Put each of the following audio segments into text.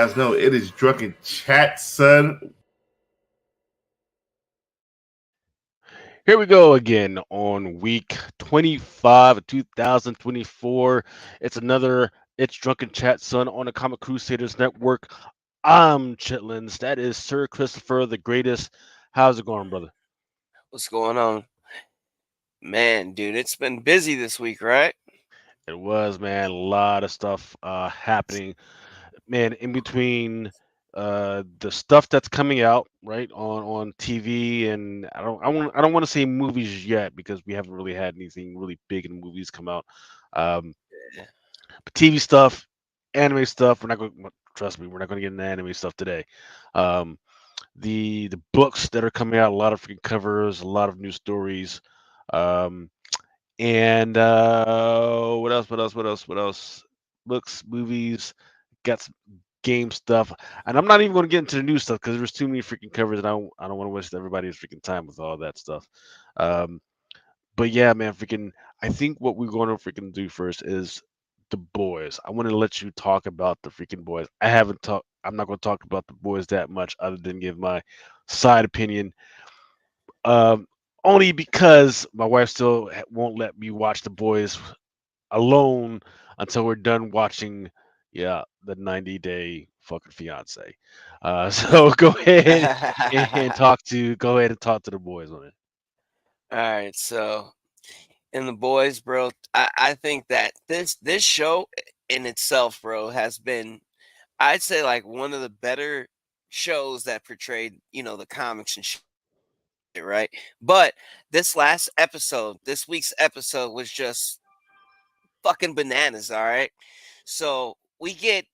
guys know it is Drunken Chat, son. Here we go again on week 25 of 2024. It's Drunken Chat, son, on the Comic Crusaders Network. I'm Chitlins. That is Sir Christopher, the greatest. How's it going, brother? What's going on? Man, dude, it's been busy this week, right? It was, man, a lot of stuff happening. Man, in between the stuff that's coming out, right, on TV, and I don't want to say movies yet because we haven't really had anything really big in movies come out. Um, Yeah. But TV stuff, anime stuff. We're not going. Trust me, we're not going to get into anime stuff today. Um, the books that are coming out, a lot of freaking covers, a lot of new stories. Um, and what else? What else? What else? What else? Books, movies, got some game stuff. And I'm not even going to get into the new stuff because there's too many freaking covers, and I don't want to waste everybody's freaking time with all that stuff. Um, but yeah, man, freaking. I think what we're going to freaking do first is the boys. I want to let you talk about the freaking boys. I haven't talked. I'm not going to talk about the boys that much, other than give my side opinion. Um, Only because my wife still won't let me watch the boys alone until we're done watching. Yeah, the 90-day fucking fiance. So go ahead and talk to the boys on it. All right, so in the boys, bro, I think that this show in itself, bro, has been, I'd say, like one of the better shows that portrayed, the comics and shit, right? But this week's episode was just fucking bananas, all right? So we get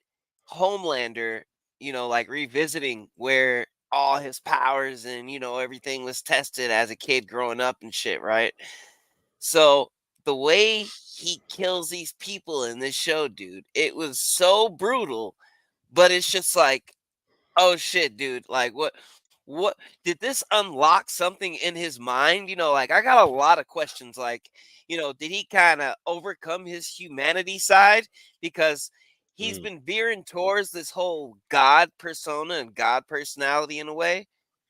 Homelander, like revisiting where all his powers and, everything was tested as a kid growing up and shit, right? So the way he kills these people in this show, dude, it was so brutal, but it's just like, oh shit, dude. Like what did this unlock something in his mind? Like I got a lot of questions like, did he kind of overcome his humanity side because he's Mm, been veering towards this whole god persona and god personality in a way,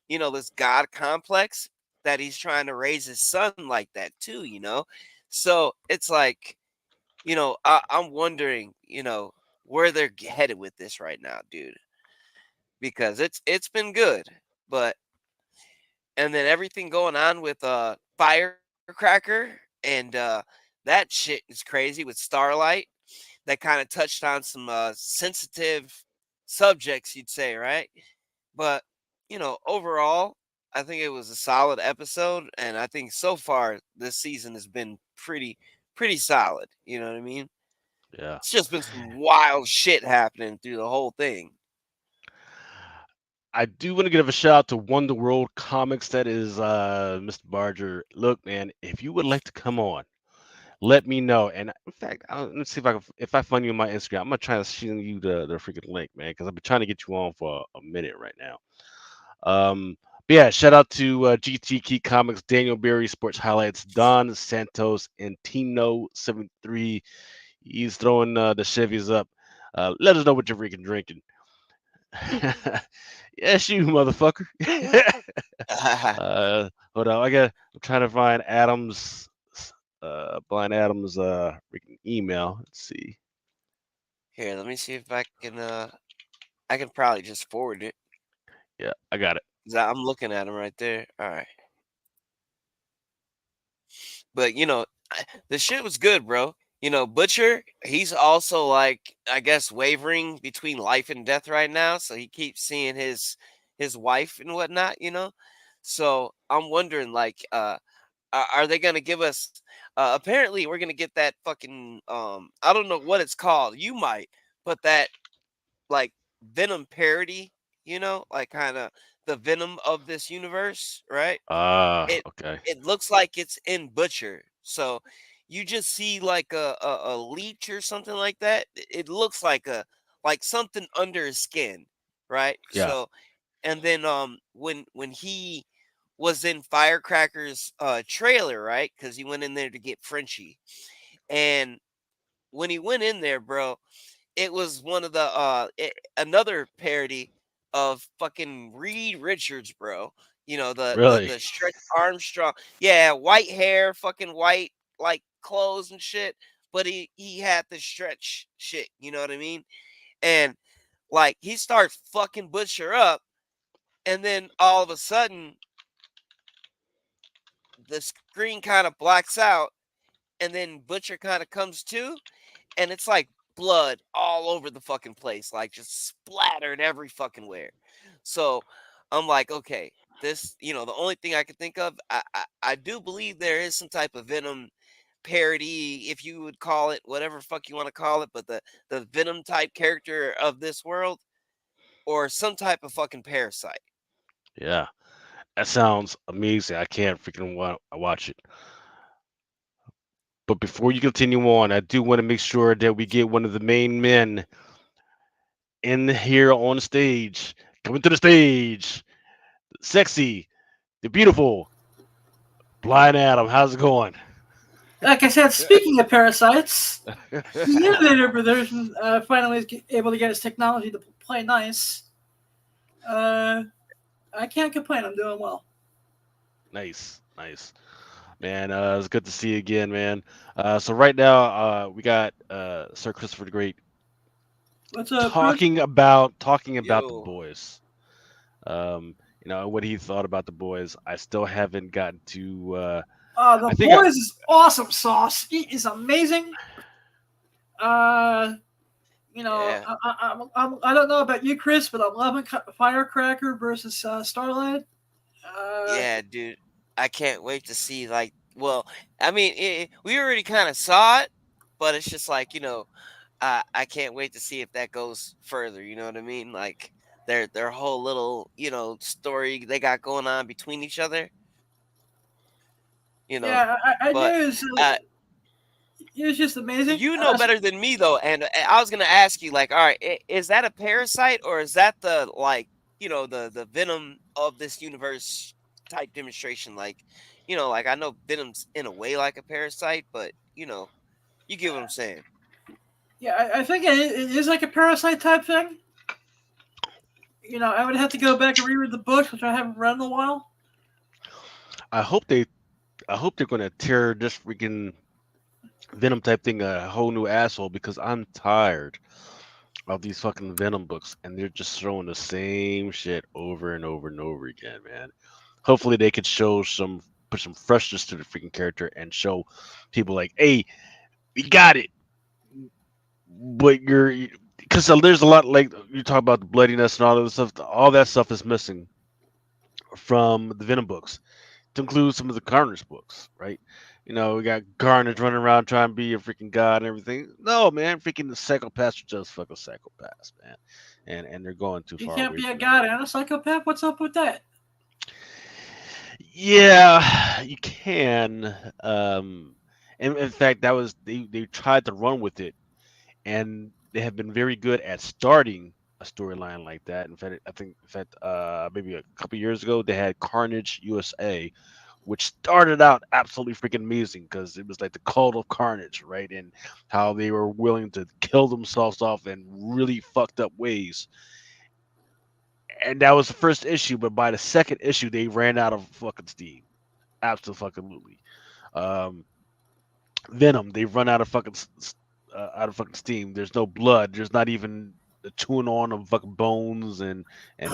this god complex that he's trying to raise his son like that too. So it's like, I'm wondering, where they're headed with this right now, dude, because it's been good. But and then everything going on with Firecracker and that shit is crazy with Starlight. That kind of touched on some sensitive subjects, you'd say, right? But overall, I think it was a solid episode, and I think so far this season has been pretty solid. You know what I mean? yeah. It's just been some wild shit happening through the whole thing. I do want to give a shout out to Wonder World Comics. That is Mr. Barger. Look, man, if you would like to come on, let me know. And in fact, let's see if I find you on my Instagram. I'm gonna try to send you the freaking link, man, because I've been trying to get you on for a minute right now. But yeah, shout out to GT Key Comics, Daniel Berry, Sports Highlights, Don Santos, and Tino73. He's throwing the Chevys up. Let us know what you're freaking drinking. Yes, you motherfucker. Hold on, I'm trying to find Adams, Blind Adams, freaking email. Let's see. Here, let me see if I can probably just forward it. Yeah, I got it. 'Cause I'm looking at him right there. All right. But the shit was good, bro. Butcher, he's also like, I guess, wavering between life and death right now. So he keeps seeing his wife and whatnot. So I'm wondering, like, are they gonna give us? Apparently, we're gonna get that fucking I don't know what it's called. You might, but that like Venom parody. Like kind of the Venom of this universe, right? Ah, It okay. it looks like it's in Butcher. So you just see like a leech or something like that. It looks like something under his skin, right? Yeah. So and then when he was in Firecracker's trailer, right? Because he went in there to get Frenchie. And when he went in there, bro, it was one of the another parody of fucking Reed Richards, bro. You know, Really? the Stretch Armstrong. Yeah, white hair, fucking white like clothes and shit, but he had the stretch shit, you know what I mean? And like he starts fucking Butcher up, and then all of a sudden the screen kind of blacks out, and then Butcher kind of comes to, and it's like blood all over the fucking place, like just splattered every fucking where. So I'm like, okay, this, the only thing I can think of, I do believe there is some type of Venom parody, if you would call it, whatever fuck you want to call it, but the Venom type character of this world, or some type of fucking parasite. Yeah. That sounds amazing. I can't freaking watch it. But before you continue on, I do want to make sure that we get one of the main men in here on stage. Coming to the stage. Sexy, the beautiful, Blind Adam. How's it going? Like I said, speaking of parasites, the Innovator Brothers finally is able to get his technology to play nice. I can't complain. I'm doing well. Nice, nice. Man, it's good to see you again, man. So right now, we got Sir Christopher the Great What's up, Chris? talking about the Yo, boys. What he thought about the boys. I still haven't gotten to. The I think I, Boys is awesome sauce. It is amazing. Uh, yeah, I don't know about you, Chris, but I'm loving Firecracker versus Starlight. Uh, yeah, dude. I can't wait to see, like, well, I mean, we already kind of saw it, but it's just like, I can't wait to see if that goes further. You know what I mean? Like their whole little story they got going on between each other. You know, yeah, I knew but uh, it was just amazing. you know better than me though, and I was gonna ask you, like, all right, is that a parasite, or is that the, like, the venom of this universe type demonstration? Like, like, I know Venom's in a way like a parasite, but you get what I'm saying. Yeah, I think it is like a parasite type thing. I would have to go back and reread the books, which I haven't read in a while. I hope they I hope they're gonna tear this freaking Venom type thing a whole new asshole because I'm tired of these fucking Venom books and they're just throwing the same shit over and over and over again, man. Hopefully they could put some freshness to the freaking character and show people like, hey, we got it, but because there's a lot like you talk about the bloodiness and all that stuff. All that stuff is missing from the Venom books to include some of the Carnage books, right? We got Carnage running around trying to be a freaking god and everything. No, man, freaking the psychopaths are just fucking psychopaths, man, and they're going too You far can't away be a from god everything. and a psychopath. What's up with that? Yeah, you can. And in fact, that was they tried to run with it, and they have been very good at starting a storyline like that. In fact, maybe a couple years ago, they had Carnage USA, which started out absolutely freaking amazing because it was like the cult of Carnage, right? And how they were willing to kill themselves off in really fucked up ways. And that was the first issue, but by the second issue, they ran out of fucking steam. Absolutely. Um, Venom, they run out of fucking steam. There's no blood. There's not even the chewing on of fucking bones and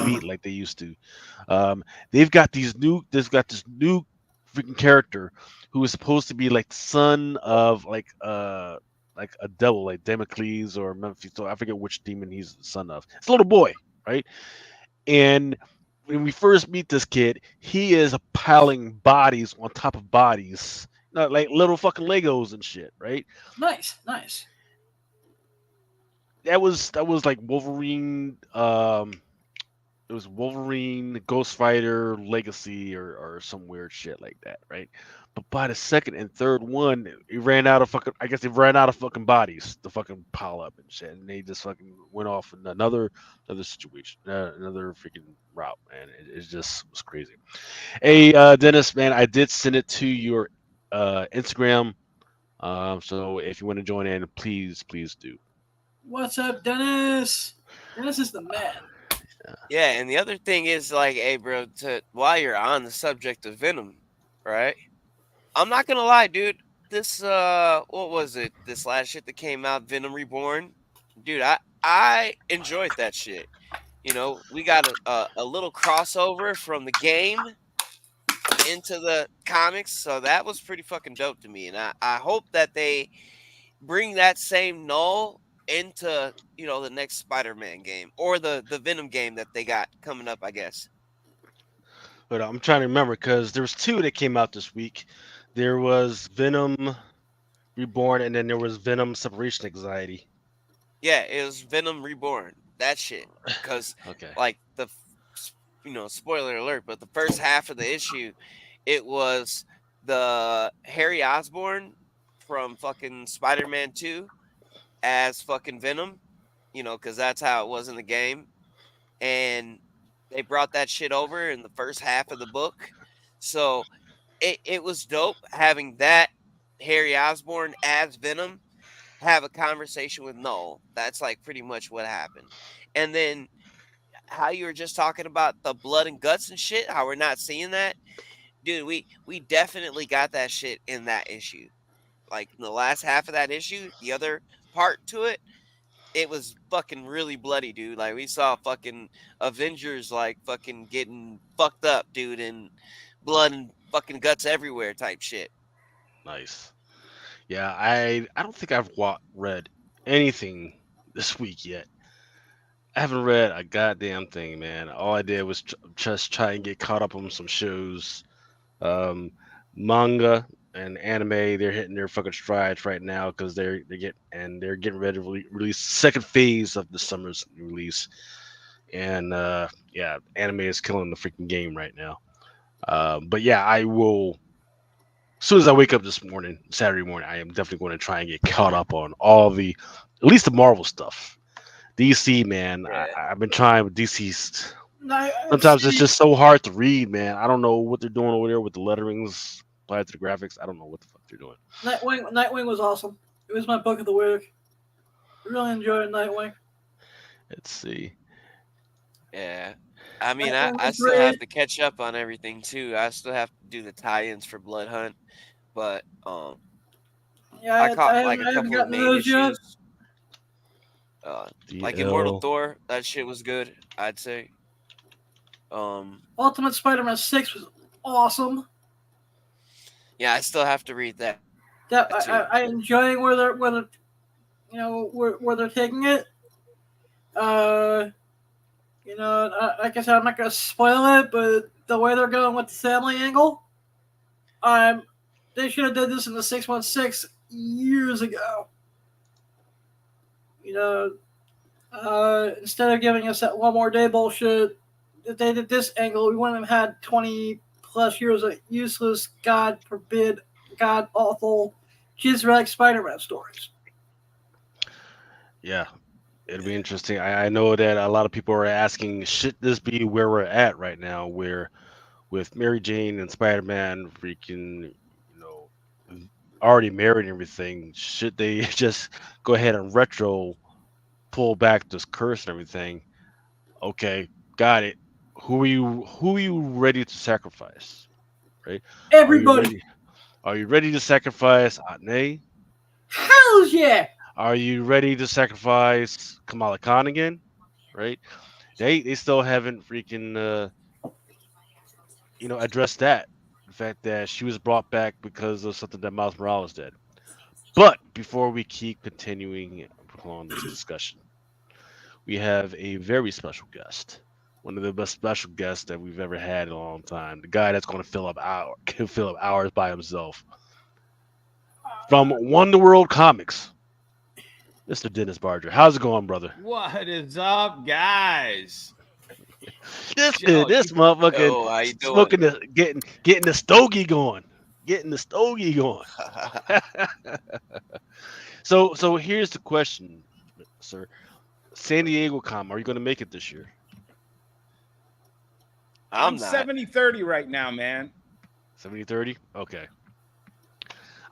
meat like they used to. Um, they've got this new freaking character who is supposed to be like the son of like a devil, like Damocles or Memphis. So I forget which demon he's the son of. It's a little boy, right? And when we first meet this kid, he is piling bodies on top of bodies, like little fucking Legos and shit, right? Nice, nice. That was like Wolverine. It was Wolverine, Ghost Rider, Legacy, or some weird shit like that, right? But by the second and third one, it ran out of fucking. I guess they ran out of fucking bodies to fucking pile up and shit, and they just fucking went off in another situation, another freaking route, man. It just was crazy. Hey, Dennis, man, I did send it to your Instagram. So if you want to join in, please do. What's up, Dennis? Dennis is the man. Yeah, and the other thing is like, hey, bro, while you're on the subject of Venom, right? I'm not gonna lie, dude. This what was it? This last shit that came out, Venom Reborn, dude. I enjoyed that shit. You know, we got a little crossover from the game into the comics, so that was pretty fucking dope to me. And I hope that they bring that same null into the next Spider-Man game or the Venom game that they got coming up, I guess. But I'm trying to remember because there was two that came out this week. There was Venom Reborn, and then there was Venom Separation Anxiety. Yeah, it was Venom Reborn. That shit, because Okay. like spoiler alert, but the first half of the issue, it was the Harry Osborn from fucking Spider-Man 2 as fucking Venom, because that's how it was in the game. And they brought that shit over in the first half of the book. So it was dope having that Harry Osborn as Venom have a conversation with Null. That's like pretty much what happened. And then how you were just talking about the blood and guts and shit, how we're not seeing that. Dude, we definitely got that shit in that issue. Like in the last half of that issue, the other part to it, it was fucking really bloody, dude. Like we saw fucking Avengers like fucking getting fucked up, dude, and blood and fucking guts everywhere type shit. Nice. Yeah, I don't think I've read anything this week yet. I haven't read a goddamn thing, man. All I did was just try and get caught up on some shows. Um, Manga and anime, they're hitting their fucking strides right now because they're getting ready to release the second phase of the summer's release. And yeah, anime is killing the freaking game right now. But yeah, I will. As soon as I wake up this morning, Saturday morning, I am definitely going to try and get caught up on all at least the Marvel stuff. DC, man, Yeah. I've been trying with DC's. No, Sometimes it's just so hard to read, man. I don't know what they're doing over there with the letterings applied to the graphics. I don't know what the fuck they're doing. Nightwing was awesome. It was my book of the week. Really enjoyed Nightwing. Let's see. Yeah. I mean, Nightwing I was still have great. to catch up on everything too. I still have to do the tie-ins for Blood Hunt, but Yeah, I caught like a I haven't couple of gotten main those yet. issues. Like Immortal Thor, that shit was good, I'd say. Ultimate Spider-Man 6 was awesome. Yeah, I still have to read that. That too. I enjoying where they're where they're taking it. Like I said, I'm not gonna spoil it, but the way they're going with the family angle, they should have done this in the 616 years ago. Instead of giving us that one more day bullshit, if they did this angle, we wouldn't have had 20 plus years of useless, God forbid, God awful, jizz-rag Spider-Man stories. Yeah, it'll be interesting. I know that a lot of people are asking, should this be where we're at right now, where with Mary Jane and Spider-Man freaking, already married and everything, should they just go ahead and retro pull back this curse and everything? Okay, got it. Who are you ready to sacrifice? Right? Everybody. Are you ready to sacrifice Aunt? Hell yeah! Are you ready to sacrifice Kamala Khan again? Right? They still haven't freaking addressed that. The fact that she was brought back because of something that Miles Morales did. But before we keep continuing on this discussion, we have a very special guest. One of the best special guests that we've ever had in a long time. The guy that's going to fill up hours by himself. From Wonder World Comics, Mr. Dennis Barger. How's it going, brother? What is up, guys? This motherfucker how you doing? smoking getting the stogie going. Getting the stogie going. So here's the question, sir. San Diego are you going to make it this year? I'm not. 70-30 right now, man. 70-30? Okay.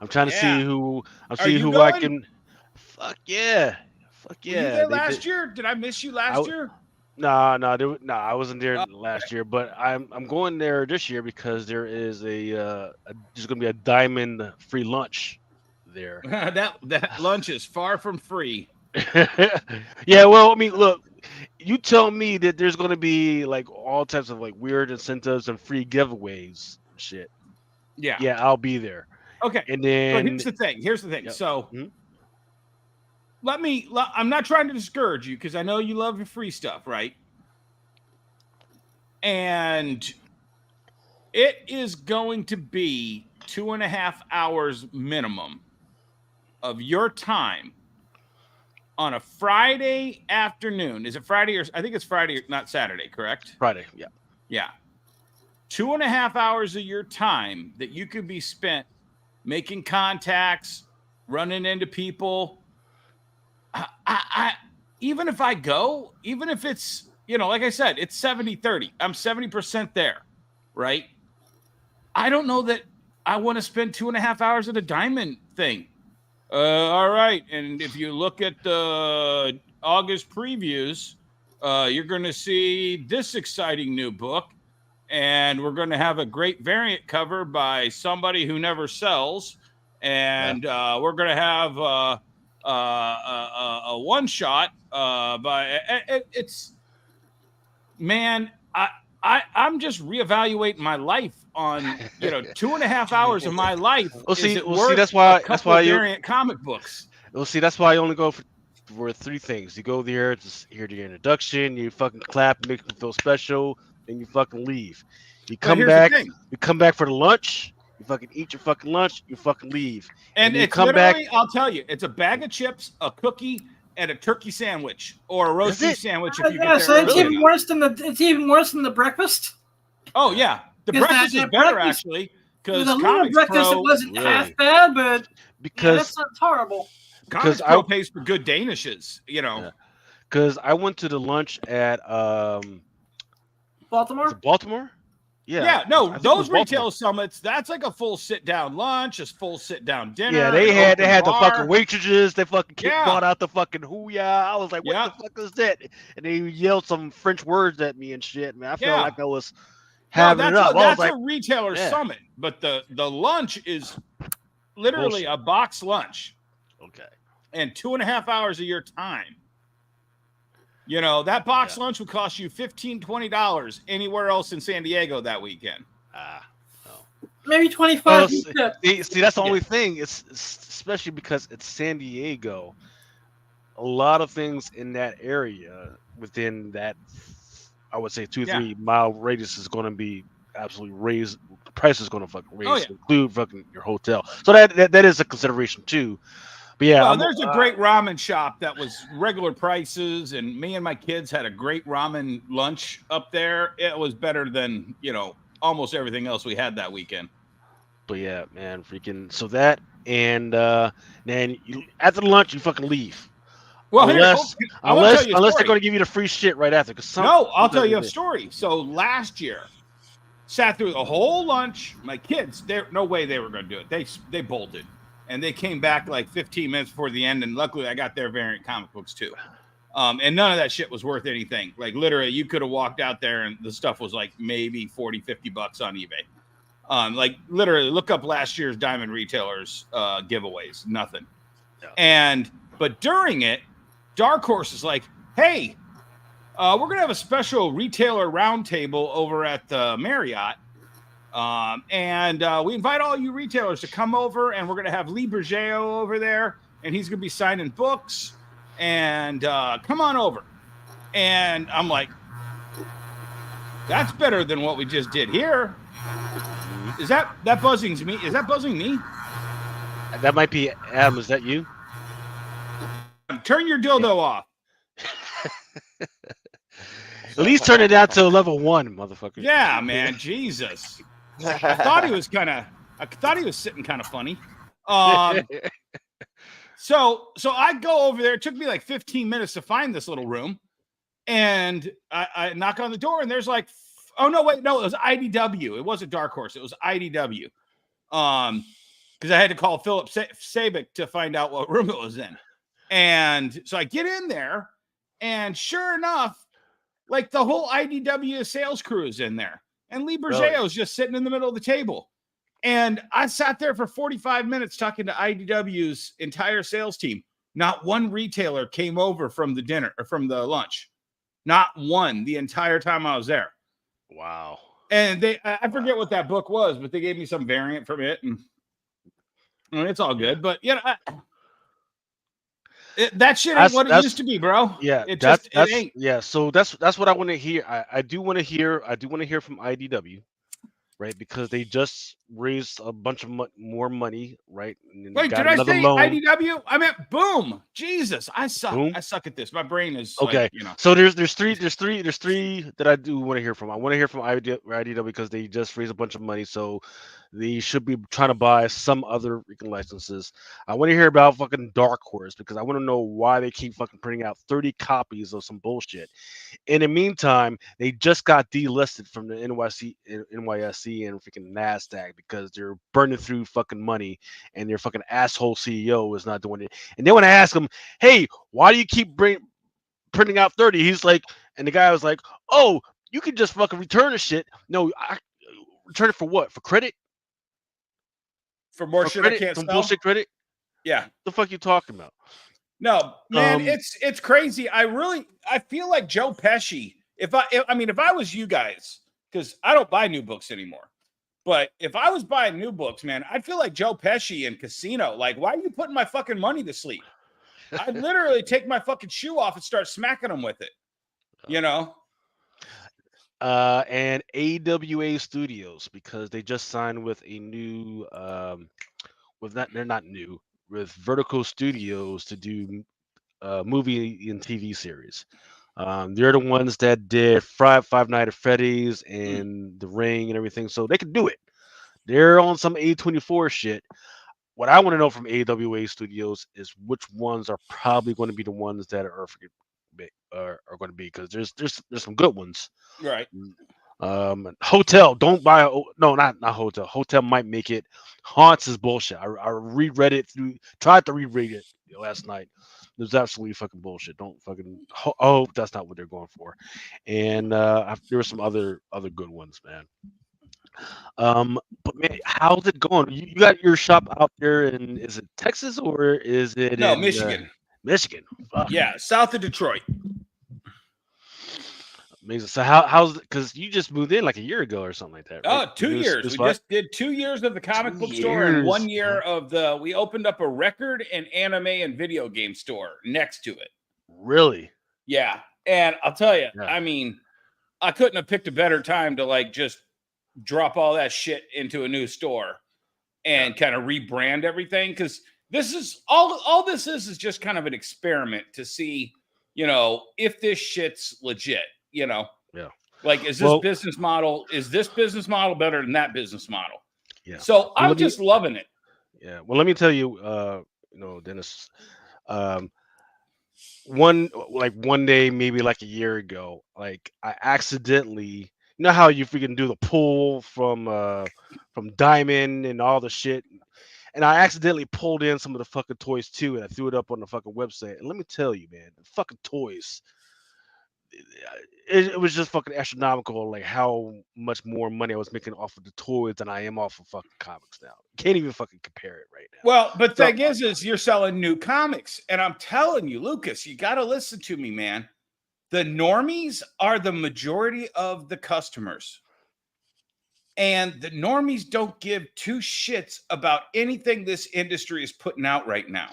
I'm trying to see Yeah. who you I going? can. Fuck yeah. Fuck Were you yeah. there they last did. year? Did I miss you last year? Nah, I wasn't there Oh, last year, but I'm going there this year because there is there's gonna be a diamond free lunch there. that lunch is far from free. Yeah, well, I mean, look, you tell me that there's gonna be like all types of like weird incentives and free giveaways and shit. Yeah. Yeah, I'll be there. Okay. And But then here's the thing. Yep. So Mhm. I'm not trying to discourage you because I know you love your free stuff, right? And it is going to be 2.5 hours minimum of your time on a Friday afternoon. Is it Friday or I think it's Friday, not Saturday, correct? Friday, yeah. Yeah. 2.5 hours of your time that you could be spent making contacts, running into people. I even if I go, even if it's, like I said, it's 70-30. I'm 70% there, right? I don't know that I want to spend 2.5 hours at a diamond thing. All right. And if you look at the August previews, you're going to see this exciting new book. And we're going to have a great variant cover by somebody who never sells. And we're going to have a one shot by it's, man, I'm just reevaluating my life on 2.5 hours of my life. Is it worth that's a why couple of variant comic books? Well, see, that's why I only go for three things. You go there to hear the introduction, you fucking clap, make them feel special, and you fucking leave. You But come here's the back, thing. you come back for the lunch, you fucking eat your fucking lunch, you fucking leave. And then you it's come literally, back. I'll tell you, it's a bag of chips, a cookie, and a turkey sandwich or a roast That's beef it? sandwich if you Yeah, get so there it's early even enough. worse than it's even worse than the breakfast. Oh yeah, the Is breakfast that is better breakfast- actually The because little Comics breakfast it Pro, wasn't half really? bad, but yeah, Because that sounds horrible. Comics I- Pro pays for good danishes. Yeah. Because I went to the lunch at Baltimore. is it Baltimore? Yeah, I no, think it those was Baltimore. retail summits, that's like a full sit down lunch, a full sit down dinner. Yeah, an they had open the bar. fucking waitresses. They fucking Yeah. brought out the fucking hooyah. I was like, what Yeah. the fuck is that? And they yelled some French words at me and shit. Man, I felt Yeah. like I was No, having it up. I was that's like, a retailer yeah. summit, but the lunch is literally Bullshit. a box lunch okay. and 2.5 hours of your time. That box lunch would cost you $15-$20 anywhere else in San Diego that weekend. Maybe 25. See, that's the only thing. It's especially because it's San Diego. A lot of things in that area within that, I would say 2-3 mile radius is going to be absolutely raised. The price is going to fucking raise, include fucking your hotel. So that is a consideration too. But yeah, well, there's a great ramen shop that was regular prices, and me and my kids had a great ramen lunch up there. It was better than almost everything else we had that weekend. But yeah, man, freaking so that and then after the lunch you fucking leave. Well, unless they're going to give you the free shit right after. I'll tell you a story. So last year, sat through the whole lunch. My kids, no way they were going to do it. They bolted, and they came back like 15 minutes before the end. And luckily, I got their variant comic books too. And none of that shit was worth anything. Like literally, you could have walked out there and the stuff was like maybe $40-$50 on eBay. Like literally, look up last year's Diamond Retailers giveaways. Nothing. Yeah. But during it, Dark Horse is like, hey, we're going to have a special retailer roundtable over at the Marriott. And we invite all you retailers to come over, and we're going to have Lee Bergeo over there, and he's going to be signing books. And come on over. And I'm like, that's better than what we just did here. Is that buzzing me? Is that buzzing me? That might be Adam. Is that you? Turn your dildo off. At least turn it down to level 1, motherfucker. Yeah, man. Jesus. I thought he was sitting kind of funny. So I go over there. It took me like 15 minutes to find this little room. And I knock on the door, and there's like, oh, no, wait. No, it was IDW. It wasn't Dark Horse. It was IDW. Because I had to call Philip Sabick to find out what room it was in. And so I get in there, and sure enough, like the whole IDW sales crew is in there. And Lee Bergeo is just sitting in the middle of the table. And I sat there for 45 minutes talking to IDW's entire sales team. Not one retailer came over from the dinner or from the lunch. Not one the entire time I was there. Wow. And I forget what that book was, but they gave me some variant from it. And it's all good. But, you know, that shit ain't what it used to be, bro. Yeah, it ain't. Yeah, so that's what I want to hear. I do want to hear from IDW, right? Because they just raised a bunch of more money, right? And Wait, did I say IDW? I meant Boom. Jesus, I suck. Boom? I suck at this. My brain is okay. Like, you know. So there's three that I do want to hear from. I want to hear from IDW because they just raised a bunch of money, so they should be trying to buy some other freaking licenses. I want to hear about fucking Dark Horse because I want to know why they keep fucking printing out 30 copies of some bullshit. In the meantime, they just got delisted from the NYSE and freaking NASDAQ because they're burning through fucking money and their fucking asshole CEO is not doing it. And then when I ask him, hey, why do you keep printing out 30? He's like, and the guy was like, oh, you can just fucking return the shit. No, I return it for what? For credit? For more shit credit? I can't Some sell? bullshit credit? Yeah. The fuck you talking about? No, man, it's crazy. I feel like Joe Pesci. If I was you guys, because I don't buy new books anymore. But if I was buying new books, man, I'd feel like Joe Pesci in Casino. Like, why are you putting my fucking money to sleep? I'd literally take my fucking shoe off and start smacking them with it. You know? And AWA Studios, because they just signed with a new they're not new, with Vertical Studios to do movie and TV series. They're the ones that did Five Nights at Freddy's and The Ring and everything, so they can do it. They're on some A24 shit. What I want to know from AWA Studios is which ones are probably going to be the ones that are going to be, because there's some good ones. Right. Hotel, don't buy not Hotel. Hotel might make it. Haunts is bullshit. I reread it tried to reread it last night. It was absolutely fucking bullshit. Don't fucking hope that's not what they're going for. And there were some other good ones, man. But man, how's it going? You got your shop out there in, is it Texas or is it in Michigan? Michigan. Fuck. Yeah, south of Detroit. Amazing. So how's it? Because you just moved in like a year ago or something like that, right? Oh, 2 years. We just did 2 years of the comic book store and 1 year of we opened up a record and anime and video game store next to it. Really? Yeah. And I'll tell you, I mean, I couldn't have picked a better time to like just drop all that shit into a new store and kind of rebrand everything. Because this is all this is just kind of an experiment to see, you know, if this shit's legit, you know? Yeah. Like, is this business model better than that business model? Yeah. So I'm just loving it. Yeah. Well, let me tell you, Dennis, one day, maybe like a year ago, like I accidentally, you know how you freaking do the pull from Diamond and all the shit, and I accidentally pulled in some of the fucking toys too, and I threw it up on the fucking website. And let me tell you, man, the fucking toys, it was just fucking astronomical, like how much more money I was making off of the toys than I am off of fucking comics now. Can't even fucking compare it right now. Well, but the thing is you're selling new comics, and I'm telling you, Lucas, you got to listen to me, man. The normies are the majority of the customers, and the normies don't give two shits about anything this industry is putting out right now.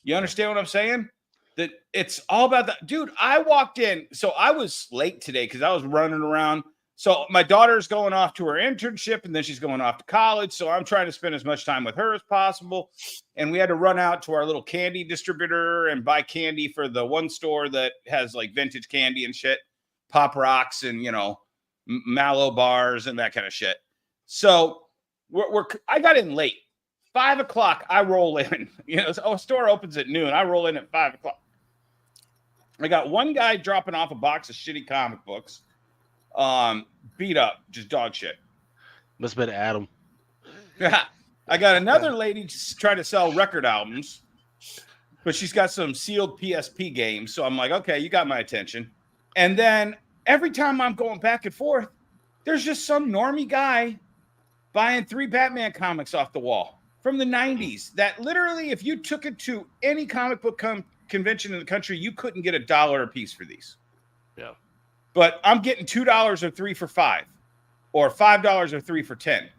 You understand what I'm saying? That it's all about that. Dude, I walked in. So I was late today because I was running around. So my daughter's going off to her internship and then she's going off to college. So I'm trying to spend as much time with her as possible. And we had to run out to our little candy distributor and buy candy for the one store that has like vintage candy and shit, Pop Rocks and, you know, Mallow bars and that kind of shit. So I got in late. 5 o'clock, I roll in. You know, a store opens at noon. I roll in at 5 o'clock. I got one guy dropping off a box of shitty comic books, beat up, just dog shit. Must have been Adam. Yeah, I got another lady just trying to sell record albums. but she's got some sealed PSP games. So I'm like, okay, you got my attention. And then every time I'm going back and forth, there's just some normie guy buying 3 Batman comics off the wall from the 90s that literally, if you took it to any comic book convention in the country, you couldn't get $1 a piece for these. Yeah. But I'm getting $2 or 3 for $5 or $5 or 3 for 10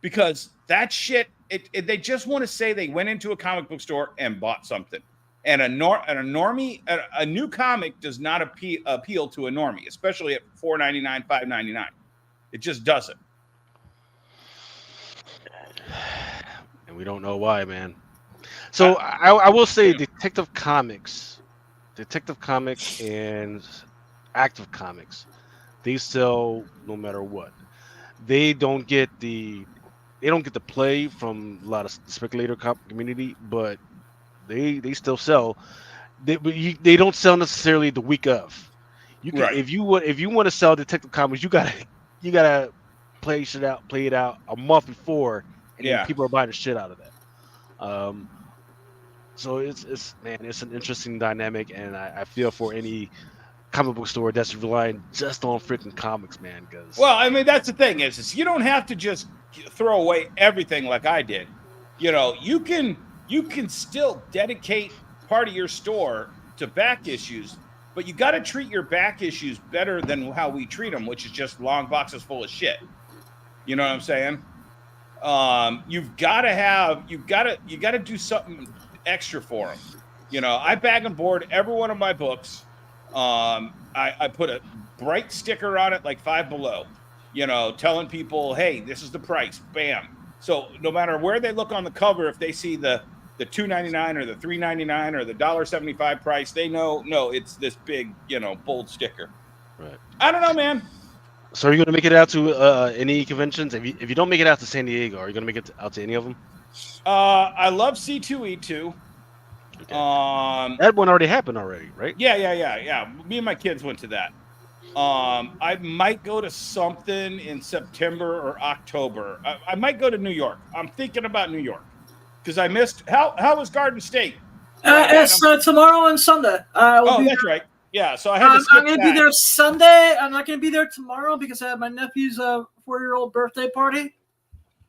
because that shit, they just want to say they went into a comic book store and bought something. And a normie, a new comic does not appeal to a normie, especially at $4.99, $5.99. It just doesn't. And we don't know why, man. So I will say Detective Comics and Active Comics, they sell no matter what. They don't get the play from a lot of speculator community, but they still sell. They don't sell necessarily the week of. You can Right. if you want to sell Detective Comics, you gotta play it out a month before, and then people are buying the shit out of that. So it's an interesting dynamic, and I feel for any comic book store that's relying just on freaking comics, man. Because I mean, that's the thing is you don't have to just throw away everything like I did. You know, you can still dedicate part of your store to back issues, but you got to treat your back issues better than how we treat them, which is just long boxes full of shit. You know what I'm saying? You've got to do something extra for them. You know, I bag and board every one of my books. I put a bright sticker on it like Five Below, you know, telling people, hey, this is the price. Bam. So no matter where they look on the cover, if they see the $2.99 or the $3.99 or the $1.75 price, they know, no, it's this big, you know, bold sticker. Right. I don't know, man. So are you going to make it out to any conventions? If you don't make it out to San Diego, are you going to make it out to any of them? I love C2E2. Okay. That one already happened already, right? Yeah. Me and my kids went to that. I might go to something in September or October. I might go to New York. I'm thinking about New York because I missed. How was Garden State? It's tomorrow and Sunday. That's right. Yeah, so I had to skip I'm going to be there Sunday. I'm not going to be there tomorrow because I have my nephew's 4-year-old birthday party,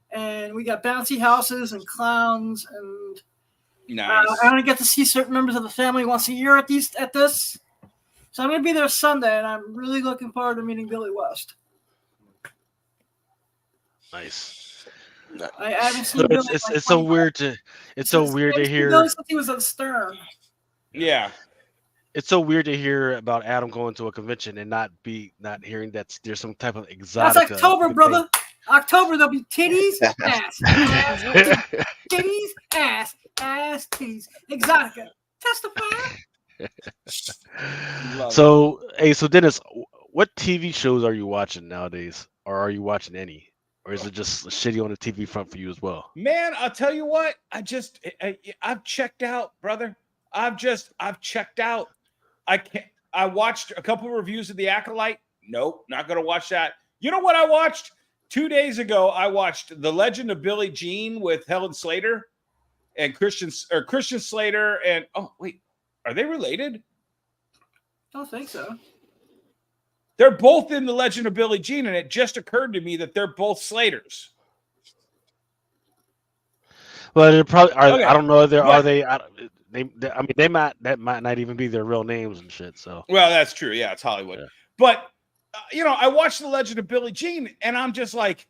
and we got bouncy houses and clowns, and nice. I only get to see certain members of the family once a year at this. So I'm going to be there Sunday, and I'm really looking forward to meeting Billy West. Nice. I haven't seen Billy. It's so weird to hear. Billy since he was on Stern. Yeah. It's so weird to hear about Adam going to a convention and not hearing that there's some type of exotic. That's October, brother. October there'll be titties, ass, titties, ass, titties, exotica. Testify. So Dennis, what TV shows are you watching nowadays, or are you watching any, or is it just shitty on the TV front for you as well? Man, I'll tell you what. I've checked out, brother. I've checked out. I watched a couple of reviews of The Acolyte. Nope, not going to watch that. You know what I watched? 2 days ago, I watched The Legend of Billie Jean with Helen Slater and Christian Slater. And, oh, wait, are they related? I don't think so. They're both in The Legend of Billie Jean, and it just occurred to me that they're both Slaters. Well, they're probably are. Okay. I don't know. Are they? They might not even be their real names and shit. So. Well, that's true. Yeah, it's Hollywood. Yeah. But I watched The Legend of Billie Jean, and I'm just like,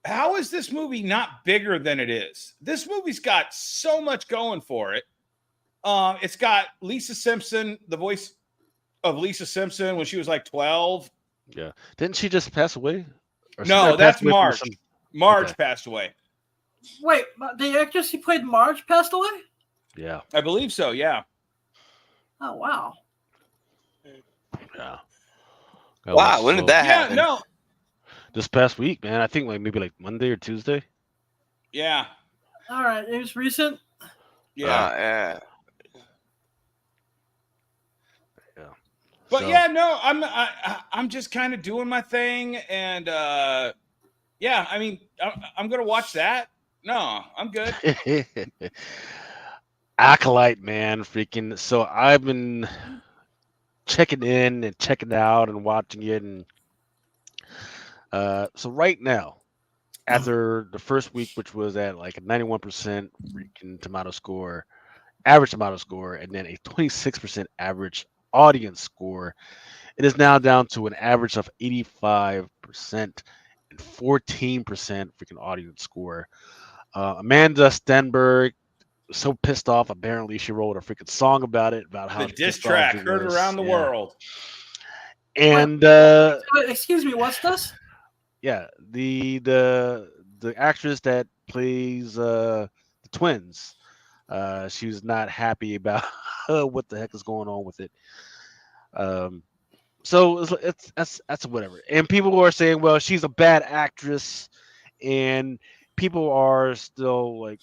how is this movie not bigger than it is? This movie's got so much going for it. It's got Lisa Simpson, the voice of Lisa Simpson when she was like 12. Yeah. Didn't she just pass away? No, that's Marge. Marge passed away. Wait, the actress who played Marge passed away? Yeah. I believe so, yeah. Oh, wow. Yeah. Wow, when did that happen? No. This past week, man. I think maybe like Monday or Tuesday. Yeah. All right, it was recent. Yeah. Yeah. But I'm just kind of doing my thing, and I'm gonna watch that. No, I'm good. Acolyte, man, freaking. So I've been checking in and checking out and watching it, and so right now, after the first week, which was at like a 91% freaking tomato score, average tomato score, and then a 26% average audience score, it is now down to an average of 85% and 14% freaking audience score. Amanda Stenberg was so pissed off. Apparently, she wrote a freaking song about it, about how The diss pissed off she track heard was. around the Yeah. world. And Excuse me, what's this? yeah, the actress that plays the twins, she was not happy about what the heck is going on with it. Um, so that's whatever. And people are saying, well, she's a bad actress, and people are still like,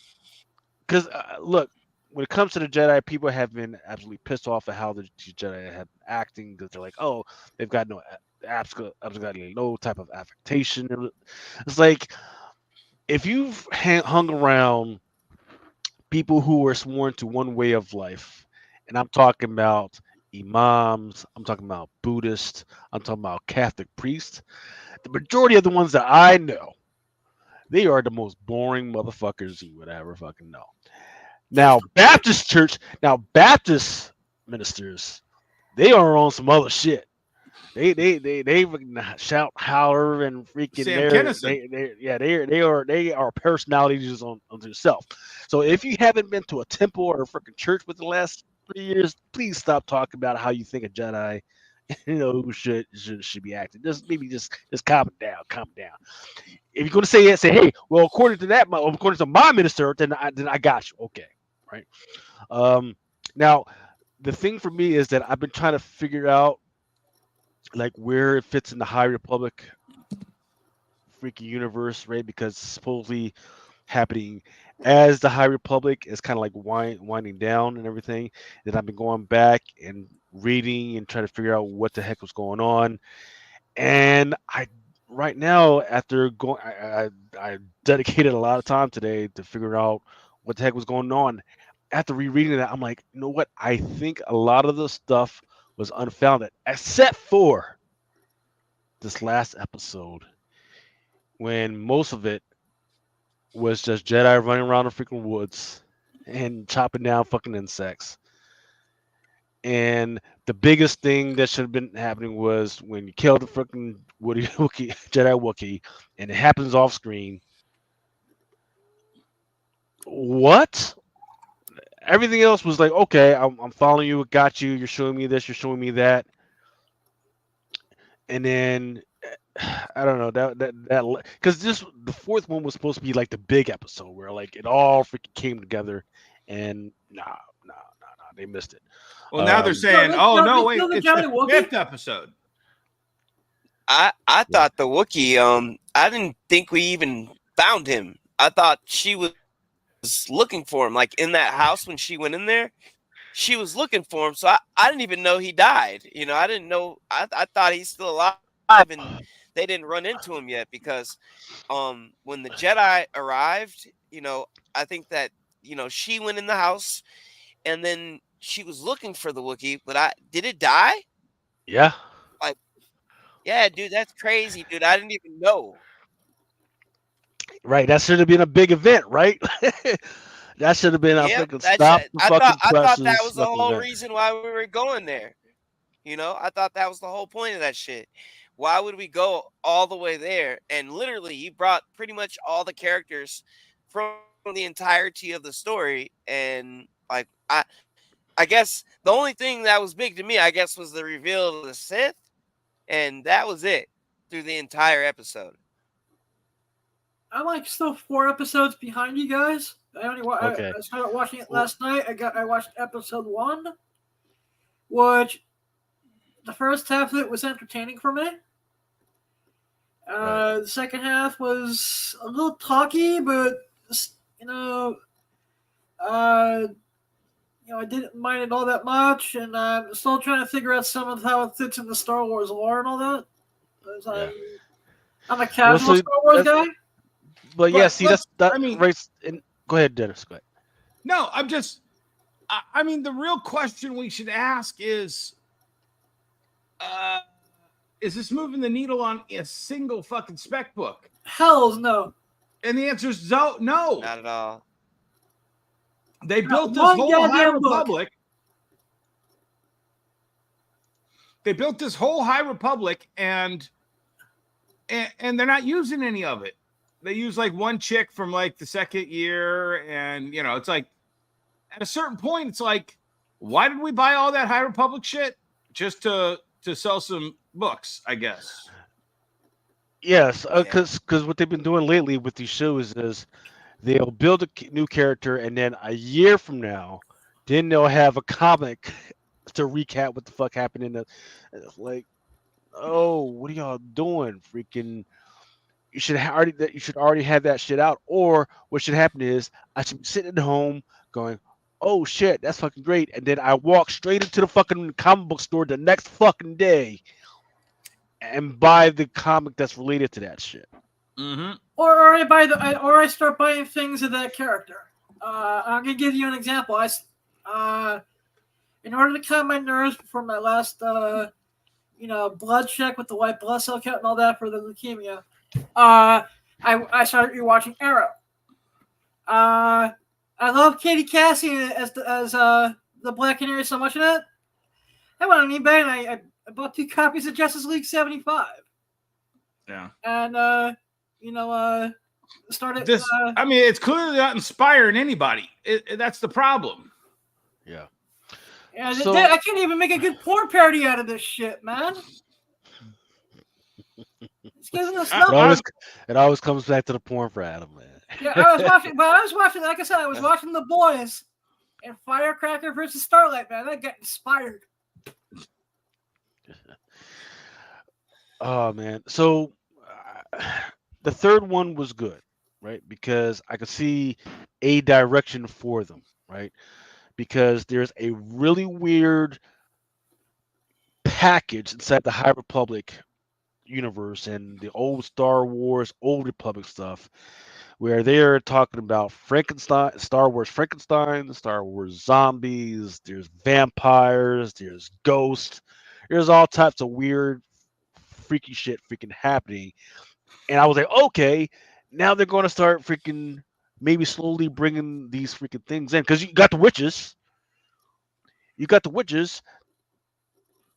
because look, when it comes to the Jedi, people have been absolutely pissed off at how the Jedi have been acting, because they're like, oh, they've got no absolutely no type of affectation. It's like, if you've hung around people who are sworn to one way of life, and I'm talking about imams, I'm talking about Buddhists, I'm talking about Catholic priests, the majority of the ones that I know, they are the most boring motherfuckers you would ever fucking know. Now, Baptist ministers, they are on some other shit. They shout, holler, and freaking Sam Kinison. they are personalities on themselves. So if you haven't been to a temple or a freaking church within the last 3 years, please stop talking about how you think a Jedi, should be acting. Just calm down, calm down. If you're gonna say it, say, hey, well, according to my minister, then I got you. Okay, right. Now the thing for me is that I've been trying to figure out like where it fits in the High Republic freaking universe, right? Because it's supposedly happening as the High Republic is kind of like winding down and everything. Then I've been going back and reading and trying to figure out what the heck was going on. And I right now, after going, I dedicated a lot of time today to figure out what the heck was going on. After rereading that, I'm like, you know what? I think a lot of the stuff was unfounded, except for this last episode, when most of it was just Jedi running around the freaking woods and chopping down fucking insects. And the biggest thing that should have been happening was when you kill the freaking Jedi Wookiee, and it happens off screen. What? Everything else was like, okay, I'm following you, got you. You're showing me this, you're showing me that, and then I don't know that because the fourth one was supposed to be like the big episode where like it all freaking came together, and nah, they missed it. Well, now they're saying, "Oh no, wait, it's the fifth episode." I thought the Wookiee. I didn't think we even found him. I thought she was looking for him, like in that house when she went in there. She was looking for him, so I didn't even know he died. I didn't know. I thought he's still alive, and they didn't run into him yet because when the Jedi arrived, I think that she went in the house, and then she was looking for the Wookiee, but did it die? Yeah. Like, yeah, dude, that's crazy, dude. I didn't even know. Right, that should have been a big event, right? That should have been a freaking stop the fucking I thought that presses was the fucking whole event. reason why we were going there. I thought that was the whole point of that shit. Why would we go all the way there? And literally, he brought pretty much all the characters from the entirety of the story. And like, I guess the only thing that was big to me, I guess, was the reveal of the Sith, and that was it through the entire episode. I'm like still 4 episodes behind you guys. I started watching it last night. I watched episode 1, which the first half of it was entertaining for me. The second half was a little talky, but I didn't mind it all that much, and I'm still trying to figure out some of how it fits in the Star Wars lore and all that. I'm a casual Star Wars guy. But yeah, see, I mean, right. Go ahead, Dennis. Go ahead. No, I mean, the real question we should ask is this moving the needle on a single fucking spec book? Hells no. And the answer is no. Not at all. They built this one whole High goddamn book. Republic. They built this whole High Republic, and they're not using any of it. They use like one chick from like the second year, and you know, it's like at a certain point, it's like, why did we buy all that High Republic shit? Just to sell some books, I guess. Yes, because what they've been doing lately with these shows is they'll build a new character, and then a year from now, then they'll have a comic to recap what the fuck happened in the. Like, oh, what are y'all doing? Freaking, you should already have that shit out. Or what should happen is I should be sitting at home going, oh shit, that's fucking great, and then I walk straight into the fucking comic book store the next fucking day and buy the comic that's related to that shit. Mm-hmm. Or I start buying things of that character. I'm gonna give you an example. In order to calm my nerves before my last blood check with the white blood cell count and all that for the leukemia, I started rewatching Arrow. I love Katie Cassie as the Black Canary so much in it. I went on eBay and I bought 2 copies of Justice League 75. Yeah. And started this. I mean, it's clearly not inspiring anybody. That's the problem. Yeah. Yeah, So, I can't even make a good porn parody out of this shit, man. It's giving us it always comes back to the porn for Adam, man. Yeah, I was watching, like I said, I was watching The Boys and Firecracker versus Starlight, man. I got inspired. Oh man, so the third one was good, right? Because I could see a direction for them, right? Because there's a really weird package inside the High Republic universe and the old Star Wars, Old Republic stuff, where they're talking about Frankenstein, Star Wars Frankenstein, Star Wars zombies, there's vampires, there's ghosts, there's all types of weird freaky shit freaking happening. And I was like, okay, now they're going to start freaking maybe slowly bringing these freaking things in, because you got the witches.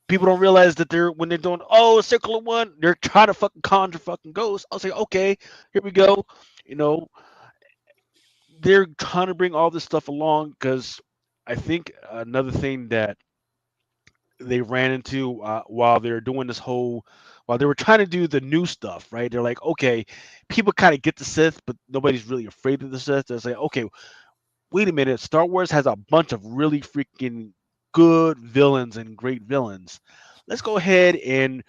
People don't realize that when they're doing circle of one, they're trying to fucking conjure fucking ghosts. I'll say, okay, here we go. You know, they're trying to bring all this stuff along, because I think another thing that they ran into while they were trying to do the new stuff, right? They're like, okay, people kind of get the Sith, but nobody's really afraid of the Sith. They're like, okay, wait a minute, Star Wars has a bunch of really freaking good villains and great villains. Let's go ahead and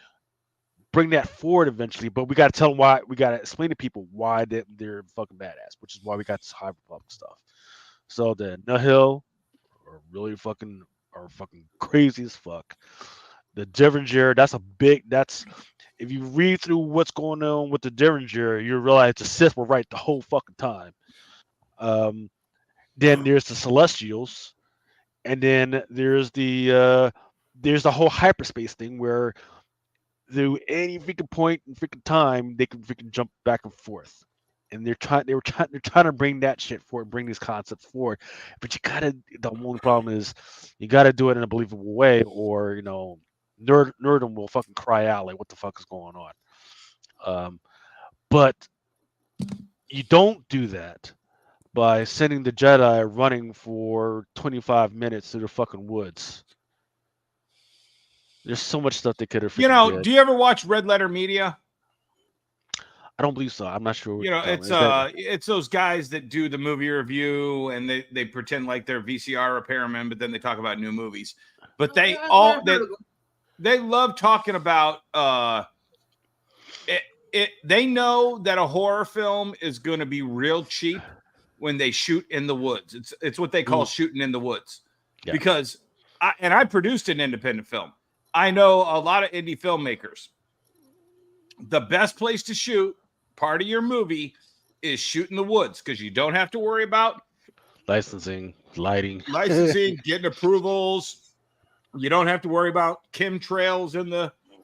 bring that forward eventually, but we got to tell them why. We got to explain to people why they're fucking badass, which is why we got this High Republic stuff. So the Nihil are fucking crazy as fuck. The Derringer, that's if you read through what's going on with the Derringer, you realize the Sith were right the whole fucking time. Then there's the Celestials, and then there's the whole hyperspace thing where through any freaking point in freaking time they can freaking jump back and forth. And they're trying to bring that shit forward, bring these concepts forward. But the only problem is you gotta do it in a believable way, or nerdom will fucking cry out like, what the fuck is going on? But you don't do that by sending the Jedi running for 25 minutes through the fucking woods. There's so much stuff they could have. Do you ever watch Red Letter Media? I don't believe so. I'm not sure. It's those guys that do the movie review, and they pretend like they're VCR repairmen, but then they talk about new movies. But they love talking about they know that a horror film is going to be real cheap when they shoot in the woods. It's what they call shooting in the woods. Yeah. Because I produced an independent film. I know a lot of indie filmmakers. The best place to shoot part of your movie is shoot in the woods, because you don't have to worry about licensing, lighting. licensing, getting approvals. You don't have to worry about chemtrails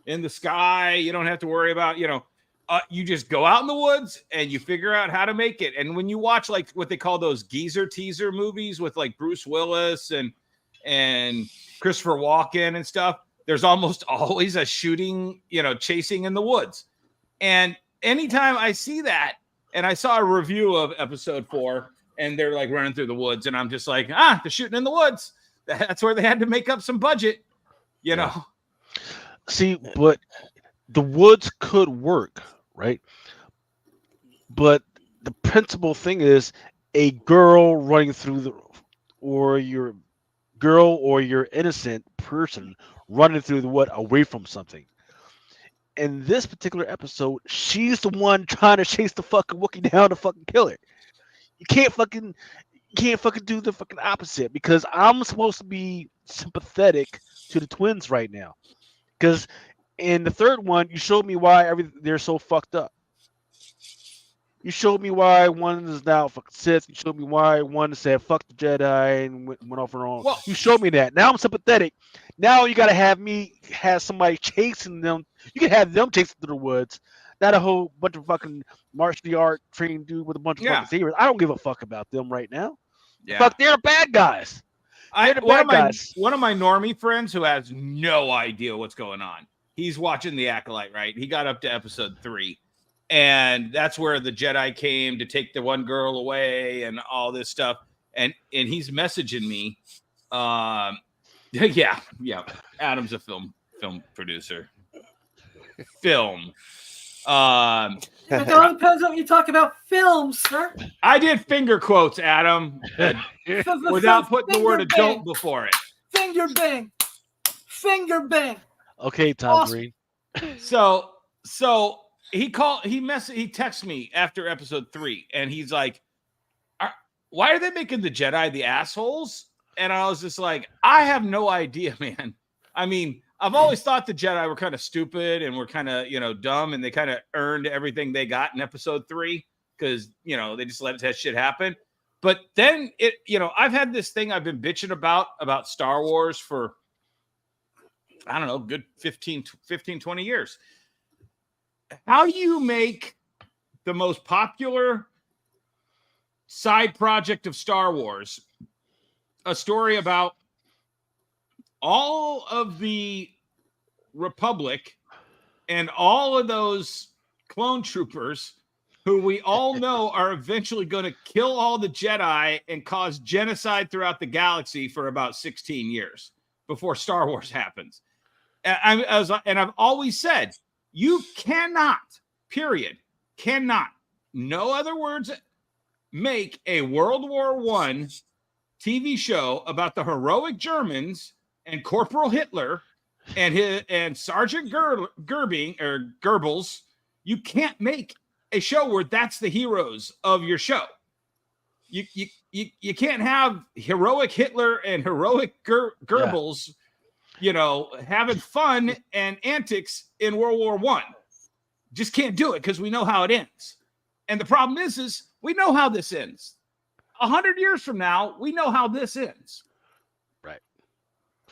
in the sky. You don't have to worry about, you just go out in the woods and you figure out how to make it. And when you watch like what they call those geezer teaser movies with like Bruce Willis and Christopher Walken and stuff, there's almost always a shooting, chasing in the woods. And anytime I see that, and I saw a review of episode 4, and they're like running through the woods, and I'm just like, they're shooting in the woods. That's where they had to make up some budget, know. See, but the woods could work, right? But the principal thing is a girl running through or your girl or your innocent person running through the wood away from something. In this particular episode, she's the one trying to chase the fucking Wookiee down to fucking kill her. You can't fucking do the fucking opposite, because I'm supposed to be sympathetic to the twins right now. Because in the third one, you showed me why they're so fucked up. You showed me why one is now fucking Sith. You showed me why one said fuck the Jedi and went off her own. Well, you showed me that. Now I'm sympathetic. Now you gotta have somebody chasing them. You can have them chasing through the woods. Not a whole bunch of fucking martial art trained dude with a bunch of fucking sabers. I don't give a fuck about them right now. Yeah. Fuck, they're bad guys. One of my normie friends who has no idea what's going on. He's watching The Acolyte, right? He got up to episode 3. And that's where the Jedi came to take the one girl away and all this stuff. And he's messaging me. Yeah. Adam's a film producer. Film. It all depends on what you talk about films, sir. I did finger quotes, Adam, without putting the word adult before it. Finger bang. Okay, Tom Awesome. Green. So he texted me after episode 3, and he's like, why are they making the Jedi the assholes? And I was just like, I have no idea, man. I mean, I've always thought the Jedi were kind of stupid and were kind of, dumb, and they kind of earned everything they got in episode 3 because, they just let that shit happen. But then I've had this thing I've been bitching about Star Wars for, I don't know, good 15, 20 years. How do you make the most popular side project of Star Wars a story about all of the Republic and all of those clone troopers who we all know are eventually going to kill all the Jedi and cause genocide throughout the galaxy for about 16 years before Star Wars happens? And I've always said, you cannot, no other words, make a World War I TV show about the heroic Germans and Corporal Hitler and Sergeant Goebbels. You can't make a show where that's the heroes of your show. You can't have heroic Hitler and heroic Goebbels, having fun and antics in World War I. Just can't do it because we know how it ends. And the problem is we know how this ends. 100 years from now, we know how this ends. Right.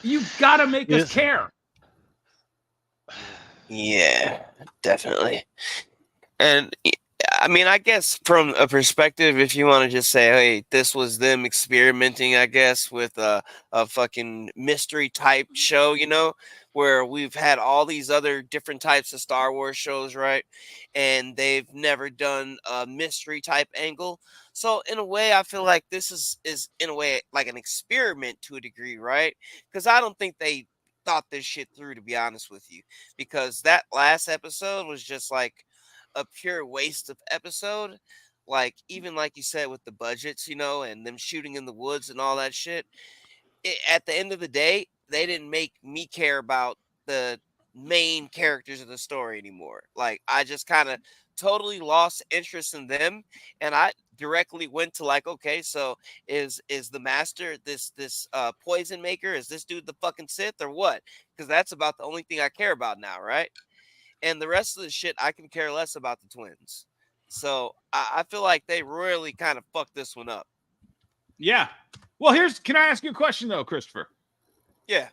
You've got to make us care. Yeah, definitely. And I mean, I guess from a perspective, if you want to just say, hey, this was them experimenting, I guess, with a fucking mystery type show, where we've had all these other different types of Star Wars shows, right? And they've never done a mystery type angle. So in a way, I feel like this is in a way like an experiment to a degree, right? Because I don't think they thought this shit through, to be honest with you, because that last episode was just like a pure waste of episode. Like, even like you said, with the budgets, and them shooting in the woods and all that shit, at the end of the day, they didn't make me care about the main characters of the story anymore. Like, I just kind of totally lost interest in them, and I directly went to like, okay, so is the master this poison maker? Is this dude the fucking Sith or what? Because that's about the only thing I care about now, right? And the rest of the shit, I can care less about the twins. So I feel like they royally kind of fucked this one up. Yeah. Well, can I ask you a question though, Christopher? Yeah.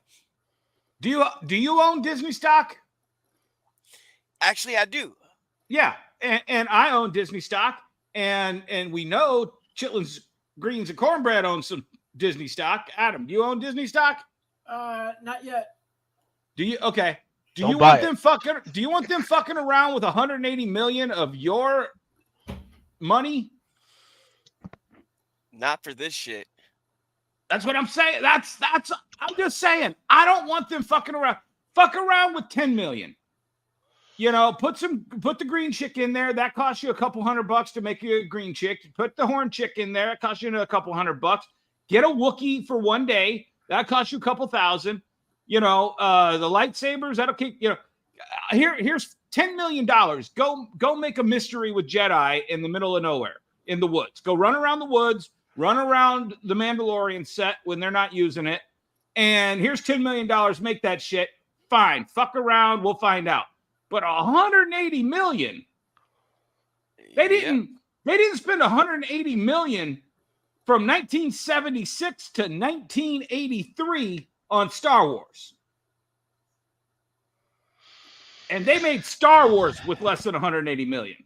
Do you own Disney stock? Actually, I do. Yeah, and I own Disney stock, and we know Chitlins Greens and Cornbread owns some Disney stock. Adam, do you own Disney stock? Not yet. Do you? Okay. Do Don't you buy want it. them fucking? Do you want them fucking around with 180 million of your money? Not for this shit. That's what I'm saying. That's. I'm just saying. I don't want them fucking around. Fuck around with 10 million. You know, put the green chick in there. That costs you a couple $100 to make you a green chick. Put the horn chick in there. It costs you a couple $100. Get a Wookiee for one day. That costs you a couple thousand. You know, the lightsabers, that'll keep, you know, here's $10 million. Go make a mystery with Jedi in the middle of nowhere in the woods. Go run around the woods, run around the Mandalorian set when they're not using it. And here's $10 million. Make that shit. Fine. Fuck around. We'll find out. But 180 million. They didn't spend 180 million from 1976 to 1983 on Star Wars. And they made Star Wars with less than 180 million.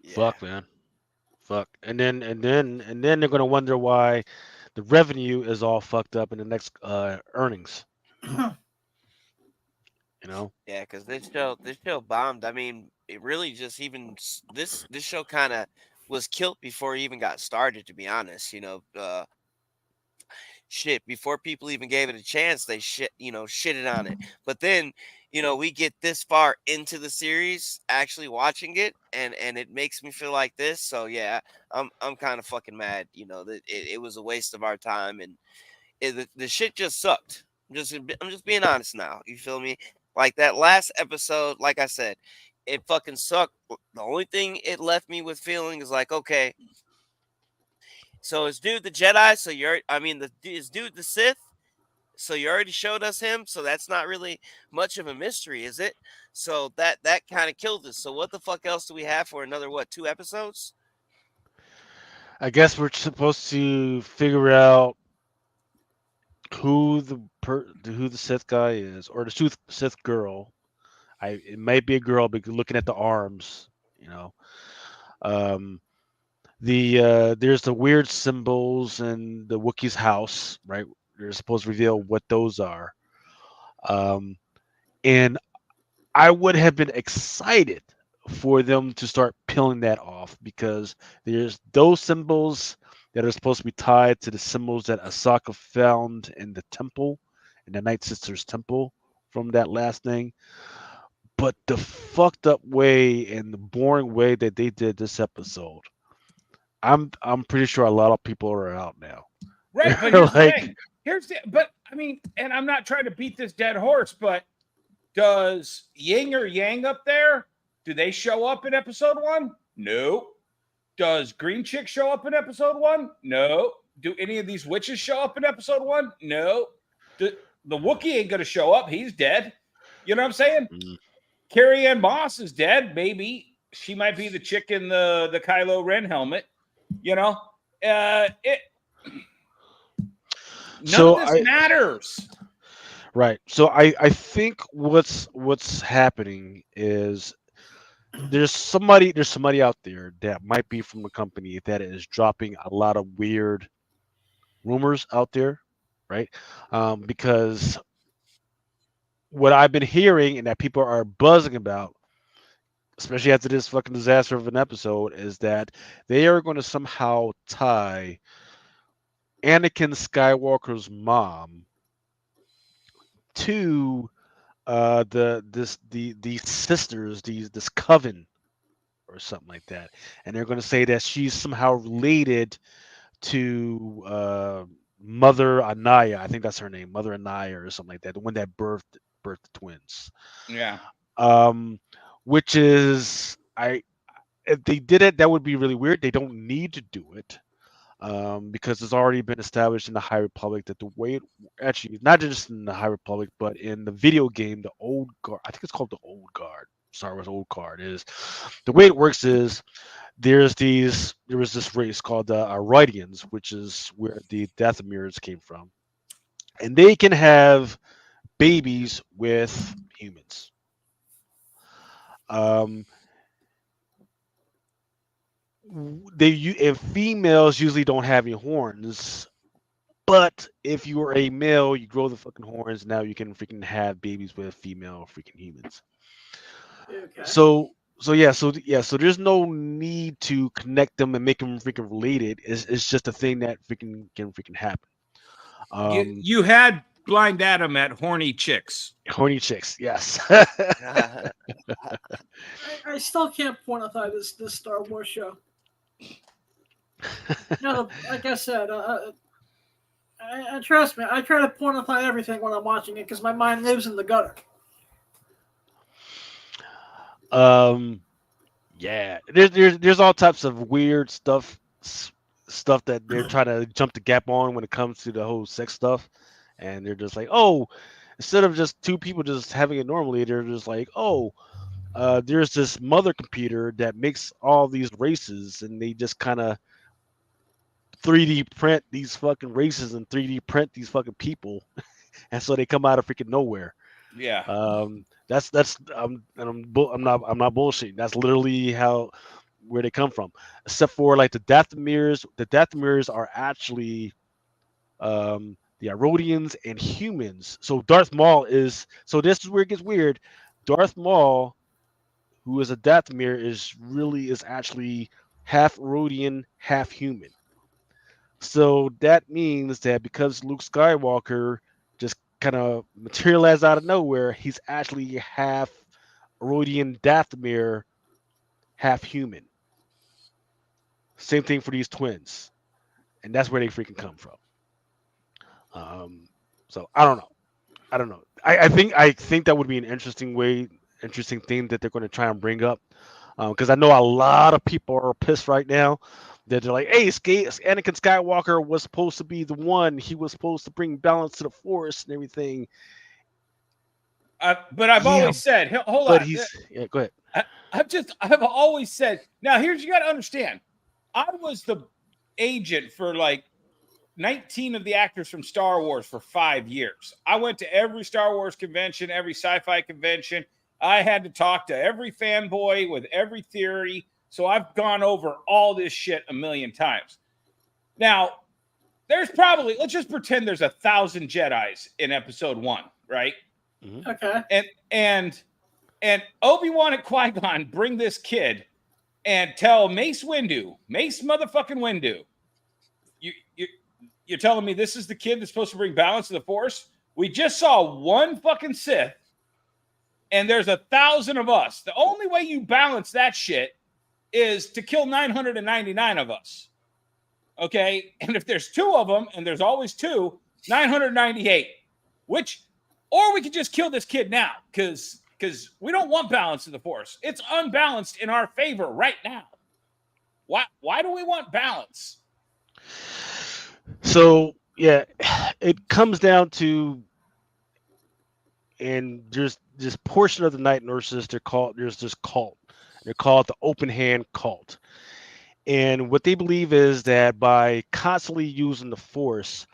Yeah. Fuck, man. Fuck. And then they're gonna wonder why the revenue is all fucked up in the next earnings. You know? Yeah, because this show bombed. I mean, it really just even this show kind of was killed before it even got started. To be honest, you know, shit, before people even gave it a chance, they shitted on it. But then, you know, we get this far into the series, actually watching it, and it makes me feel like this. So yeah, I'm kind of fucking mad. You know, that it was a waste of our time, and the shit just sucked. I'm just being honest now. You feel me? Like that last episode, like I said, it fucking sucked. The only thing it left me with feeling is like, okay, so is dude the Jedi? So is dude the Sith? So you already showed us him. So that's not really much of a mystery, is it? So that kind of killed us. So what the fuck else do we have for another 2 episodes? I guess we're supposed to figure out who the Sith guy is, or the Sith girl. It might be a girl, but looking at the arms, you know. There's the weird symbols in the Wookiee's house, right? They're supposed to reveal what those are. And I would have been excited for them to start peeling that off, because there's those symbols that are supposed to be tied to the symbols that Ahsoka found in the temple, in the Night Sisters temple from that last thing. But the fucked up way and the boring way that they did this episode, I'm pretty sure a lot of people are out now. Right, but here's the thing. But I mean, and I'm not trying to beat this dead horse, but does Yin or Yang up there, do they show up in episode 1? No. Does Green Chick show up in episode 1? No. Do any of these witches show up in episode 1? No. The Wookiee ain't going to show up. He's dead. You know what I'm saying? Mm. Carrie Ann Moss is dead. Maybe she might be the chick in the Kylo Ren helmet. You know, none of this matters. Right. So I think what's happening is there's somebody out there that might be from the company that is dropping a lot of weird rumors out there, right? Because what I've been hearing and that people are buzzing about, especially after this fucking disaster of an episode, is that they are going to somehow tie Anakin Skywalker's mom to these sisters, this coven or something like that, and they're going to say that she's somehow related to Mother Anaya. I think that's her name, Mother Anaya or something like that, the one that birthed the twins. Yeah. Which is, if they did it, that would be really weird. They don't need to do it. Because it's already been established in the High Republic that the way actually not just in the High Republic, but in the video game, the Old Guard, I think it's called the Old Guard, Star Wars Old Guard, is the way it works is there's these there was this race called the Aridians, which is where the Dathomirids came from, and they can have babies with humans. Um, and females usually don't have any horns, but if you are a male, you grow the fucking horns. Now you can freaking have babies with female freaking humans. Okay. So there's no need to connect them and make them freaking related. It's just a thing that freaking can freaking happen. You had Blind Adam at Horny Chicks. Horny chicks, yes. I still can't quantify this Star Wars show. Like I said, I trust me. I try to quantify everything when I'm watching it because my mind lives in the gutter. Yeah, there's all types of weird stuff that they're trying to jump the gap on when it comes to the whole sex stuff, and they're just like, oh, instead of just two people just having it normally, they're just like, oh, there's this mother computer that makes all these races, and they just kind of 3D print these fucking races and 3D print these fucking people, and so they come out of freaking nowhere. Yeah. I'm not bullshitting. That's literally where they come from. Except for like the Dathomirids. The Dathomirids are actually the Irodians and humans. So Darth Maul is. So this is where it gets weird. Darth Maul, who is a Dathomir, is actually half Irodian, half human. So that means that because Luke Skywalker just kind of materialized out of nowhere, he's actually half Rodian Dathomir, half human. Same thing for these twins, and that's where they freaking come from. So I don't know. I think that would be an interesting thing that they're going to try and bring up, because I know a lot of people are pissed right now. They're like, hey, Anakin Skywalker was supposed to be the one. He was supposed to bring balance to the Force and everything. But I've always said, hold but on. Go ahead. I've always said, now here's, you got to understand, I was the agent for like 19 of the actors from Star Wars for 5 years. I went to every Star Wars convention, every sci-fi convention. I had to talk to every fanboy with every theory. So I've gone over all this shit a million times. Now, there's probably, let's just pretend there's 1,000 Jedis in episode 1, right? Mm-hmm. Okay. And Obi-Wan and Qui-Gon bring this kid and tell Mace motherfucking Windu, you're telling me this is the kid that's supposed to bring balance to the Force? We just saw one fucking Sith, and there's 1,000 of us. The only way you balance that shit is to kill 999 of us. Okay? And if there's 2 of them, and there's always 2, 998. Or we could just kill this kid now, because we don't want balance in the Force. It's unbalanced in our favor right now. Why do we want balance? So yeah, it comes down to, and there's this portion of the Night Nurses. There's this cult. They're called the Open Hand Cult, and what they believe is that by constantly using the Force,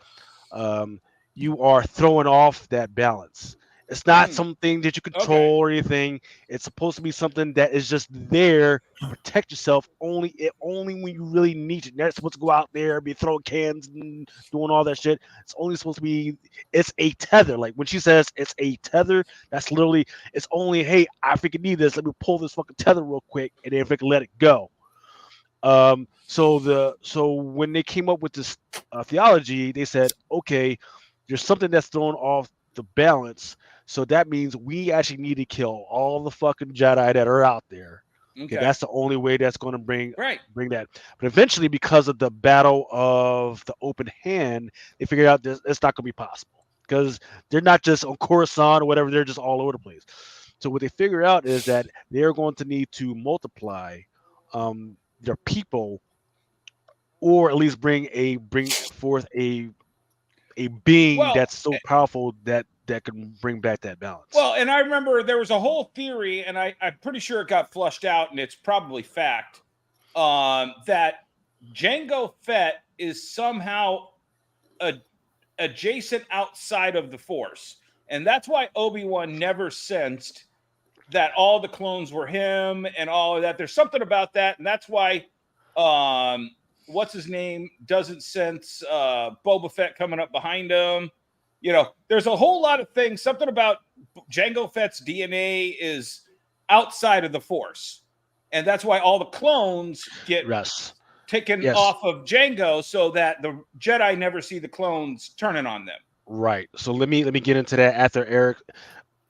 you are throwing off that balance. It's not something that you control or anything. It's supposed to be something that is just there to protect yourself only when you really need it. You're not supposed to go out there and be throwing cans and doing all that shit. It's only supposed to be, it's a tether. Like when she says it's a tether, that's literally, it's only, hey, I freaking need this. Let me pull this fucking tether real quick and then freaking let it go. So when they came up with this theology, they said, okay, there's something that's thrown off the balance. So that means we actually need to kill all the fucking Jedi that are out there. Okay, that's the only way that's going to bring that. But eventually, because of the battle of the Open Hand, they figured out this it's not going to be possible because they're not just on Coruscant or whatever; they're just all over the place. So what they figure out is that they're going to need to multiply their people, or at least bring forth a being that's so powerful that can bring back that balance. Well, and I remember there was a whole theory, and I'm pretty sure it got flushed out, and it's probably fact, that Jango Fett is somehow adjacent outside of the Force. And that's why Obi-Wan never sensed that all the clones were him and all of that. There's something about that. And that's why, what's his name doesn't sense Boba Fett coming up behind him. You know, there's a whole lot of things. Something about Jango Fett's DNA is outside of the Force. And that's why all the clones get taken off of Jango so that the Jedi never see the clones turning on them. Right. So let me get into that after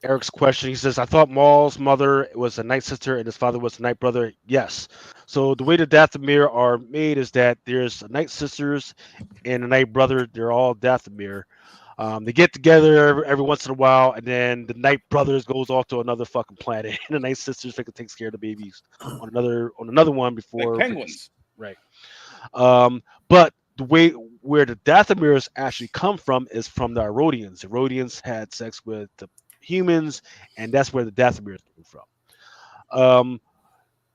Eric's question. He says, I thought Maul's mother was a night sister and his father was a night brother. Yes. So the way the Dathomir are made is that there's night sisters and a night brother. They're all Dathomir. They get together every once in a while, and then the night brothers goes off to another fucking planet, and the night sisters takes care of the babies on another one before like penguins. Right. But the way where the Dathomires actually come from is from the Herodians. The Herodians had sex with the humans, and that's where the Dathomires came from.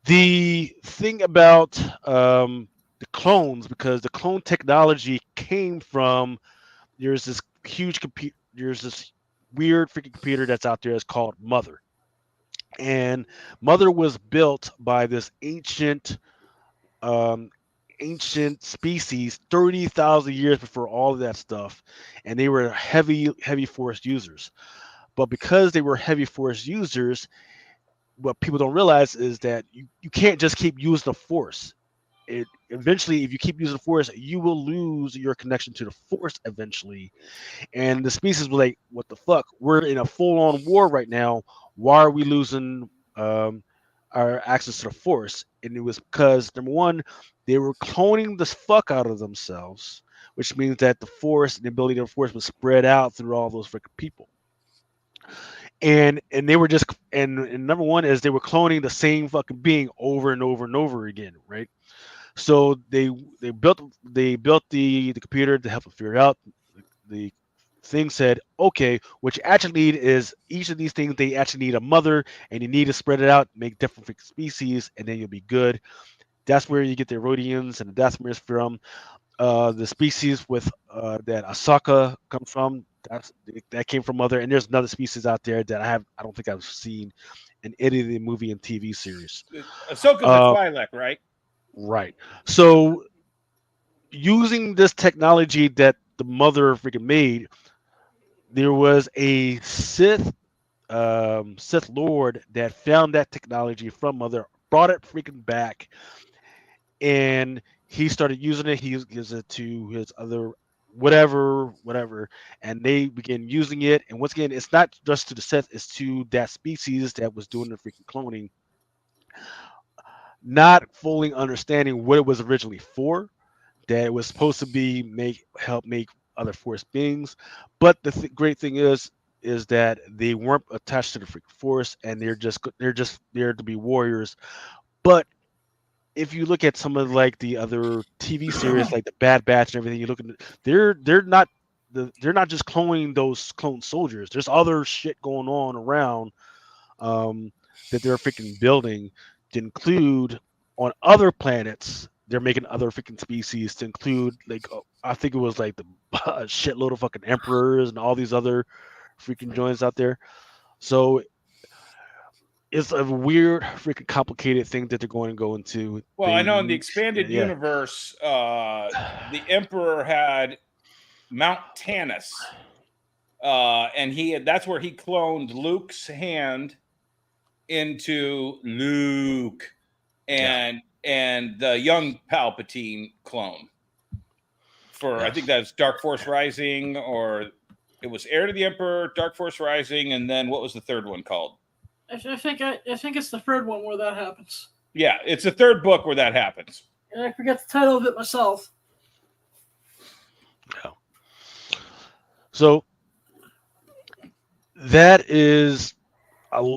The thing about the clones, because the clone technology came from, there's this weird freaking computer that's out there that's called Mother. And Mother was built by this ancient species 30,000 years before all of that stuff, and they were heavy force users. But because they were heavy force users, what people don't realize is that you can't just keep using the force. Eventually, if you keep using the force, you will lose your connection to the force eventually. And the species was like, what the fuck? We're in a full-on war right now. Why are we losing our access to the force? And it was because, number one, they were cloning the fuck out of themselves, which means that the force and the ability of the force was spread out through all those freaking people. And they were just, and number one is they were cloning the same fucking being over and over and over again, right? So they built the computer to help them figure it out. The thing said, okay, what you actually need is each of these things, they actually need a mother, and you need to spread it out, make different species, and then you'll be good. That's where you get the Herodians and the Dathomires from. The species with that Ahsoka comes from, that came from Mother, and there's another species out there that I don't think I've seen in any of the movie and TV series. Ahsoka's a Twi'lek, right? Right. So using this technology that the Mother freaking made, there was a Sith Lord that found that technology from Mother, brought it freaking back, and he started using it. He gives it to his other whatever, and they began using it. And once again, it's not just to the Sith; it's to that species that was doing the freaking cloning, not fully understanding what it was originally for. That it was supposed to be help make other Force beings, but the great thing is that they weren't attached to the freaking Force, and they're just there to be warriors. But if you look at some of like the other TV series, like the Bad Batch and everything, you look at they're not just cloning those clone soldiers. There's other shit going on around that they're freaking building to include on other planets. They're making other freaking species to include, like, I think it was like the shitload of fucking emperors and all these other freaking joints out there. So it's a weird, freaking complicated thing that they're going to go into. Well, I know in the expanded universe, the Emperor had Mount Tannis, and that's where he cloned Luke's hand into Luke, and the young Palpatine clone for I think that's Dark Force Rising, or it was Heir to the Emperor, Dark Force Rising, and then what was the third one called? I think it's the third one where that happens. Yeah, it's the third book where that happens. And I forget the title of it myself. Yeah. So that is,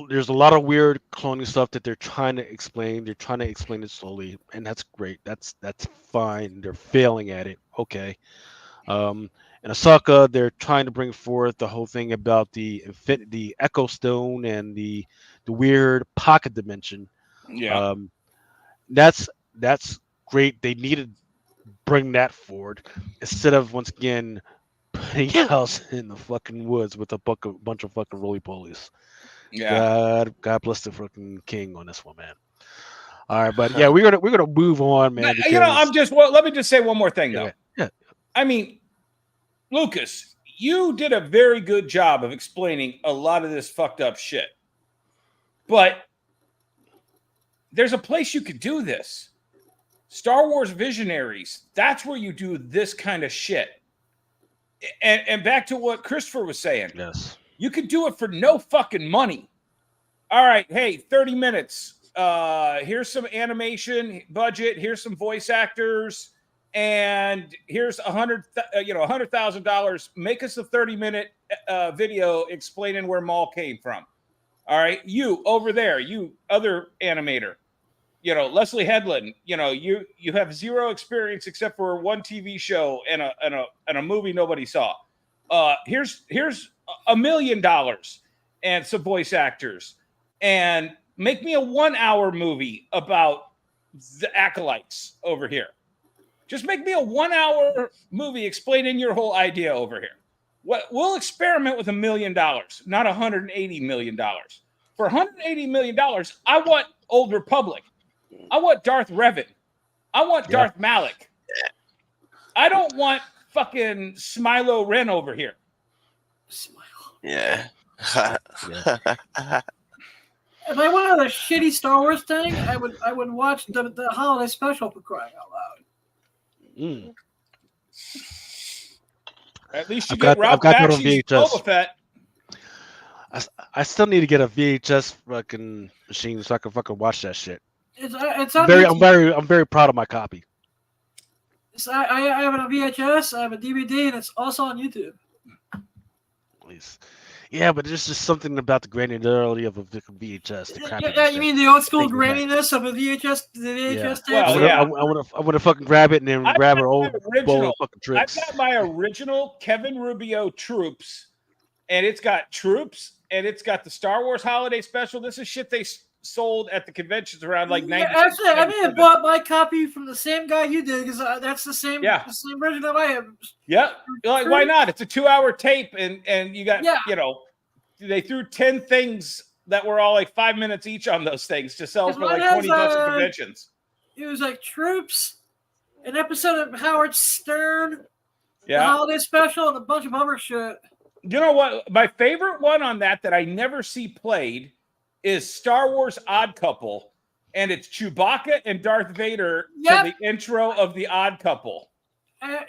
there's a lot of weird cloning stuff that they're trying to explain. They're trying to explain it slowly, and that's great. That's fine. They're failing at it. Okay. In Ahsoka, they're trying to bring forth the whole thing about the Echo Stone and the weird pocket dimension. Yeah. That's great. They needed bring that forward instead of once again putting us in the fucking woods with a bunch of fucking roly polies. Yeah. God bless the fucking king on this one, man. All right, but yeah, we're gonna move on, man. You know, let me just say one more thing though. Yeah. I mean, Lucas, you did a very good job of explaining a lot of this fucked up shit. But there's a place you could do this. Star Wars Visionaries. That's where you do this kind of shit. And back to what Christopher was saying. Yes. You could do it for no fucking money. All right, hey, 30 minutes. Here's some animation budget. Here's some voice actors. And here's $100,000. Make us a 30-minute video explaining where Maul came from. All right, you over there, you other animator, Leslie Headland. You have zero experience except for one TV show and a movie nobody saw. Here's $1 million and some voice actors, and make me a 1-hour movie about the acolytes over here. Just make me a 1-hour movie explaining your whole idea over here. We'll experiment with $1 million, not $180 million. For $180 million, I want Old Republic. I want Darth Revan. I want Darth Malik. I don't want fucking Smilo Ren over here. Yeah. If I wanted a shitty Star Wars thing, I would watch the holiday special for crying out loud. At least you get Ralph Bakshi's Boba Fett. I still need to get a VHS fucking machine so I can fucking watch that shit. It's I'm very proud of my copy. I have a VHS, I have a DVD, and it's also on YouTube. Please. Yeah, but there's just something about the granularity of a VHS. Yeah, you mean the old school graininess of a VHS? The VHS tape. Well, I want to fucking grab it and then grab an old bowl of fucking tricks. I've got my original Kevin Rubio Troops, and it's got Troops, and it's got the Star Wars Holiday Special. This is shit they sold at the conventions around like 90. Actually, I may have bought my copy from the same guy you did because that's the same version that I have. Yeah, like why not? It's a 2-hour tape, and you got they threw 10 things that were all like 5 minutes each on those things to sell for like $20 at conventions. It was like Troops, an episode of Howard Stern, the holiday special, and a bunch of other shit. You know what? My favorite one on that I never see played is Star Wars Odd Couple, and it's Chewbacca and Darth Vader to the intro of the Odd Couple. I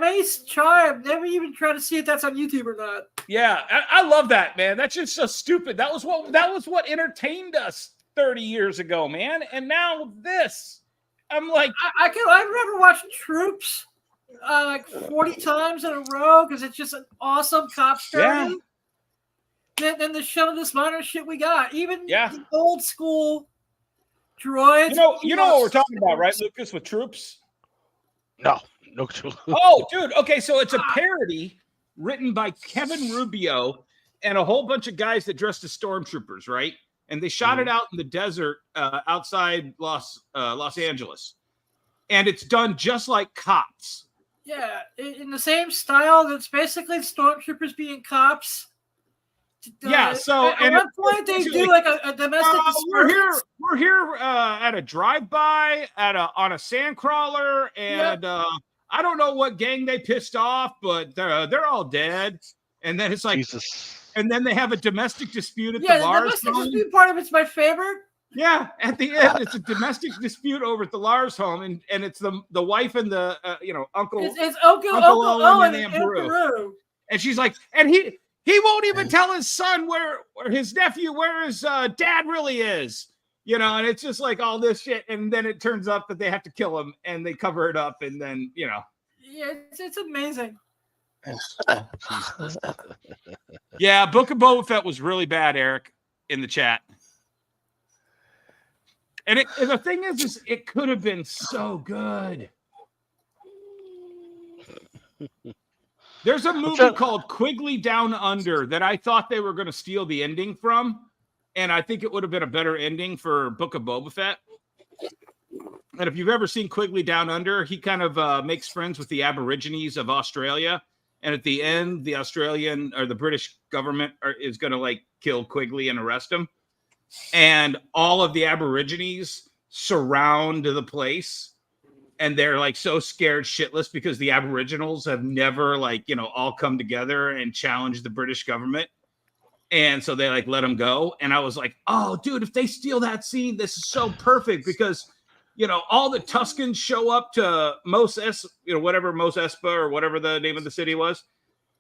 may try. I've never even tried to see if that's on YouTube or not. Yeah, I love that, man. That's just so stupid. That was what entertained us 30 years ago, man. And now this, I'm like, I've never watched Troops like 40 times in a row because it's just an awesome cop story. Then the show of this modern shit we got, even the old school droids. You know what we're talking about, right, Lucas? With Troops? No. Oh, dude. Okay, so it's a parody written by Kevin Rubio and a whole bunch of guys that dressed as stormtroopers, right? And they shot it out in the desert outside Los Angeles, and it's done just like Cops. Yeah, in the same style. That's basically stormtroopers being cops. So at one point they do like a domestic. We're here at a drive-by on a sandcrawler, and I don't know what gang they pissed off, but they're all dead. And then it's like, Jesus. And then they have a domestic dispute at the Lars home. The domestic dispute part of it's my favorite. Yeah, at the end, it's a domestic dispute over at the Lars home, and it's the wife and the uncle. It's Uncle Owen and Peru. And she's like, and he won't even tell his son where his nephew, where his dad really is, and it's just like all this shit. And then it turns up that they have to kill him, and they cover it up. And then, Yeah, it's amazing. Yeah, Book of Boba Fett was really bad, Eric, in the chat. And the thing is it could have been so good. There's a movie called Quigley Down Under that I thought they were going to steal the ending from, and I think it would have been a better ending for Book of Boba Fett. And if you've ever seen Quigley Down Under, he kind of makes friends with the Aborigines of Australia. And at the end, the Australian or the British government is going to like kill Quigley and arrest him. And all of the Aborigines surround the place. And they're like so scared shitless because the Aboriginals have never like, all come together and challenged the British government. And so they like let him go. And I was like, oh, dude, if they steal that scene, this is so perfect because, all the Tuscans show up to Mos Espa or whatever the name of the city was.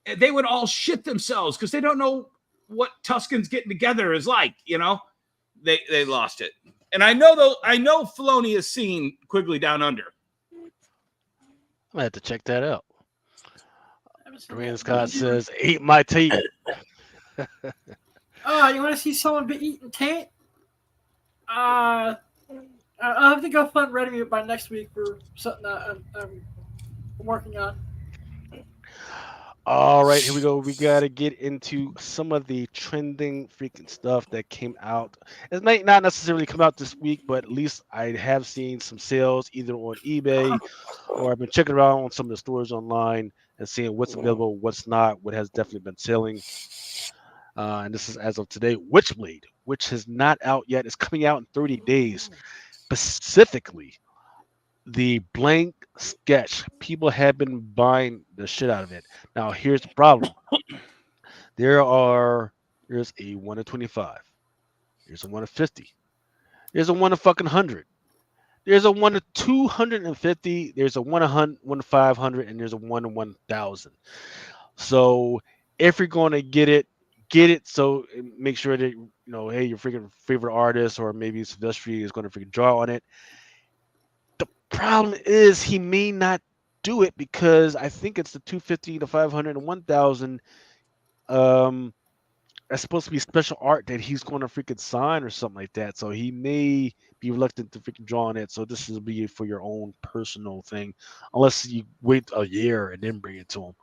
And they would all shit themselves because they don't know what Tuscans getting together is like, They lost it. And I know Filoni has seen Quigley Down Under. I'm gonna have to check that out. Dwayne Scott says, "Eat my teeth." Oh, you want to see someone be eating taint? I'll have to go find Reddit by next week for something that I'm working on. All right, here we go. We got to get into some of the trending freaking stuff that came out. It might not necessarily come out this week, but at least I have seen some sales either on eBay or I've been checking around on some of the stores online and seeing what's available, what's not, what has definitely been selling. And this is as of today. Witchblade, which is not out yet, is coming out in 30 days. Specifically, the blank sketch. People have been buying the shit out of it. Now, here's the problem. There's a 1 in 25. There's a 1 in 50. There's a 1 in fucking 100. There's a 1 in 250. There's a 1 in 500, and there's a 1 in 1,000. So if you're going to get it. So make sure that, hey, your freaking favorite artist or maybe Silvestri is going to freaking draw on it. The problem is he may not do it because I think it's the 250, the 500, and 1,000. That's supposed to be special art that he's going to freaking sign or something like that. So he may be reluctant to freaking draw on it. So this will be for your own personal thing, unless you wait a year and then bring it to him.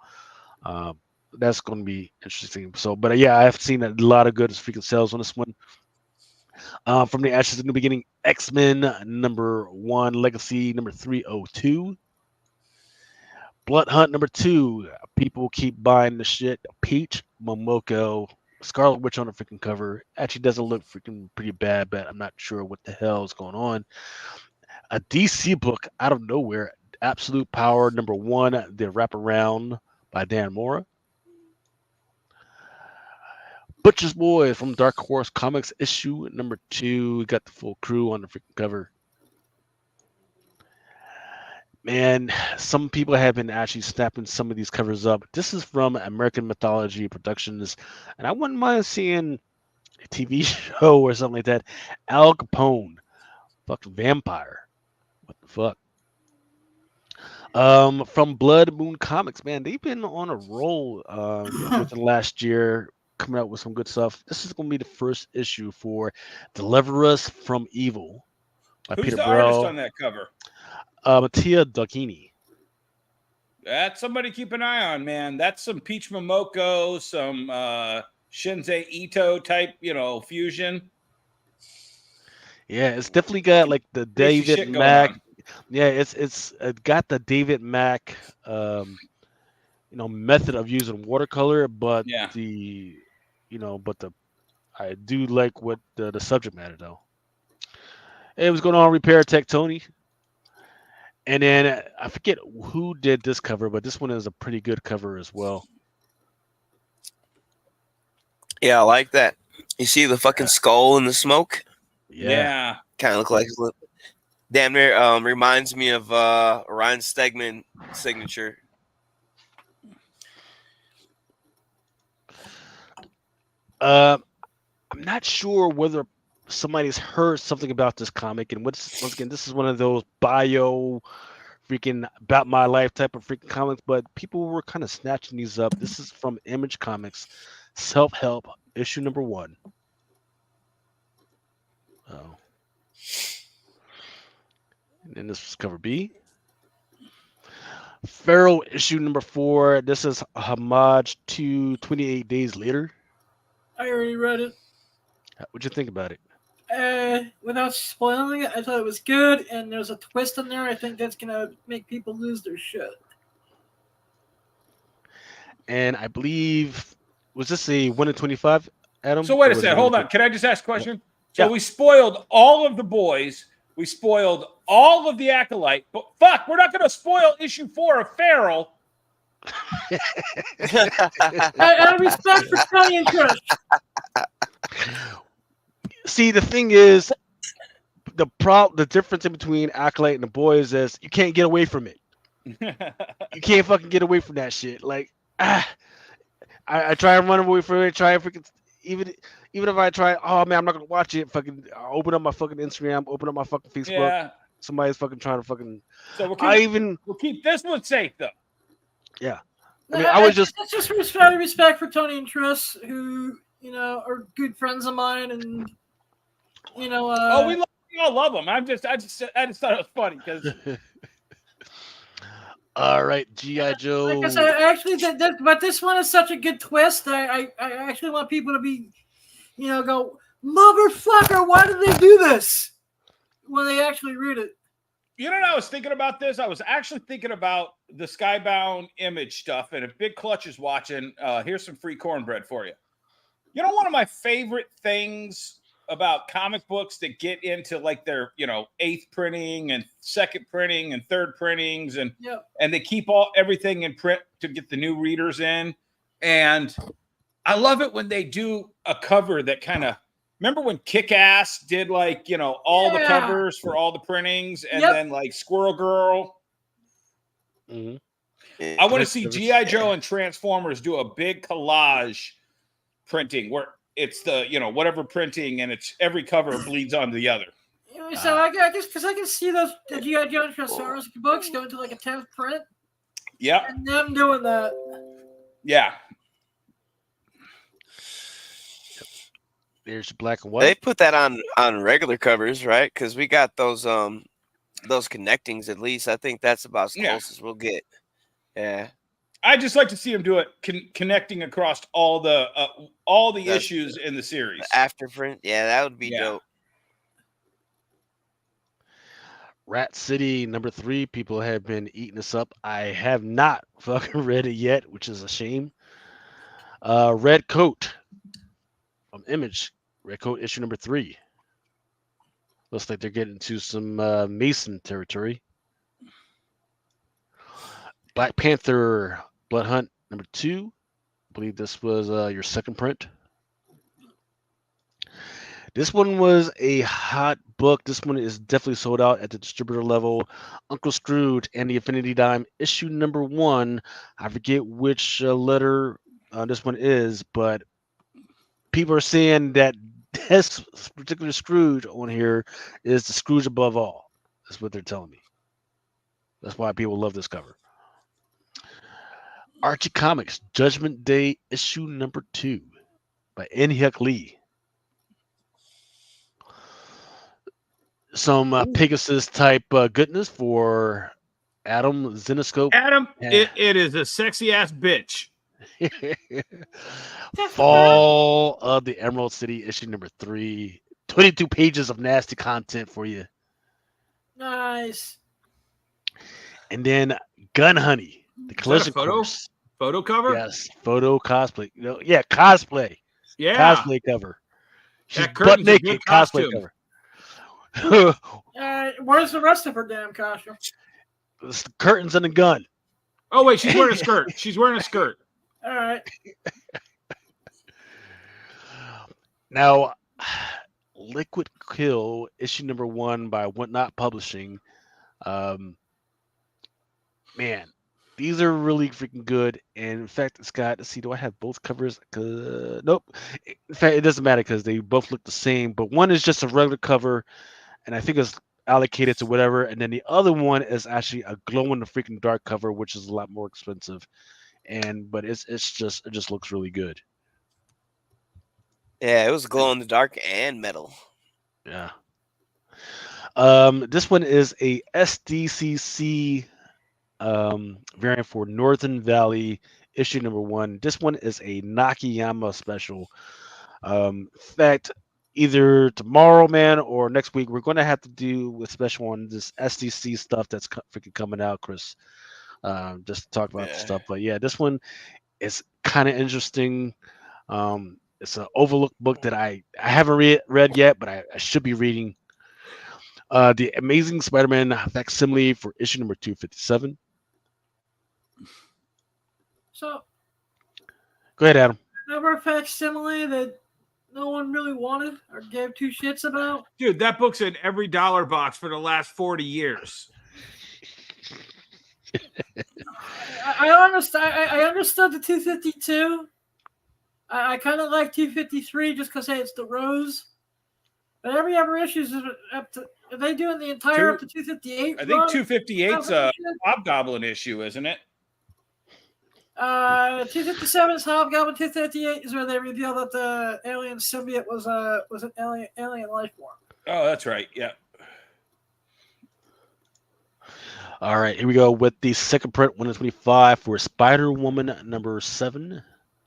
That's going to be interesting. So, but yeah, I've seen a lot of good freaking sales on this one. From the Ashes in the Beginning, X-Men #1, Legacy #302, Blood Hunt #2. People keep buying the shit. Peach, Momoko, Scarlet Witch on the freaking cover. Actually doesn't look freaking pretty bad, but I'm not sure what the hell is going on. A DC book out of nowhere, Absolute Power #1, The Wraparound by Dan Mora. Butcher's Boy from Dark Horse Comics issue #2. We got the full crew on the freaking cover. Man, some people have been actually snapping some of these covers up. This is from American Mythology Productions, and I wouldn't mind seeing a TV show or something like that. Al Capone, fucking vampire. What the fuck? From Blood Moon Comics, man, they've been on a roll within the last year, coming out with some good stuff. This is going to be the first issue for Deliver Us from Evil by Who's Peter the Burrell. artist on that cover? Mattia Ducchini. That's somebody to keep an eye on, man. That's some Peach Momoko, some Shinzei Ito type, fusion. Yeah, it's definitely got like the David Mack. Yeah, it's got the David Mack, method of using watercolor, but I do like what the subject matter though. It was going on Repair Tech Tony. And then I forget who did this cover, but this one is a pretty good cover as well. Yeah, I like that. You see the fucking skull in the smoke? Yeah. Kind of look like damn near reminds me of Ryan Stegman signature. I'm not sure whether somebody's heard something about this comic, and once again, this is one of those bio freaking about my life type of freaking comics, but people were kind of snatching these up. This is from Image Comics, Self-Help issue #1. Oh, and then this was cover B. Pharaoh issue #4. This is a homage to 28 Days Later. I already read it. What'd you think about it? Without spoiling it, I thought it was good, and there's a twist in there. I think that's gonna make people lose their shit. And I believe was this a 1 in 25, Adam? So wait Or a was it second. 1 in Hold on. 20? Can I just ask a question? So Yeah. we spoiled all of the boys. We spoiled all of the Acolyte. But fuck, we're not going to spoil issue 4 of Feral. Out of respect for Tony and Trish. See, the thing is, the difference in between Acolyte and the boys is you can't get away from it. You can't fucking get away from that shit. Like, I try and run away from it. Try and freaking even if I try. Oh man, I'm not gonna watch it. Fucking I'll open up my fucking Instagram. Open up my fucking Facebook. Yeah. Somebody's fucking trying to fucking. So we'll keep this one safe though. Yeah. I mean, I was just. It's just respect for Tony and Trish, who are good friends of mine, and we all love them. I just thought it was funny because. All right, G.I. Joe. Like I said, actually, but this one is such a good twist. I actually want people to be, go, motherfucker, why did they do this? When they actually read it. You know what I was thinking about this? I was actually thinking about the Skybound Image stuff. And if Big Clutch is watching, here's some free cornbread for you. You know, one of my favorite things about comic books that get into like their, 8th printing and 2nd printing and 3rd printings and they keep everything in print to get the new readers in. And I love it when they do a cover that kind of, remember when Kick-Ass did like, all the covers for all the printings and then like Squirrel Girl. Mm-hmm. I want to see G.I. Joe and Transformers do a big collage printing where it's the, whatever printing and it's every cover bleeds onto the other. So I guess because I can see the G.I. Joe and Transformers books going to like a 10th print. Yep. And them doing that. Yeah. There's black and white. They put that on regular covers, right? Because we got those connectings at least. I think that's about as close as we'll get. Yeah. I just like to see him do it connecting across all the issues in the series. The after print, that would be dope. Rat City #3. People have been eating this up. I have not fucking read it yet, which is a shame. Red Coat from Image. Red Coat issue #3. Looks like they're getting into some Mason territory. Black Panther Blood Hunt #2. I believe this was your 2nd print. This one was a hot book. This one is definitely sold out at the distributor level. Uncle Scrooge and the Infinity Dime issue #1. I forget which letter this one is, but people are saying that this particular Scrooge on here is the Scrooge above all. That's what they're telling me. That's why people love this cover. Archie Comics Judgment Day issue #2 by Inhyuk Lee. Some Pegasus type goodness for Adam Zenoscope. Adam, it is a sexy ass bitch. Fall of the Emerald City issue #3. 22 pages of nasty content for you. Nice. And then Gun Honey, the collision course. Photo cover? Yes, photo cosplay. Cosplay. Yeah. Cosplay cover. She's That butt curtain's a naked good cosplay costume. cover. Where's the rest of her damn costume? It's the curtains and the gun. Oh, wait, she's wearing a skirt. She's wearing a skirt. All right. Now, Liquid Kill, issue #1 by Whatnot Publishing. Man, these are really freaking good. And in fact, it's got, let's see, do I have both covers? Nope. In fact, it doesn't matter because they both look the same. But one is just a regular cover, and I think it's allocated to whatever. And then the other one is actually a glow in the freaking dark cover, which is a lot more expensive. But it just looks really good. Yeah, it was glow in the dark and metal. Yeah. This one is a SDCC variant for Northern Valley issue #1. This one is a Nakayama special. In fact, either tomorrow, man, or next week. We're going to have to do a special on this SDC stuff that's freaking coming out, Chris. Just to talk about the Yeah. stuff. But yeah, this one is kind of interesting. It's an overlooked book that I haven't read yet, but I should be reading. The Amazing Spider-Man facsimile for issue number 257. So, Go ahead, Adam. number facsimile that no one really wanted or gave two shits about. Dude, that book's in every dollar box for the last 40 years. I understand. I understood the 252. I kind of like 253 just because, hey, it's the Rose. But every other issue is up to. Are they doing the entire up to 258? I think 258's a Hobgoblin issue, isn't it? 257 is Hobgoblin. 258 is where they reveal that the alien symbiote was an alien life form. Oh, that's right. Yeah. All right, here we go with the second print, 125 for Spider-Woman number 7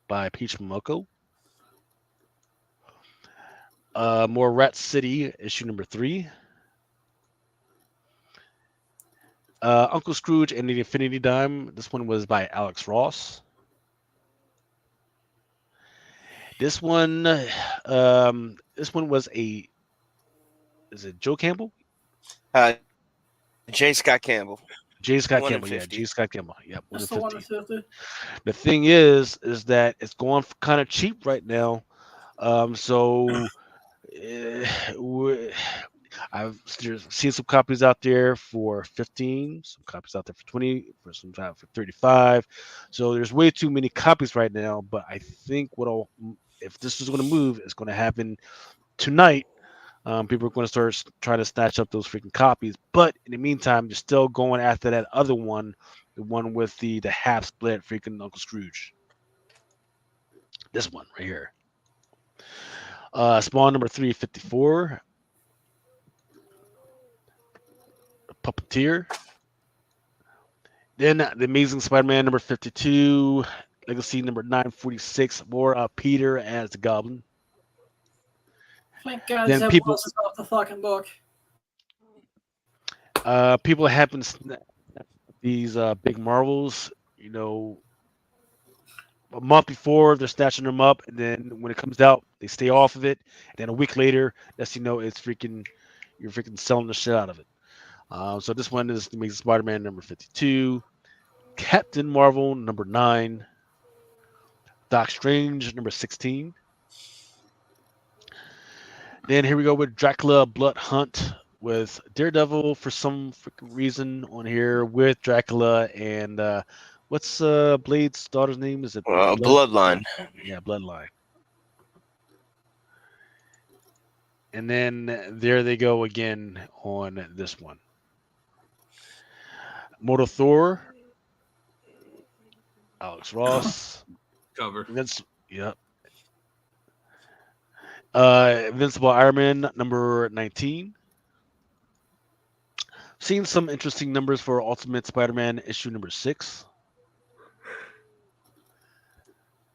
by Peach Momoko. More Rat City, issue number 3. Uncle Scrooge and the Infinity Dime. This one was by Alex Ross. This one was is it Joe Campbell? J. Scott Campbell. J. Scott One in Campbell, yeah, 50. J. Scott Campbell. Yep, That's the 150. The thing is that it's going kind of cheap right now. So I've seen some copies out there for 15, some copies out there for 20, for some time for 35. So there's way too many copies right now. But I think if this is going to move, it's going to happen tonight. People are going to start trying to snatch up those freaking copies. But in the meantime, you're still going after that other one, the one with the half split freaking Uncle Scrooge. This one right here. Spawn number 354. Puppeteer. Then the Amazing Spider-Man number 52. Legacy number 946. More Peter as the Goblin. Thank God Then Zeb people- was off the fucking book. People have been these big Marvels, a month before they're snatching them up, and then when it comes out, they stay off of it. And then a week later, you're freaking selling the shit out of it. So this one is the Amazing Spider-Man number 52, Captain Marvel number 9, Doc Strange number 16. Then here we go with Dracula Blood Hunt with Daredevil for some freaking reason on here with Dracula and what's Blade's daughter's name? Is it Bloodline? Yeah, Bloodline. And then there they go again on this one. Mortal Thor, Alex Ross, Cover. Yep. Invincible Iron Man number 19. Seen some interesting numbers for Ultimate Spider-Man issue number 6.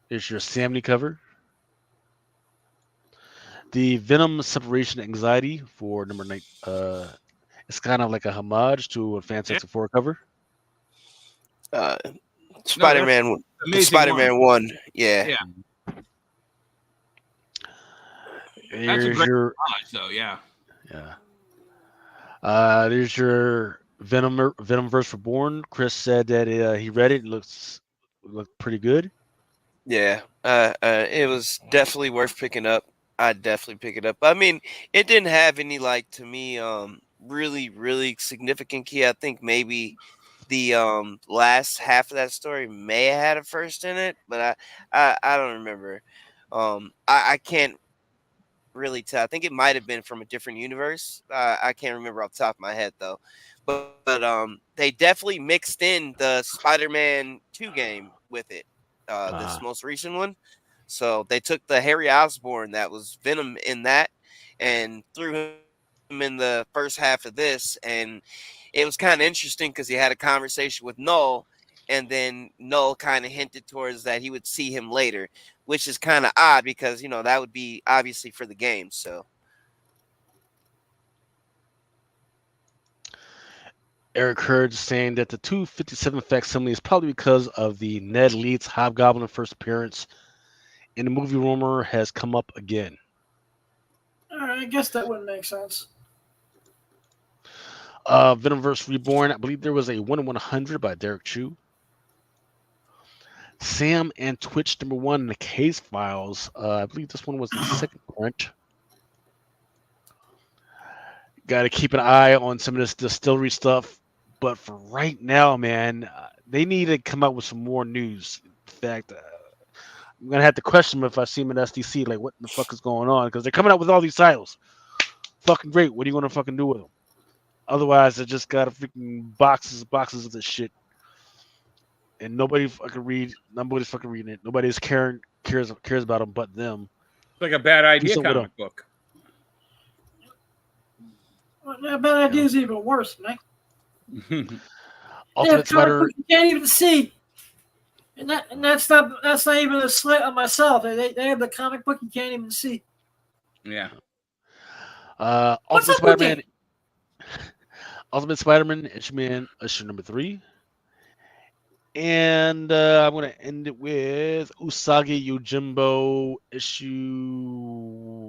Here's your Samney cover. The Venom Separation Anxiety for number 9. It's kind of like a homage to a Fantastic Four cover. Spider-Man. Spider-Man 1. Yeah. Yeah. Here's That's a great your homage, though. Yeah. Yeah. There's your Venomverse Reborn. Chris said that he read it. It looked pretty good. Yeah. It was definitely worth picking up. I'd definitely pick it up. I mean, it didn't have any, to me, really, really significant key. I think maybe the last half of that story may have had a first in it, but I don't remember. I can't really tell. I think it might have been from a different universe. I can't remember off the top of my head though. But they definitely mixed in the Spider-Man 2 game with it. This most recent one. So they took the Harry Osborn that was Venom in that and threw him in the first half of this, and it was kind of interesting because he had a conversation with Null, and then Null kind of hinted towards that he would see him later, which is kind of odd because that would be obviously for the game. So Eric Hurd saying that the 257 facsimile is probably because of the Ned Leeds Hobgoblin first appearance, and the movie rumor has come up again. All right, I guess that wouldn't make sense. Venomverse Reborn, I believe there was a 1/100 by Derek Chu. Sam and Twitch #1 in the Case Files. I believe this one was the second print. Got to keep an eye on some of this distillery stuff. But for right now, man, they need to come out with some more news. In fact, I'm going to have to question them if I see them at SDC. Like, what the fuck is going on? Because they're coming out with all these titles. Fucking great. What are you going to fucking do with them? Otherwise, they just got freaking boxes of this shit. And nobody's fucking reading it. Nobody's cares about them but them. It's like a bad idea comic book. Well, that bad idea is even worse, man. Ultimate Spider. You can't even see, and that's not even a slight on myself. They have the comic book you can't even see. Yeah. Ultimate Spider-Man. Ultimate Spider-Man issue #3. And I'm going to end it with Usagi Yojimbo issue,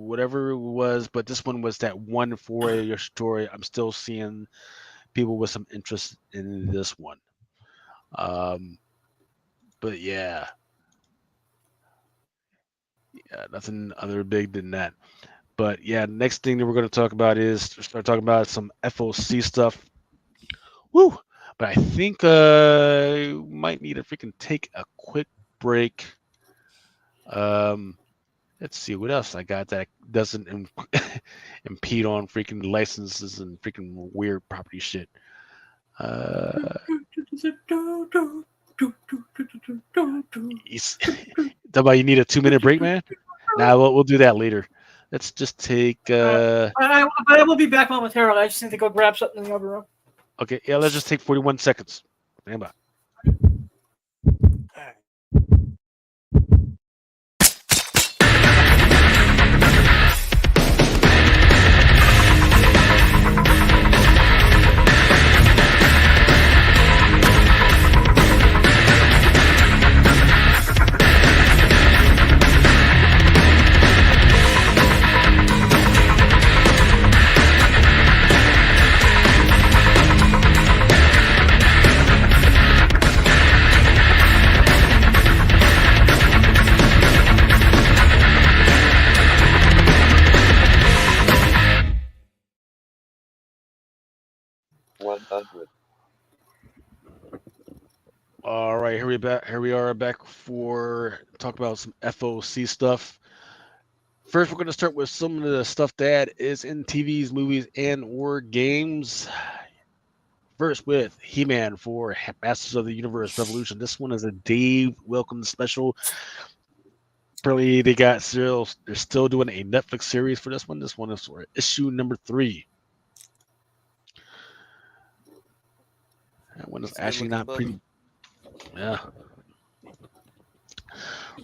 whatever it was. But this one was that 1 4-year story. I'm still seeing people with some interest in this one. But yeah, nothing other big than that. But yeah, next thing that we're going to talk about is start talking about some FOC stuff. Woo! But I think we might need to freaking take a quick break. Let's see what else I got that doesn't impede on freaking licenses and freaking weird property shit. About you need a 2-minute break, man? Nah, we'll do that later. Let's just take. I will be back momentarily. I just need to go grab something in the other room. Okay, yeah, let's just take 41 seconds. Stand by. All right, here we are back for talk about some FOC stuff. First, we're going to start with some of the stuff that is in TVs, movies, and or games. First, with He-Man for Masters of the Universe Revolution. This one is a Dave Wilkins special. Apparently, they're still doing a Netflix series for this one. This one is for issue #3. That one is actually not pretty. Yeah.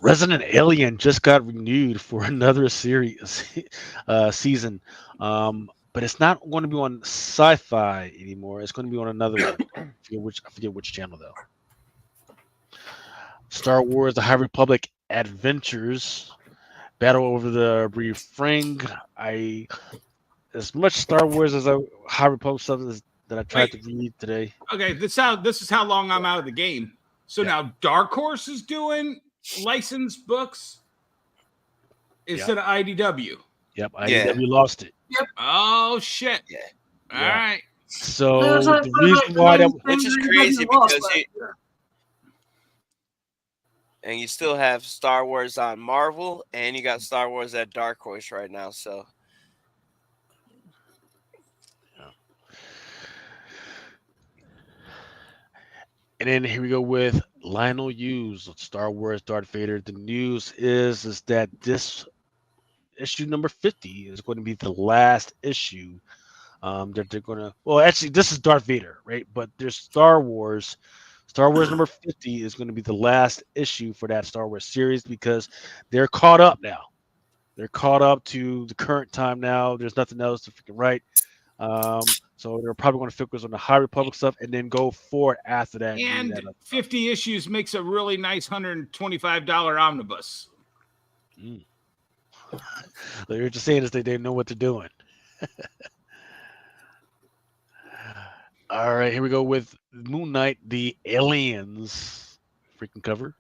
Resident Alien just got renewed for another series season. But it's not going to be on Sci-Fi anymore. It's going to be on another one. I forget which channel though. Star Wars: The High Republic Adventures. Battle over the refrain. As much Star Wars as High Republic stuff that I tried to read today. Okay, this is how long I'm out of the game. So now Dark Horse is doing licensed books instead of IDW. Yep, IDW lost it. Yep. Oh shit. Yeah. All right. So the reason why which is crazy because you still have Star Wars on Marvel and you got Star Wars at Dark Horse right now, so and then here we go with Lionel Hughes, Star Wars Darth Vader. The news is that this issue #50 is going to be the last issue that they're going to. Well, actually, this is Darth Vader, right? But there's Star Wars Star Wars number 50 is going to be the last issue for that Star Wars series because they're caught up now. They're caught up to the current time now. There's nothing else to freaking write. So they're probably going to focus on the High Republic stuff and then go forward after that. And 50 issues makes a really nice $125 omnibus. They're just saying is they know what they're doing. All right, here we go with Moon Knight, the Aliens freaking cover.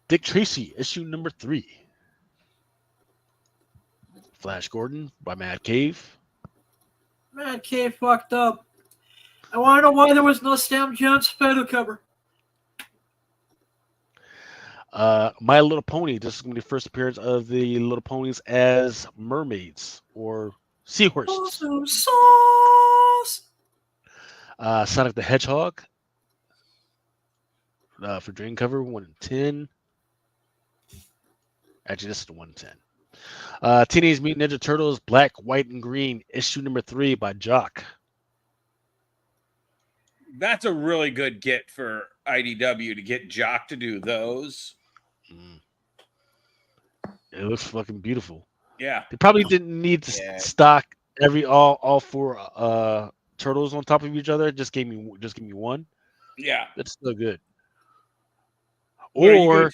Dick Tracy, issue number 3. Flash Gordon by Mad Cave. Mad Cave fucked up. I want to know why there was no Sam Jones photo cover. My Little Pony. This is going to be the first appearance of the Little Ponies as mermaids or seahorses. Awesome sauce. Sonic the Hedgehog for Dream cover 1 in 10. Actually, this is the 1 in 10. Teenage Mutant Ninja Turtles Black, White, and Green issue number 3 by Jock. That's a really good get for IDW to get Jock to do those. It looks fucking beautiful. Yeah, they probably didn't need to stock all 4 turtles on top of each other. Just give me one. Yeah, that's still good. Or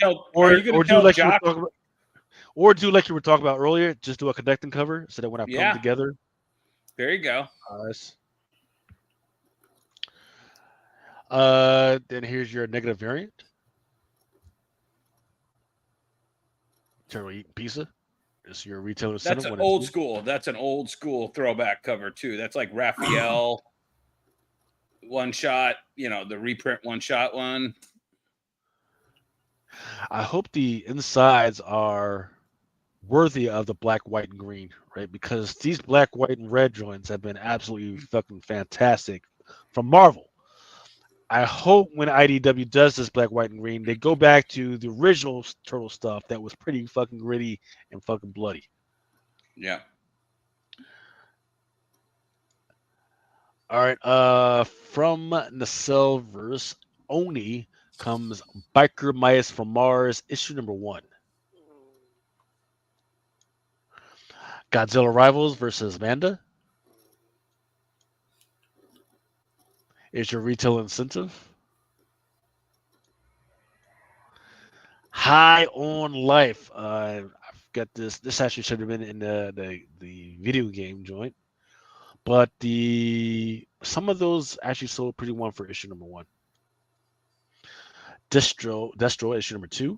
do like you were talking about earlier. Just do a connecting cover so that when I put them together. There you go. Nice. Then here's your negative variant. Turtle eating pizza. This is your retail incentive. That's an old school. That's an old school throwback cover too. That's like Raphael one shot. You know, the reprint one shot one. I hope the insides are worthy of the black, white, and green, right? Because these black, white, and red joints have been absolutely fucking fantastic from Marvel. I hope when IDW does this black, white, and green, they go back to the original turtle stuff that was pretty fucking gritty and fucking bloody. Yeah. All right. From Nacelle-verse, Oni comes Biker Mice from Mars, issue number 1. Godzilla Rivals versus Amanda is your retail incentive. High on Life. I've got this. This actually should have been in the video game joint, but some of those actually sold pretty well for issue number 1. Destro issue number 2.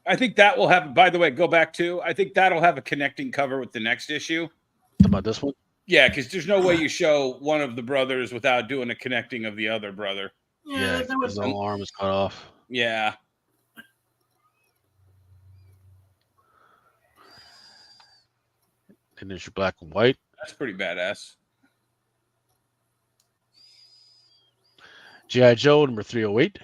I think that will have, by the way, go back to, I think that'll have a connecting cover with the next issue. About this one? Yeah, because there's no way you show one of the brothers without doing a connecting of the other brother. Yeah, his whole arm is cut off. Yeah. And there's your black and white. That's pretty badass. G.I. Joe number 308.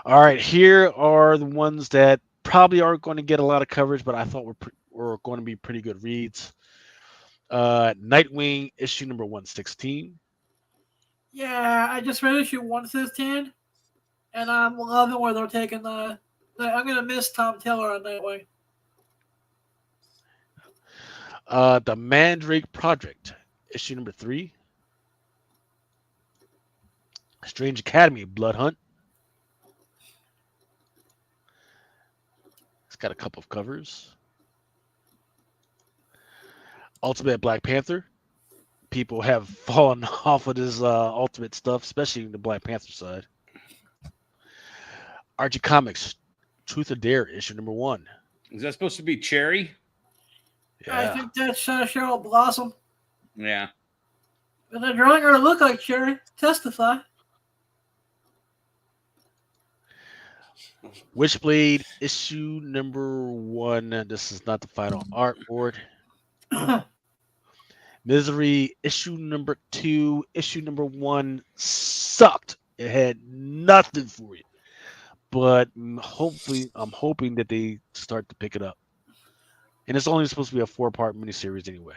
All right, here are the ones that probably aren't going to get a lot of coverage, but I thought were going to be pretty good reads. Nightwing issue number 116. Yeah, I just read issue 115, and I'm loving where they're taking I'm going to miss Tom Taylor on Nightwing. The Mandrake Project issue number 3. Strange Academy Blood Hunt. It's got a couple of covers. Ultimate Black Panther. People have fallen off of this Ultimate stuff, especially the Black Panther side. Archie Comics Truth or Dare issue number 1. Is that supposed to be Cherry? Yeah. I think that's Cheryl Blossom. Yeah. But they're drawing her to look like Cherry. Testify. Witchblade issue number 1. This is not the final artboard. Misery issue number 2. Issue number 1 sucked. It had nothing for you. But hopefully, I'm hoping that they start to pick it up. And it's only supposed to be a 4-part miniseries anyway.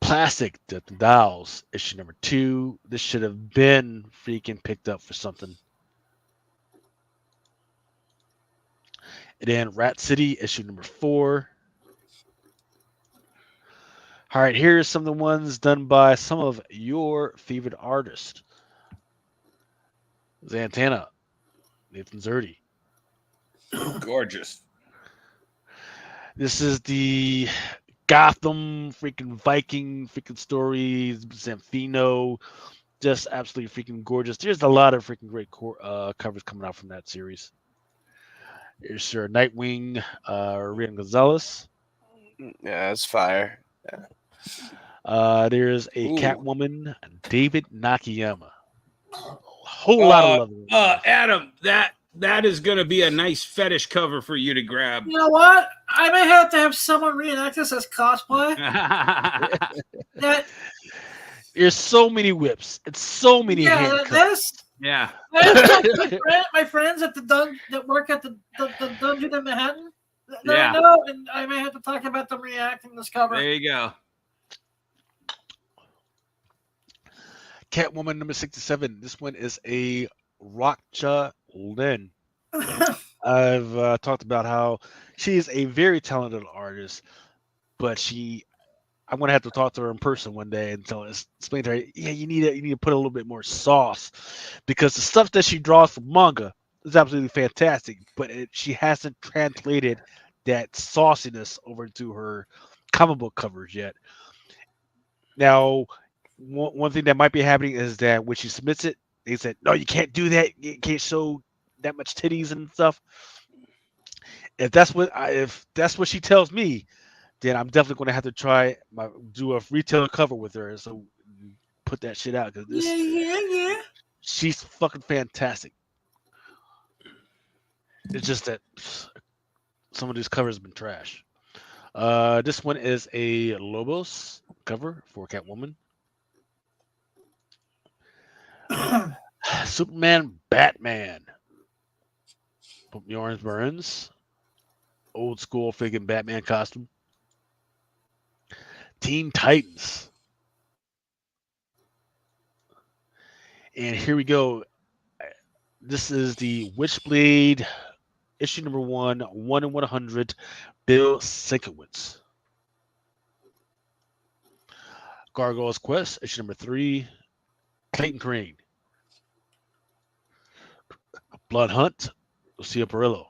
Plastic Death and Dolls, issue number 2. This should have been freaking picked up for something. And then Rat City, issue number 4. All right, here's some of the ones done by some of your favorite artists. Zantana, Nathan Zerdy. Gorgeous. This is the Gotham freaking Viking freaking stories, Zamfino, just absolutely freaking gorgeous. There's a lot of freaking great covers coming out from that series. Here's your Nightwing, Rian Gonzalez. Yeah, it's fire. There's a Ooh. Catwoman, David Nakayama. A whole lot of love. Adam, that is going to be a nice fetish cover for you to grab. You know what? I may have to have someone reenact this as cosplay. That There's so many whips. It's so many handcuffs. Yeah. My friends at the that work at the dungeon in Manhattan. Yeah. I know, and I may have to talk about them reacting this cover. There you go. Catwoman number 67. This one is a Raksha Lynn. I've talked about how she is a very talented artist, but I'm gonna have to talk to her in person one day and explain to her, yeah, you need to put a little bit more sauce, because the stuff that she draws from manga is absolutely fantastic, but she hasn't translated that sauciness over to her comic book covers yet. Now, one thing that might be happening is that when she submits it, they said, no, you can't do that. You can't show that much titties and stuff. If that's what she tells me, then I'm definitely going to have to do a retail cover with her. So put that shit out, because Yeah. she's fucking fantastic. It's just that some of these covers have been trash. This one is a Lobos cover for Catwoman. Superman, Batman. Bjorn Burns. Old school friggin' Batman costume. Teen Titans. And here we go. This is the Witchblade issue number 1, 1 in 100, Bill Sienkiewicz. Gargoyle's Quest, issue number 3, Clayton Crane. Blood Hunt, Lucia Perillo.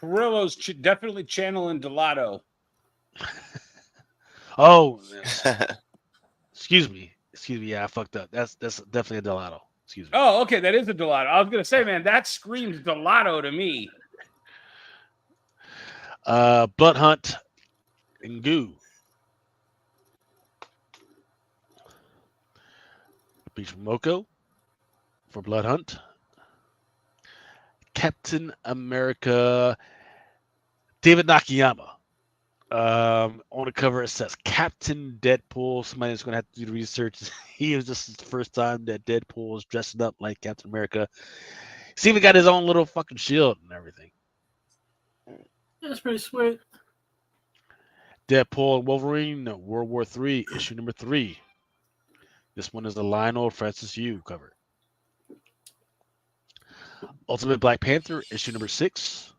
Perillo's definitely channeling Delato. Oh, excuse me. Yeah, I fucked up. That's definitely a Delato. Excuse me. Oh, okay, that is a Delato. I was gonna say, man, that screams Delato to me. Blood Hunt and Goo. Beach Moko for Blood Hunt. Captain America, David Nakayama. On the cover it says Captain Deadpool. Somebody's going to have to do the research. This is the first time that Deadpool is dressing up like Captain America. He's even got his own little fucking shield and everything. That's pretty sweet. Deadpool and Wolverine, World War III, issue number 3. This one is the Lionel Francis Yu cover. Ultimate Black Panther, issue number 6.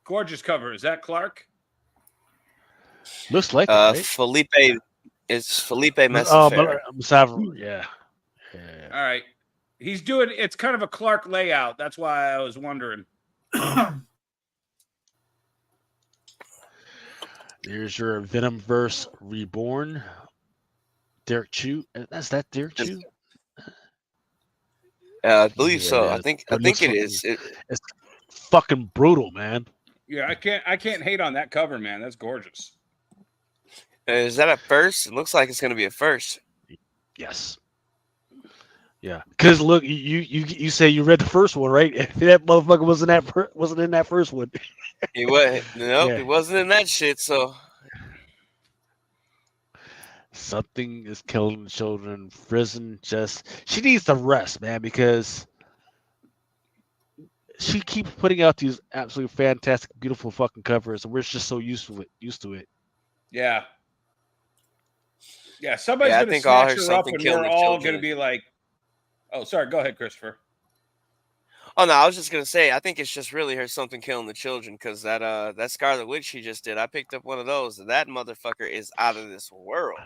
Gorgeous cover. Is that Clark? Looks like it, right? Felipe. It's Felipe Messafer. Yeah. All right. He's doing, it's kind of a Clark layout. That's why I was wondering. There's your Venomverse Reborn. Derek Chu. That's that Derek Chu? I believe so. Yeah, I think it is. It's fucking brutal, man. Yeah, I can't hate on that cover, man. That's gorgeous. Is that a first? It looks like it's going to be a first. Yes. Yeah, because look, you say you read the first one, right? That motherfucker wasn't in that first one. He was Yeah. He wasn't in that shit. So Something is killing children. Prison she needs to rest, man, because she keeps putting out these absolutely fantastic, beautiful fucking covers, and we're just so used to it. Yeah. Yeah, somebody's Yeah, I going to think all snatch her her up, something and killing we're the all going to children. be like, "Oh, sorry. Go ahead, Christopher." Oh no, I was just gonna say I think it's just really her something killing the children because that Scarlet Witch she just did. I picked up one of those. That motherfucker is out of this world.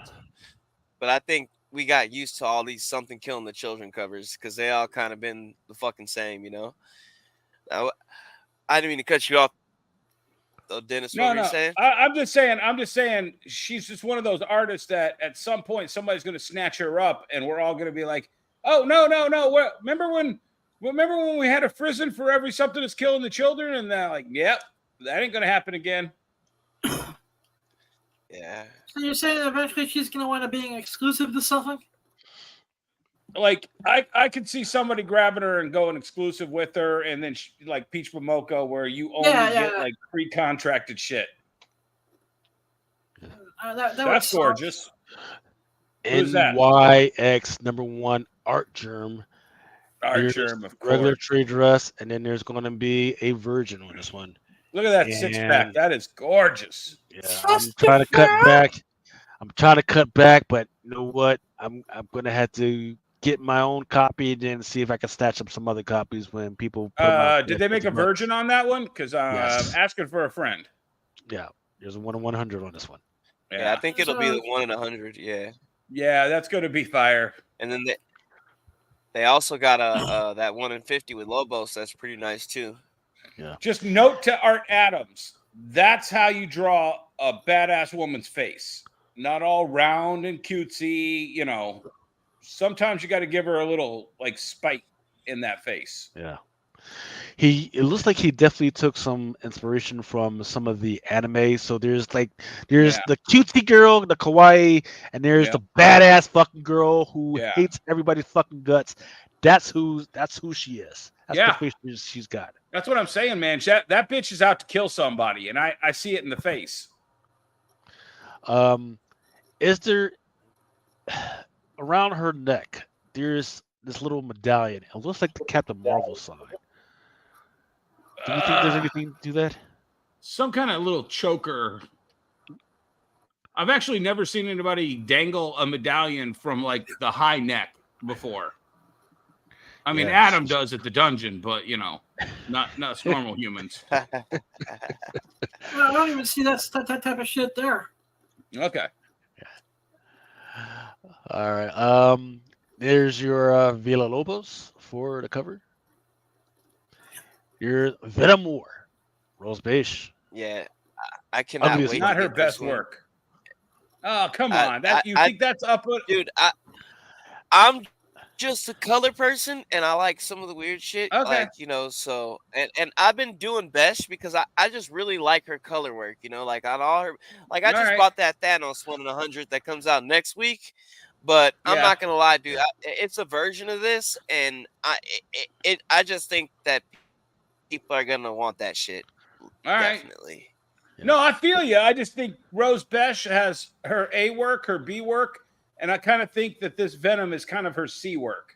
But I think we got used to all these something killing the children covers because they all kind of been the fucking same, you know. I didn't mean to cut you off, though, Dennis. What No, were you no. saying? I'm just saying. I'm just saying. She's just one of those artists that at some point somebody's going to snatch her up, and we're all going to be like, "Oh no, no, no! Remember when we had a prison for every something that's killing the children?" And they're like, "Yep, that ain't going to happen again." Yeah. So you're saying eventually she's going to wind up being exclusive to something? Like I could see somebody grabbing her and going exclusive with her, and then like Peach Momoko, where you only get like pre-contracted shit. That's gorgeous. Who's that? NYX #1 Art Germ. Art Germ, of course. Regular trade dress, and then there's going to be a virgin on this one. Look at that six-pack. That is gorgeous. Yeah, I'm trying to cut back. But you know what? I'm going to have to get my own copy and then see if I can snatch up some other copies when people put them out. Did they make a virgin on that one? Because Yes. I'm asking for a friend. Yeah, there's a 1 in 100 on this one. Yeah, I think it'll be the 1 in 100. Yeah. Yeah, that's going to be fire. And then they also got that 1 in 50 with Lobos. That's pretty nice too. Yeah. Just note to Art Adams, that's how you draw a badass woman's face. Not all round and cutesy, you know. Sometimes you got to give her a little like spite in that face. Yeah. It looks like he definitely took some inspiration from some of the anime. So there's the cutesy girl, the kawaii, and there's the badass fucking girl who hates everybody's fucking guts. That's who she is. That's the face she's got. That's what I'm saying, man. That bitch is out to kill somebody, and I see it in the face. Is there around her neck? There's this little medallion. It looks like the Captain Marvel sign. Do you think there's anything to do that? Some kind of little choker. I've actually never seen anybody dangle a medallion from like the high neck before. I mean, Adam does at the dungeon, but you know, not us normal humans. Well, I don't even see that type of shit there. Okay. All right. There's your Villa Lobos for the cover. Your Venom War, Rose Beige. Yeah, I cannot wait. It's not her best work. Oh, come on! You think that's up? Dude, I'm just a color person, and I like some of the weird shit. Okay. Like, you know, so and I've been doing Besh because I just really like her color work. You know, like on all her, like I just bought that Thanos 1 in 100 that comes out next week. But I'm not gonna lie, dude. It's a version of this, and I just think that people are gonna want that shit. Definitely. Yeah. No, I feel you. I just think Rose Besh has her A work, her B work, and I kind of think that this Venom is kind of her C work.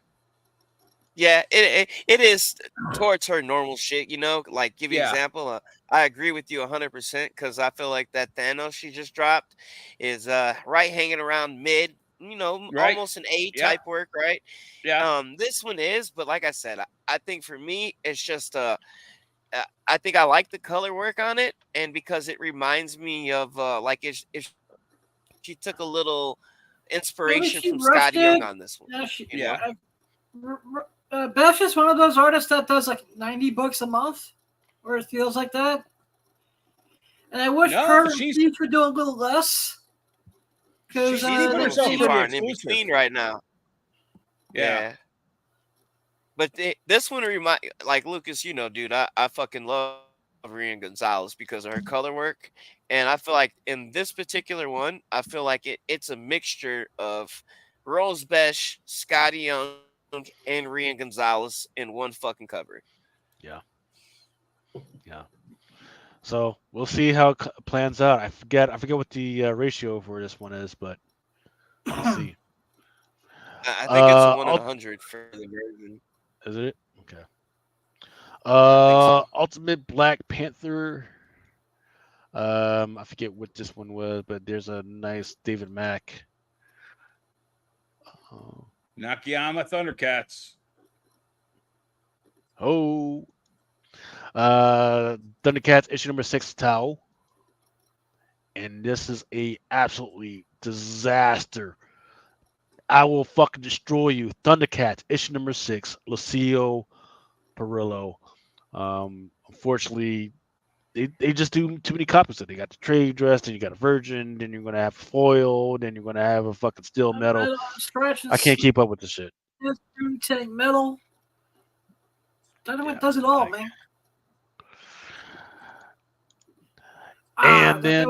Yeah, it is towards her normal shit, you know. Like, give you an example. I agree with you 100% because I feel like that Thanos she just dropped is right hanging around mid. You know, almost an A type work, right? Yeah. This one is, but like I said, I think for me, it's just I think I like the color work on it, and because it reminds me of like if she took a little inspiration from Scotty Young on this one. Besh is one of those artists that does like 90 books a month, or it feels like that. And I wish her and Steve would do a little less. She's in between right now. Yeah. But this one like Lucas, you know, dude, I fucking love Rian Gonzalez because of her color work. And I feel like in this particular one, I feel like it's a mixture of Rose Besh, Scotty Young, and Rian Gonzalez in one fucking cover. Yeah. Yeah. So we'll see how it plans out. I forget what the ratio for this one is, but let's see. I think it's 1 in 100 for the version. Is it? Okay. Ultimate Black Panther. I forget what this one was, but there's a nice David Mack. Nakayama Thundercats. Thundercats issue number 6 Tau. And this is a absolutely disaster. I will fucking destroy you. Thundercats issue number 6, Lucio Perillo. Unfortunately, they just do too many copies of it. They got the trade dress, then you got a virgin, then you're gonna have foil, then you're gonna have a fucking steel metal. I can't keep up with this shit. Tank metal. Dynamite does it all, man. And then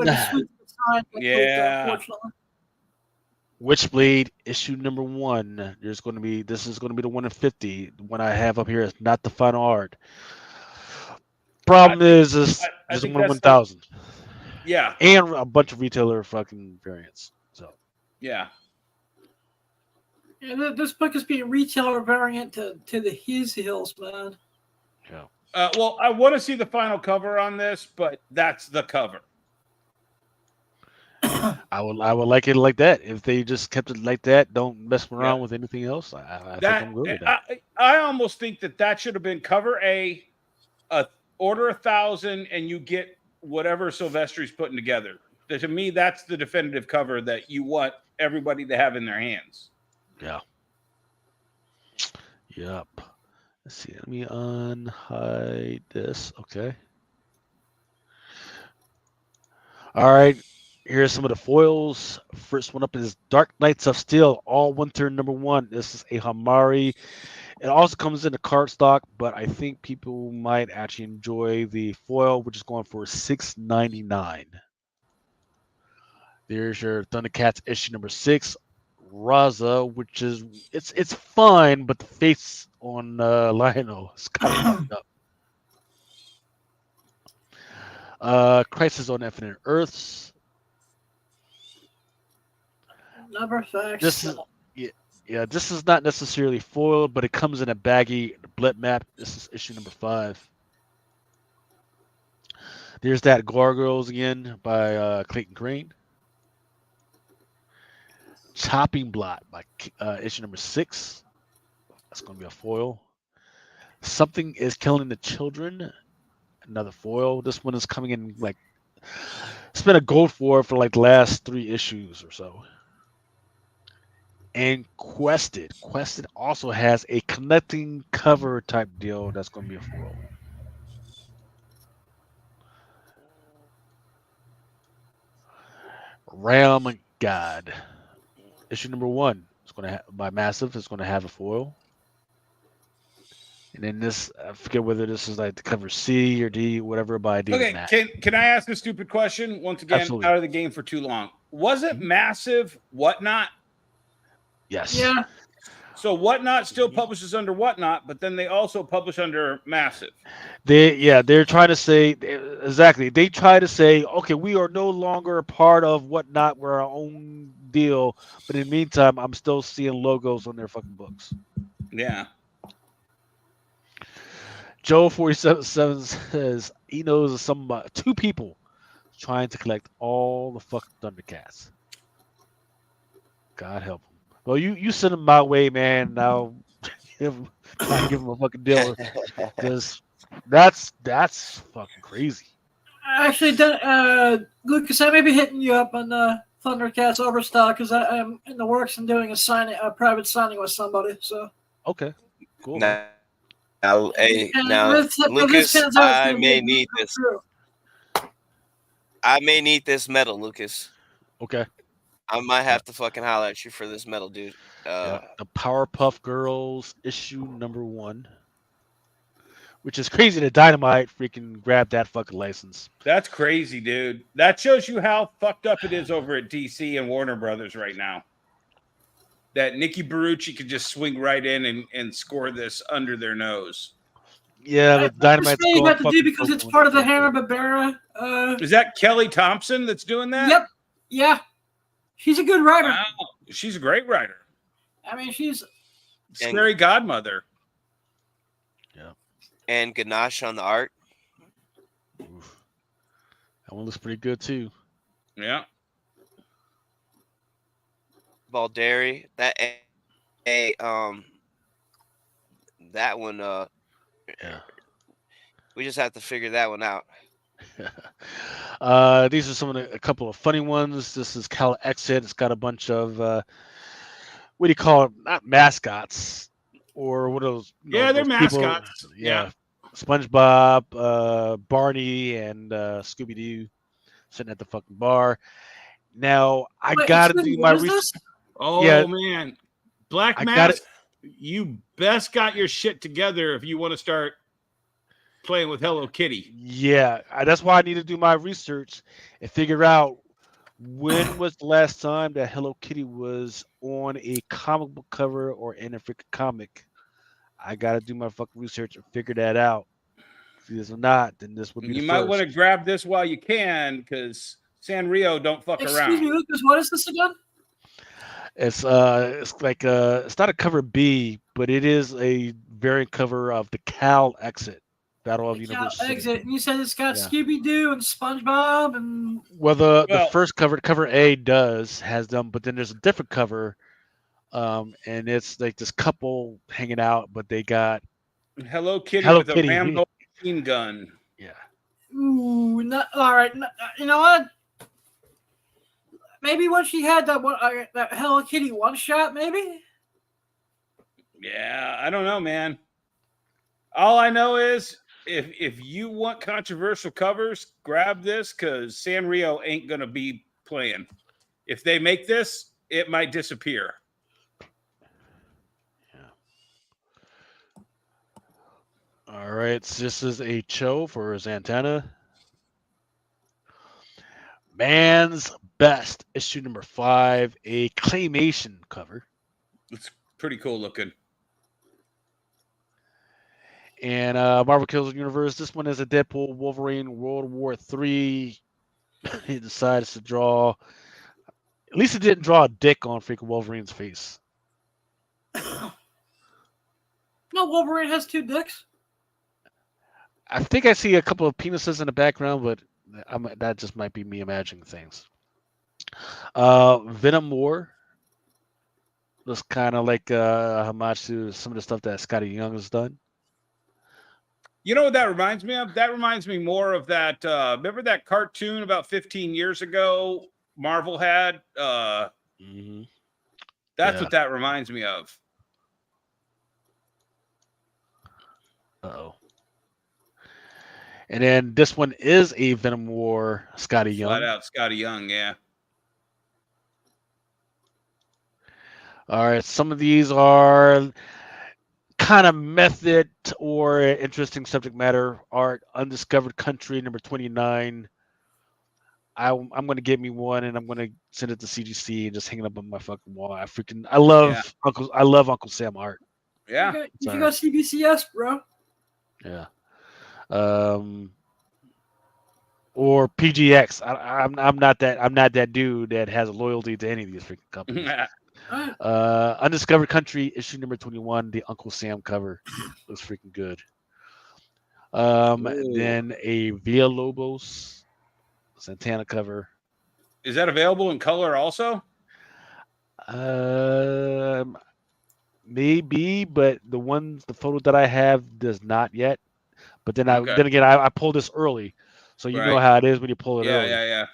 Witchblade issue number 1. This is gonna be the 1 in 50. The one I have up here is not the final art. Problem is this is 1/1000. Yeah. And a bunch of retailer fucking variants. So yeah. Yeah, this book is being retailer variant to the His Hills, man. Yeah. Well, I want to see the final cover on this, but that's the cover. I would like it like that. If they just kept it like that, don't mess around with anything else. I think I'm good with that. I almost think that should have been cover A, order 1,000, and you get whatever Silvestri's putting together. To me, that's the definitive cover that you want everybody to have in their hands. Yeah. Yep. Let's see. Let me unhide this. Okay. All right. Here's some of the foils. First one up is Dark Knights of Steel, all winter number 1. This is a Hamari. It also comes in a cardstock, but I think people might actually enjoy the foil, which is going for $6.99. There's your Thundercats issue number 6, Raza, which is it's fine, but the face on Lionel is kind of fucked up. Crisis on Infinite Earths. Number 6. This is not necessarily foiled, but it comes in a baggy blip map. This is issue number 5. There's that Gargoyles again by Clayton Crane. Chopping Block by issue number 6. That's going to be a foil. Something is Killing the Children. Another foil. This one is coming in like it's been a gold for like the last 3 issues or so. And Quested also has a connecting cover type deal that's going to be a foil. Ram God issue number 1 is going to have by Massive. Is going to have a foil. And then this, I forget whether this is like the cover C or D, whatever by D. Okay, can I ask a stupid question? Once again, Absolutely. Out of the game for too long. Was it Massive Whatnot? Yes. Yeah. So Whatnot still publishes under Whatnot, but then they also publish under Massive. They're trying to say exactly. They try to say, okay, we are no longer a part of Whatnot. We're our own deal. But in the meantime, I'm still seeing logos on their fucking books. Yeah. Joe 477 says he knows some 2 people trying to collect all the fucking Thundercats. God help them. Well, you send them my way, man. Now try to give them a fucking deal because that's fucking crazy. Actually, Lucas, I may be hitting you up on the Thundercats Overstock because I am in the works and doing a private signing with somebody. So okay, cool. Lucas, I may need this. I may need this metal, Lucas. Okay. I might have to fucking holler at you for this metal, dude. The Powerpuff Girls issue number 1, which is crazy that Dynamite freaking grabbed that fucking license. That's crazy, dude. That shows you how fucked up it is over at DC and Warner Brothers right now. That Nikki Barucci could just swing right in and score this under their nose. Yeah, but Dynamite's you have to do because it's part of the Hanna-Barbera. Is that Kelly Thompson that's doing that? Yep. Yeah. She's a good writer. Wow. She's a great writer. I mean, she's Scary Godmother. Yeah. and Ganache on the art. Oof. That one looks pretty good too. Yeah. Balderi, that that one. Yeah. We just have to figure that one out. These are a couple of funny ones. This is Cal Exit. It's got a bunch of what do you call it? Not mascots, or what are those? Yeah, they're those people. mascots. Yeah, SpongeBob, Barney, and Scooby Doo sitting at the fucking bar. Now I Wait, gotta excuse me, do my what is research. this? Oh Yeah. man, Black I got Mask. You best got your shit together if you want to start playing with Hello Kitty. Yeah, that's why I need to do my research and figure out when was the last time that Hello Kitty was on a comic book cover or in a freaking comic. I gotta do my fucking research and figure that out. If this or not, then this would be You the might first. want to grab this while you can, because Sanrio don't fuck Excuse around. me, Lucas. What is this again? It's like it's not a cover B, but it is a variant cover of the Cal Exit Battle of The Cal University. Exit. And you said it's got Yeah. Scooby Doo and SpongeBob and Well, the Well- first cover A has them, but then there's a different cover, and it's like this couple hanging out, but they got Hello Kitty Hello with Kitty. a Rambo machine gun. yeah. ooh, not, all right. You know what? Maybe when she had that one, that Hello Kitty one shot, maybe. Yeah, I don't know, man. All I know is if you want controversial covers, grab this, because Sanrio ain't gonna be playing. If they make this, it might disappear. All right, so this is a show for Santana. Man's Best, issue number 5, a claymation cover. It's pretty cool looking. And Marvel Kills the Universe. This one is a Deadpool Wolverine World War III. He decides to draw. At least he didn't draw a dick on freaking Wolverine's face. No, Wolverine has 2 dicks. I think I see a couple of penises in the background, but that just might be me imagining things. Venom War looks kind of like a homage to some of the stuff that Scotty Young has done. You know what that reminds me of? That reminds me more of that. Remember that cartoon about 15 years ago Marvel had? Mm-hmm. That's Yeah. what that reminds me of. Uh-oh. And then this one is a Venom War Scotty Young. Flat out Scotty Young, yeah. All right, some of these are kind of method or interesting subject matter art. Undiscovered Country, number 29. I'm gonna get me one, and I'm gonna send it to CGC and just hang it up on my fucking wall. I love Uncle Sam art. Yeah. You got CBCS, bro. Yeah. Or PGX. I'm not that dude that has a loyalty to any of these freaking companies. Undiscovered Country, issue number 21, the Uncle Sam cover looks freaking good. Then a Villa Lobos Santana cover. Is that available in color also? Maybe, but the photo that I have does not yet. But then Okay. then again, I pulled this early, so you know Right. how it is when you pull it early. Yeah.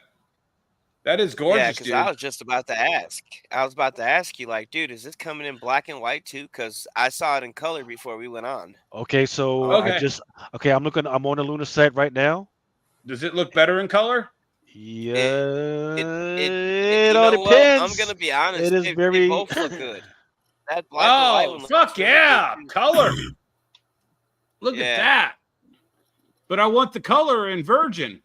That is Yeah, gorgeous, because dude. I was just about to ask. I was about to ask you, like, dude, is this coming in black and white too? Because I saw it in color before we went on. Okay, so Okay. I'm on the Luna site right now. Does it look better in color? Yeah, You it all know what? depends. I'm gonna be honest. It is they very. both look good. That black and white one looks fuck really yeah. good, too. Color. Look at Yeah. that. But I want the color in Virgin.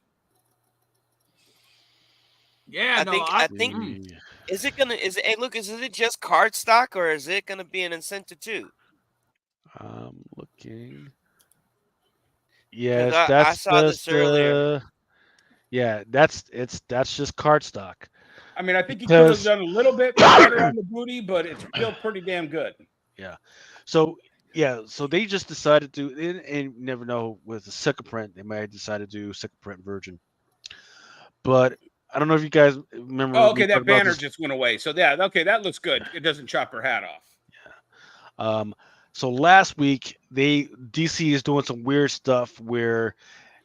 Yeah, I think is it gonna hey Lucas, is it just cardstock or is it gonna be an incentive too? I'm looking. Yes, I saw this earlier. Yeah, that's just cardstock. I mean, I think he could have Because- done a little bit better on the booty, but it's still pretty damn good. Yeah. So Yeah, so they just decided to, and you never know with the second print, they might have decided to do second print version. But I don't know if you guys remember Oh, me okay. talking That about banner this. just went away. So yeah, okay, that looks good. It doesn't chop her hat off. Um, so last week, DC is doing some weird stuff where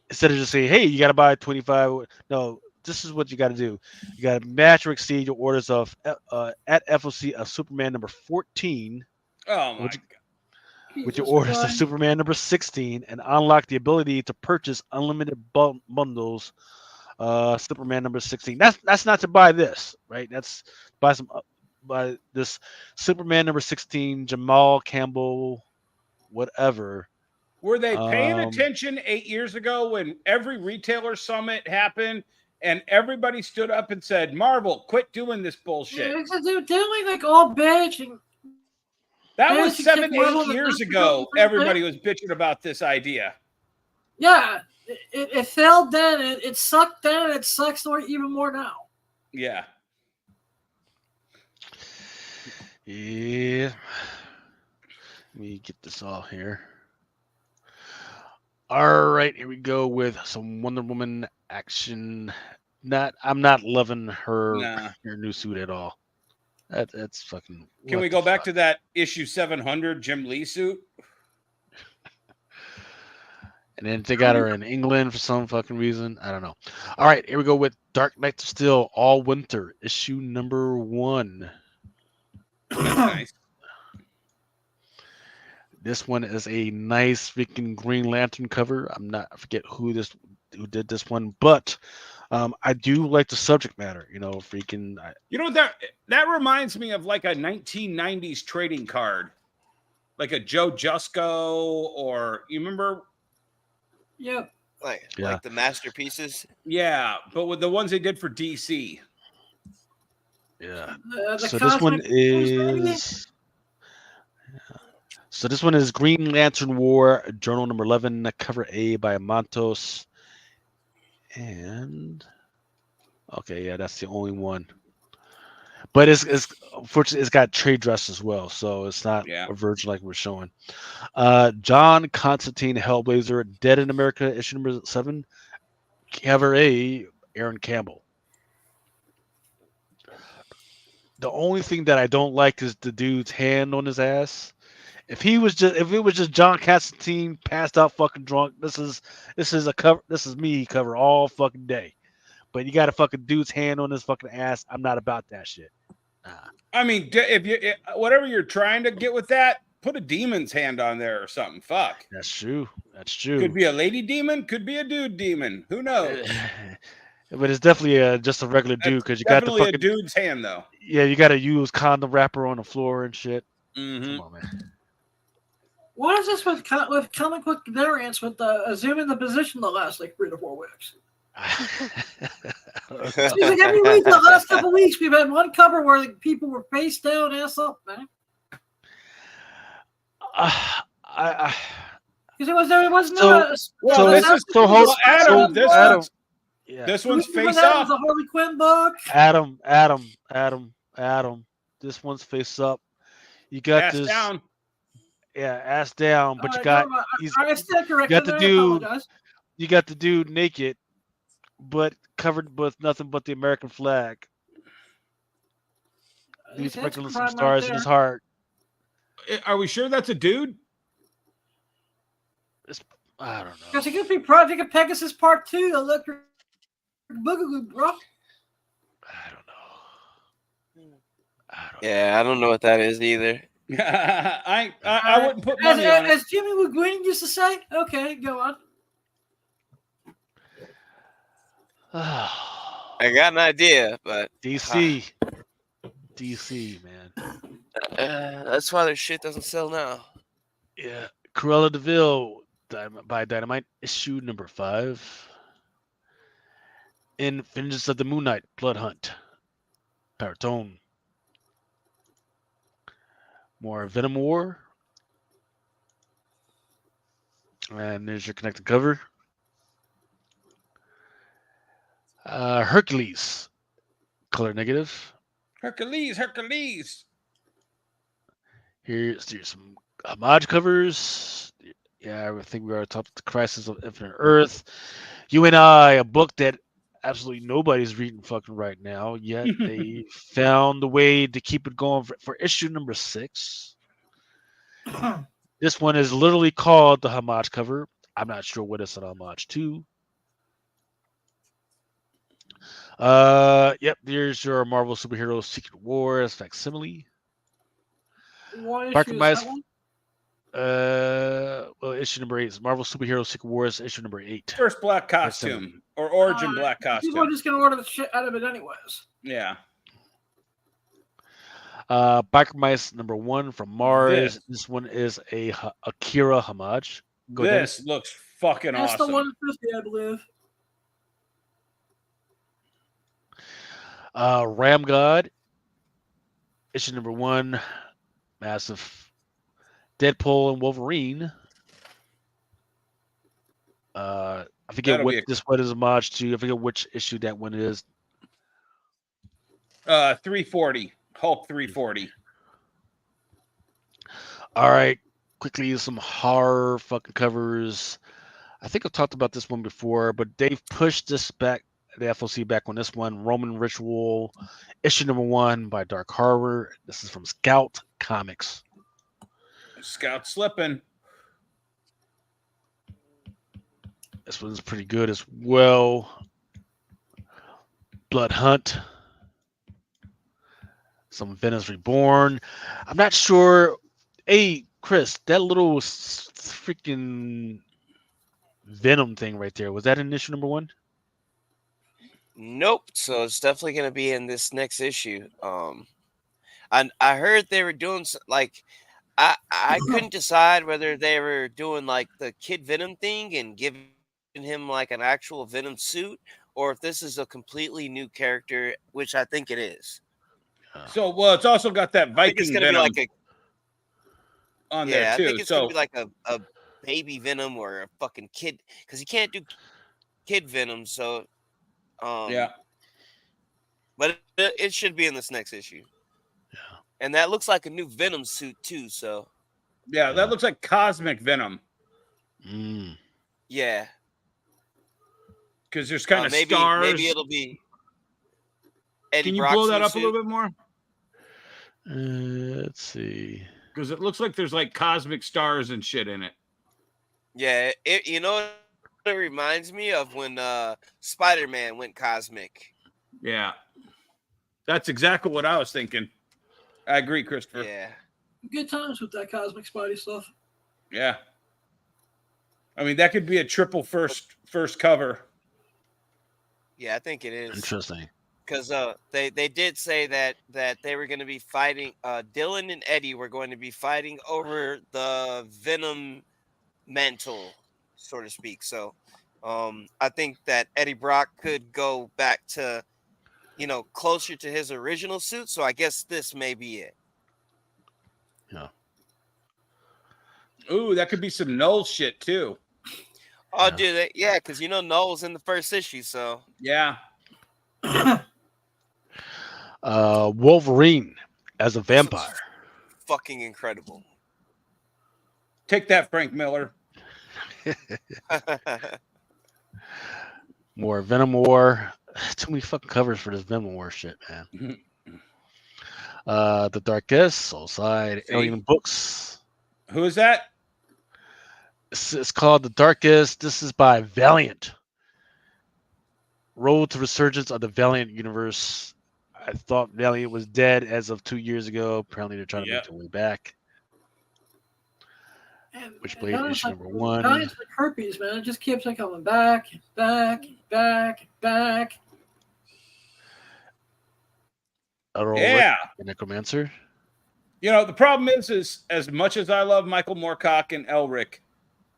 instead of just saying, "Hey, you got to buy 25," no, this is what you got to do. You got to match or exceed your orders of at FOC of Superman number 14 Oh my with, god. with your Jesus orders of Christ. Superman number 16 and unlock the ability to purchase unlimited bundles. Superman number 16. That's not to buy this, right? That's buy some buy this Superman number 16, Jamal Campbell, whatever. Were they paying Um, attention 8 years ago when every retailer summit happened and everybody stood up and said, Marvel, quit doing this bullshit? Yeah, because they were doing like all bitching. That was Fantasy Kick 7, Marvel 8 and years Master ago. Builder, Everybody was bitching about this idea. Yeah, it failed then. It sucked then. It sucks even more now. Yeah. yeah. Let me get this all here. All right, here we go with some Wonder Woman action. I'm not loving Nah. her new suit at all. That's fucking. Can we go back to that issue 700 Jim Lee suit? And then they got her in England for some fucking reason. I don't know. All right, here we go with Dark Knight of Steel All Winter issue number 1. That's nice. This one is a nice freaking Green Lantern cover. I forget who did this one, but I do like the subject matter. You know, freaking. You know, that reminds me of like a 1990s trading card, like a Joe Jusko, or you remember? Yep. Like the masterpieces. Yeah, but with the ones they did for DC. Yeah. The So this one Cosmic Wars, maybe? is. So this one is Green Lantern War, Journal number 11, cover A by Montos. And okay, yeah, that's the only one. But it's unfortunately it's got trade dress as well, so it's not a version like we're showing. John Constantine Hellblazer, Dead in America, issue number 7, cover A, Aaron Campbell. The only thing that I don't like is the dude's hand on his ass. If it was just John Constantine passed out fucking drunk, this is a cover. This is me cover all fucking day. But you got a fucking dude's hand on his fucking ass. I'm not about that shit. Nah. I mean, whatever you're trying to get with that, put a demon's hand on there or something. Fuck. That's true. That's true. Could be a lady demon. Could be a dude demon. Who knows? But it's definitely just a regular dude because you got the fucking a dude's hand though. Yeah, you got to use condom wrapper on the floor and shit. Mm-hmm. Come on, man. What is this with comic book variants with zoom in the position the last like 3 to 4 weeks? Seems like every week the last couple weeks we've had one cover where like, people were face down, ass up, man. Because it wasn't Adam. This one's face up. The Harley Quinn book. Adam. This one's face up. You got ass this down. Yeah, ass down. But you got you got the dude naked, but covered with nothing but the American flag. He's sprinkling some stars in his heart. Are we sure that's a dude? I don't know. Because it could be Project of Pegasus Part 2, Electric Boogaloo, bro. I don't know. I don't know what that is either. I wouldn't put money on it. As Jimmy McGuinn used to say. Okay, go on. I got an idea, but DC, man. That's why their shit doesn't sell now. Yeah, Cruella de Vil by Dynamite, issue number 5. In Vengeance of the Moon Knight, Blood Hunt, Paratone. More Venom War. And there's your connected cover. Hercules, color negative. Hercules. Here's some Homage covers. Yeah, I think we already talked about the Crisis of Infinite Earth. You and I, a book that absolutely nobody's reading fucking right now, yet they found a way to keep it going for issue number 6. This one is literally called the Homage cover. I'm not sure what it's an homage to. Yep, there's your Marvel Superhero Secret Wars facsimile. What Parker issue is Mice, that one? well, issue number 8 is Marvel Superhero Secret Wars, issue number 8. First black costume or origin black People are costume. just gonna order the shit out of it anyways. Yeah. Biker Mice number 1 from Mars. This one is a Akira homage. This looks fucking That's awesome. the 150, I believe. Ram God, issue number 1, massive. Deadpool and Wolverine. I forget what this one is homage to. I forget which issue that one is. 340. Hulk 340. All right. Quickly, some horror fucking covers. I think I've talked about this one before, but they've pushed this back, the FOC back on this one. Roman Ritual, issue number 1 by Dark Harbor. This is from Scout Comics. Scout slipping. This one's pretty good as well. Blood Hunt. Some Venice Reborn. I'm not sure. Hey, Chris, that little freaking Venom thing right there, was that in issue number 1? Nope. So it's definitely going to be in this next issue. I heard they were doing like I couldn't decide whether they were doing like the Kid Venom thing and giving him like an actual Venom suit, or if this is a completely new character, which I think it is. So, well, it's also got that Viking it's gonna Venom be like on there too. I think it's gonna be like a baby Venom or a fucking kid, because you can't do Kid Venom. So, yeah. But it should be in this next issue. Yeah. And that looks like a new Venom suit too. So. Yeah, that looks like Cosmic Venom. Yeah. Because there's kind of maybe, stars. Maybe it'll be. Eddie Can you Brock's blow that new up suit. a little bit more? Let's see. Because it looks like there's like cosmic stars and shit in it. Yeah, you know what it reminds me of when Spider-Man went cosmic. Yeah. That's exactly what I was thinking. I agree, Christopher. Yeah. Good times with that cosmic Spidey stuff. Yeah. I mean, that could be a triple first cover. Yeah, I think it is. Interesting. Because they did say that they were going to be fighting. Dylan and Eddie were going to be fighting over the Venom mantle, so to speak. So I think that Eddie Brock could go back to, closer to his original suit. So I guess this may be it. Yeah. Ooh, that could be some Null shit too. Oh, dude, yeah, because Noel's in the first issue, so yeah. Wolverine as a vampire. Fucking incredible. Take that, Frank Miller. More Venom War. Too many fucking covers for this Venom War shit, man. The Darkest, Soulside, Alien Books. Who is that? It's called The Darkest. This is by Valiant. Road to Resurgence of the Valiant Universe. I thought Valiant was dead as of 2 years ago. Apparently, they're trying to make their way back. Which played issue number 1. Valiant's like herpes, man. It just keeps like coming back, back, back, back. Yeah. Necromancer. The problem is as much as I love Michael Moorcock and Elric,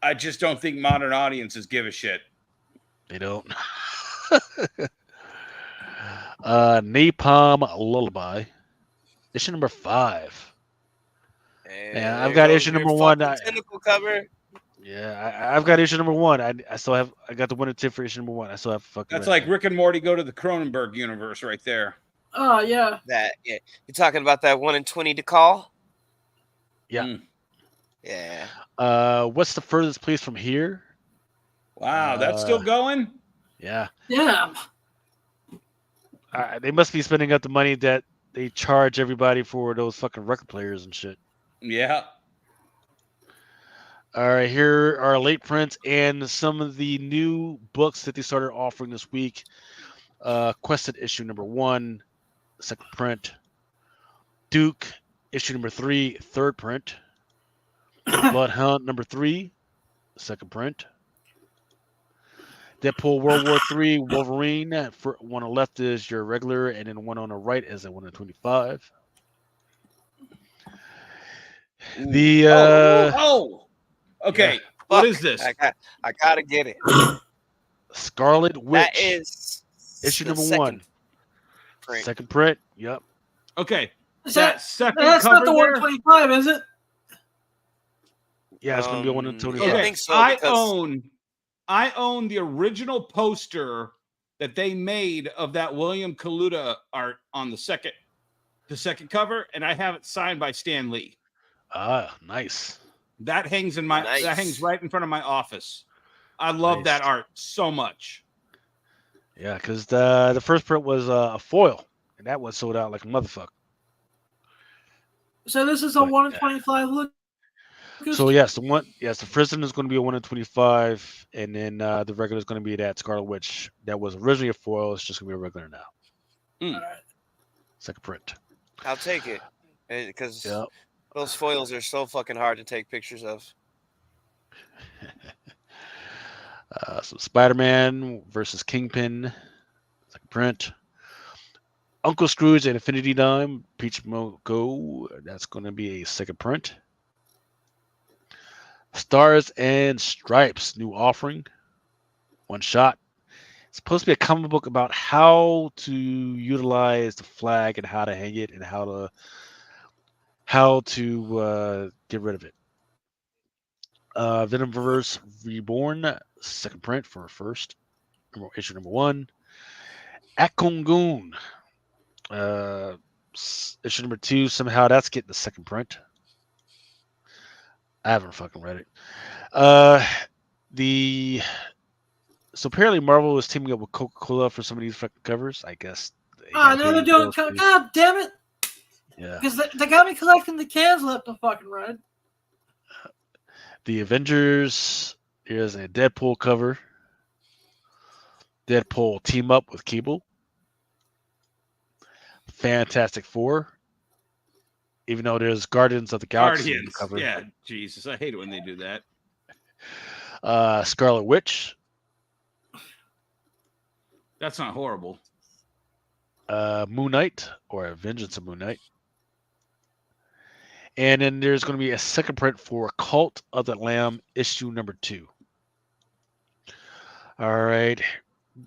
I just don't think modern audiences give a shit. They don't. Napalm Lullaby, issue number 5. And I've got issue number 1. Tentacle cover. Yeah, I've got issue number 1. I got the winner tip for issue number 1. I still have fucking. That's like Rick and Morty go to the Cronenberg universe right there. Oh yeah. You're talking about that 1 in 20 to call? Yeah. Yeah. What's the furthest place from here? Wow, that's still going? Yeah. Yeah. They must be spending up the money that they charge everybody for those fucking record players and shit. Yeah. All right, here are late prints and some of the new books that they started offering this week. Quested issue number 1, second print. Duke issue number 3, third print. Bloodhound number 3, second print. Deadpool World War III Wolverine. One on the left is your regular, and then one on the right is a 1 in 25. The okay. Yeah. What Fuck, is this? I gotta get it. Scarlet Witch. That is issue the number second 1. print. Second print. Yep. Okay. Is That second that's cover not the there? 125, is it? Yeah, it's gonna be a 1 in Yeah, 25. I Okay. think so, I because- own the original poster that they made of that William Kaluta art on the second cover, and I have it signed by Stan Lee. Ah, nice. That hangs that hangs right in front of my office. I love Nice. that art so much. Yeah, because the first print was a foil, and that one sold out like a motherfucker. So this is a But, 1 in 25 look. So yes, the Prison is going to be a 1 in 25, and then the regular is going to be that Scarlet Witch that was originally a foil. It's just going to be a regular now. All right. Second print. I'll take it because Yep. those foils are so fucking hard to take pictures of. So Spider-Man versus Kingpin. Second print. Uncle Scrooge and Infinity Dime. Peach Go. That's going to be a second print. Stars and Stripes, new offering, one shot. It's supposed to be a comic book about how to utilize the flag and how to hang it and how to get rid of it. Venomverse Reborn, second print for first, issue number 1. Akongun, issue number 2. Somehow that's getting the second print. I haven't fucking read it. So apparently Marvel is teaming up with Coca-Cola for some of these fucking covers. I guess. They're doing. God damn it! Yeah. Because they got me collecting the cans left to fucking ride. The Avengers. Here's a Deadpool cover. Deadpool team up with Cable. Fantastic Four. Even though there's Guardians of the Galaxy Guardians. cover. Yeah, Jesus, I hate it when they do that. Scarlet Witch. That's not horrible. Moon Knight, or Vengeance of Moon Knight. And then there's going to be a second print for Cult of the Lamb, issue number 2. All right.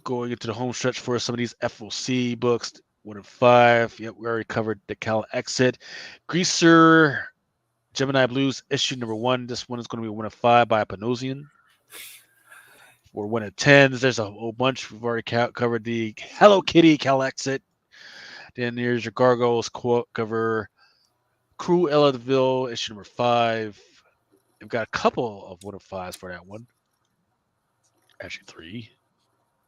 Going into the home stretch for some of these FOC books. 1 in 5. Yep, we already covered the Cal Exit. Greaser, Gemini Blues, issue number 1. This one is going to be 1 in 5 by Panosian. For 1 in 10s, there's a whole bunch. We've already covered the Hello Kitty Cal Exit. Then there's your Gargoyles quote cover. Cruella de Vil, issue number 5. We've got a couple of 1 in 5s for that one. Actually, 3,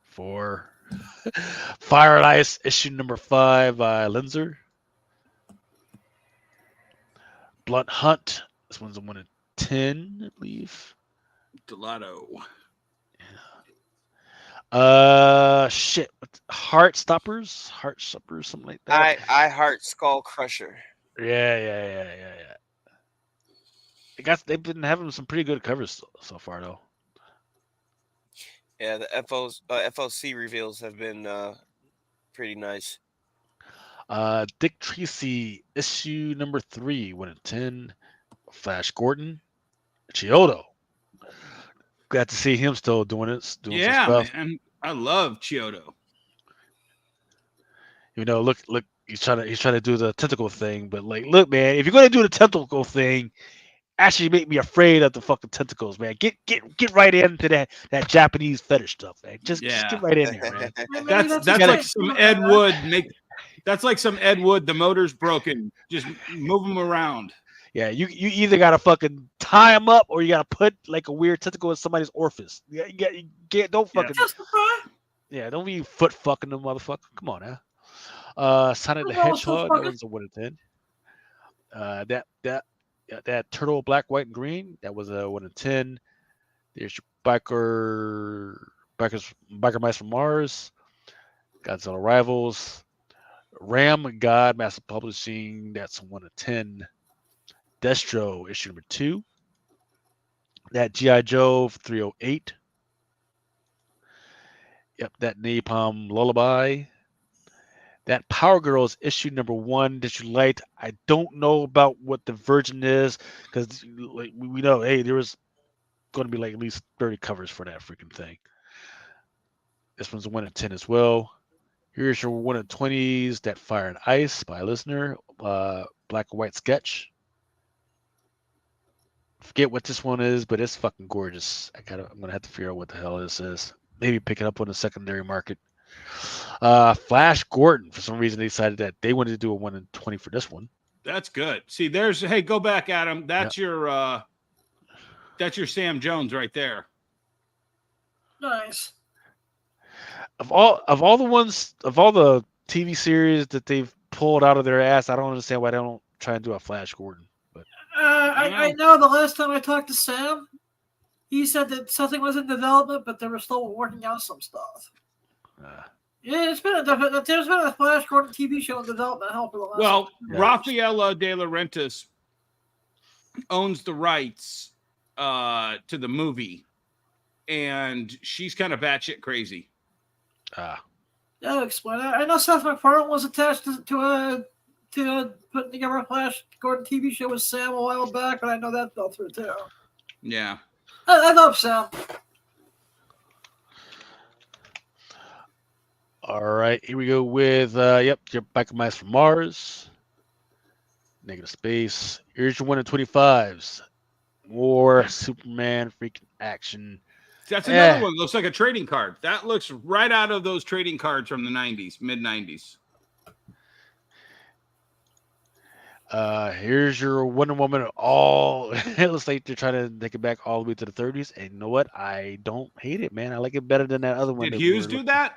4. Fire and Ice, issue number 5 by Linzer. Blunt Hunt. This one's a 1 in 10, I believe. Gelato. Shit. Heartstoppers, something like that. I heart Skull Crusher. Yeah. They've been having some pretty good covers so far, though. Yeah, the FOC reveals have been pretty nice. Dick Tracy, issue number 3, 1 in 10. Flash Gordon, Chiodo. Glad to see him still doing some stuff. Man, I love Chiodo. You know, look, he's trying to do the tentacle thing, but like, look, man, if you're gonna do the tentacle thing, actually make me afraid of the fucking tentacles, man. Get right into that Japanese fetish stuff, man. Just get right in there, man. That's like some Ed Wood. That's like some Ed Wood. The motor's broken. Just move them around. Yeah, you either gotta fucking tie him up or you gotta put like a weird tentacle in somebody's orifice. Yeah, you get don't Yeah. fucking Justify. don't be foot fucking them motherfucker. Come on now. Sonic the That was so Hedgehog, that fucking- was a 1 in 10. That turtle, black, white, and green, that was a 1 in 10. There's your biker mice from Mars, Godzilla Rivals, Ram God Master Publishing, that's a 1 in 10. Destro issue number 2. That G.I. Joe 308. Yep, that Napalm Lullaby. That Power Girls issue number 1 that you liked. I don't know about what the version is because like we know, hey, there was going to be like at least 30 covers for that freaking thing. This one's a 1 in 10 as well. Here's your 1 in 20s. That Fire and Ice by a listener. Black and white sketch. Forget what this one is, but it's fucking gorgeous. I'm gonna have to figure out what the hell this is. Maybe pick it up on the secondary market. Flash Gordon, for some reason, they decided that they wanted to do a 1 in 20 for this one. That's good. See, hey, go back, Adam. That's your Sam Jones right there. Nice. Of all the TV series that they've pulled out of their ass, I don't understand why they don't try and do a Flash Gordon. But I know the last time I talked to Sam, he said that something was in development, but they were still working out some stuff. Yeah, there's been a Flash Gordon TV show in development. Hell, for the last Well, 2 years. Rafaela de Laurentiis owns the rights to the movie, and she's kind of batshit crazy. Yeah, explain that. I know Seth MacFarlane was attached to putting together a Flash Gordon TV show with Sam a while back, but I know that fell through too. Yeah. I love Sam. All right, here we go with your Biker Mice from Mars. Negative Space. Here's your 1 in 25s. More Superman freaking action. That's another one. Looks like a trading card. That looks right out of those trading cards from the 90s, mid-90s. Here's your Wonder Woman. All it looks like they're trying to take it back all the way to the 30s. And you know what? I don't hate it, man. I like it better than that other one. Did Hughes do that?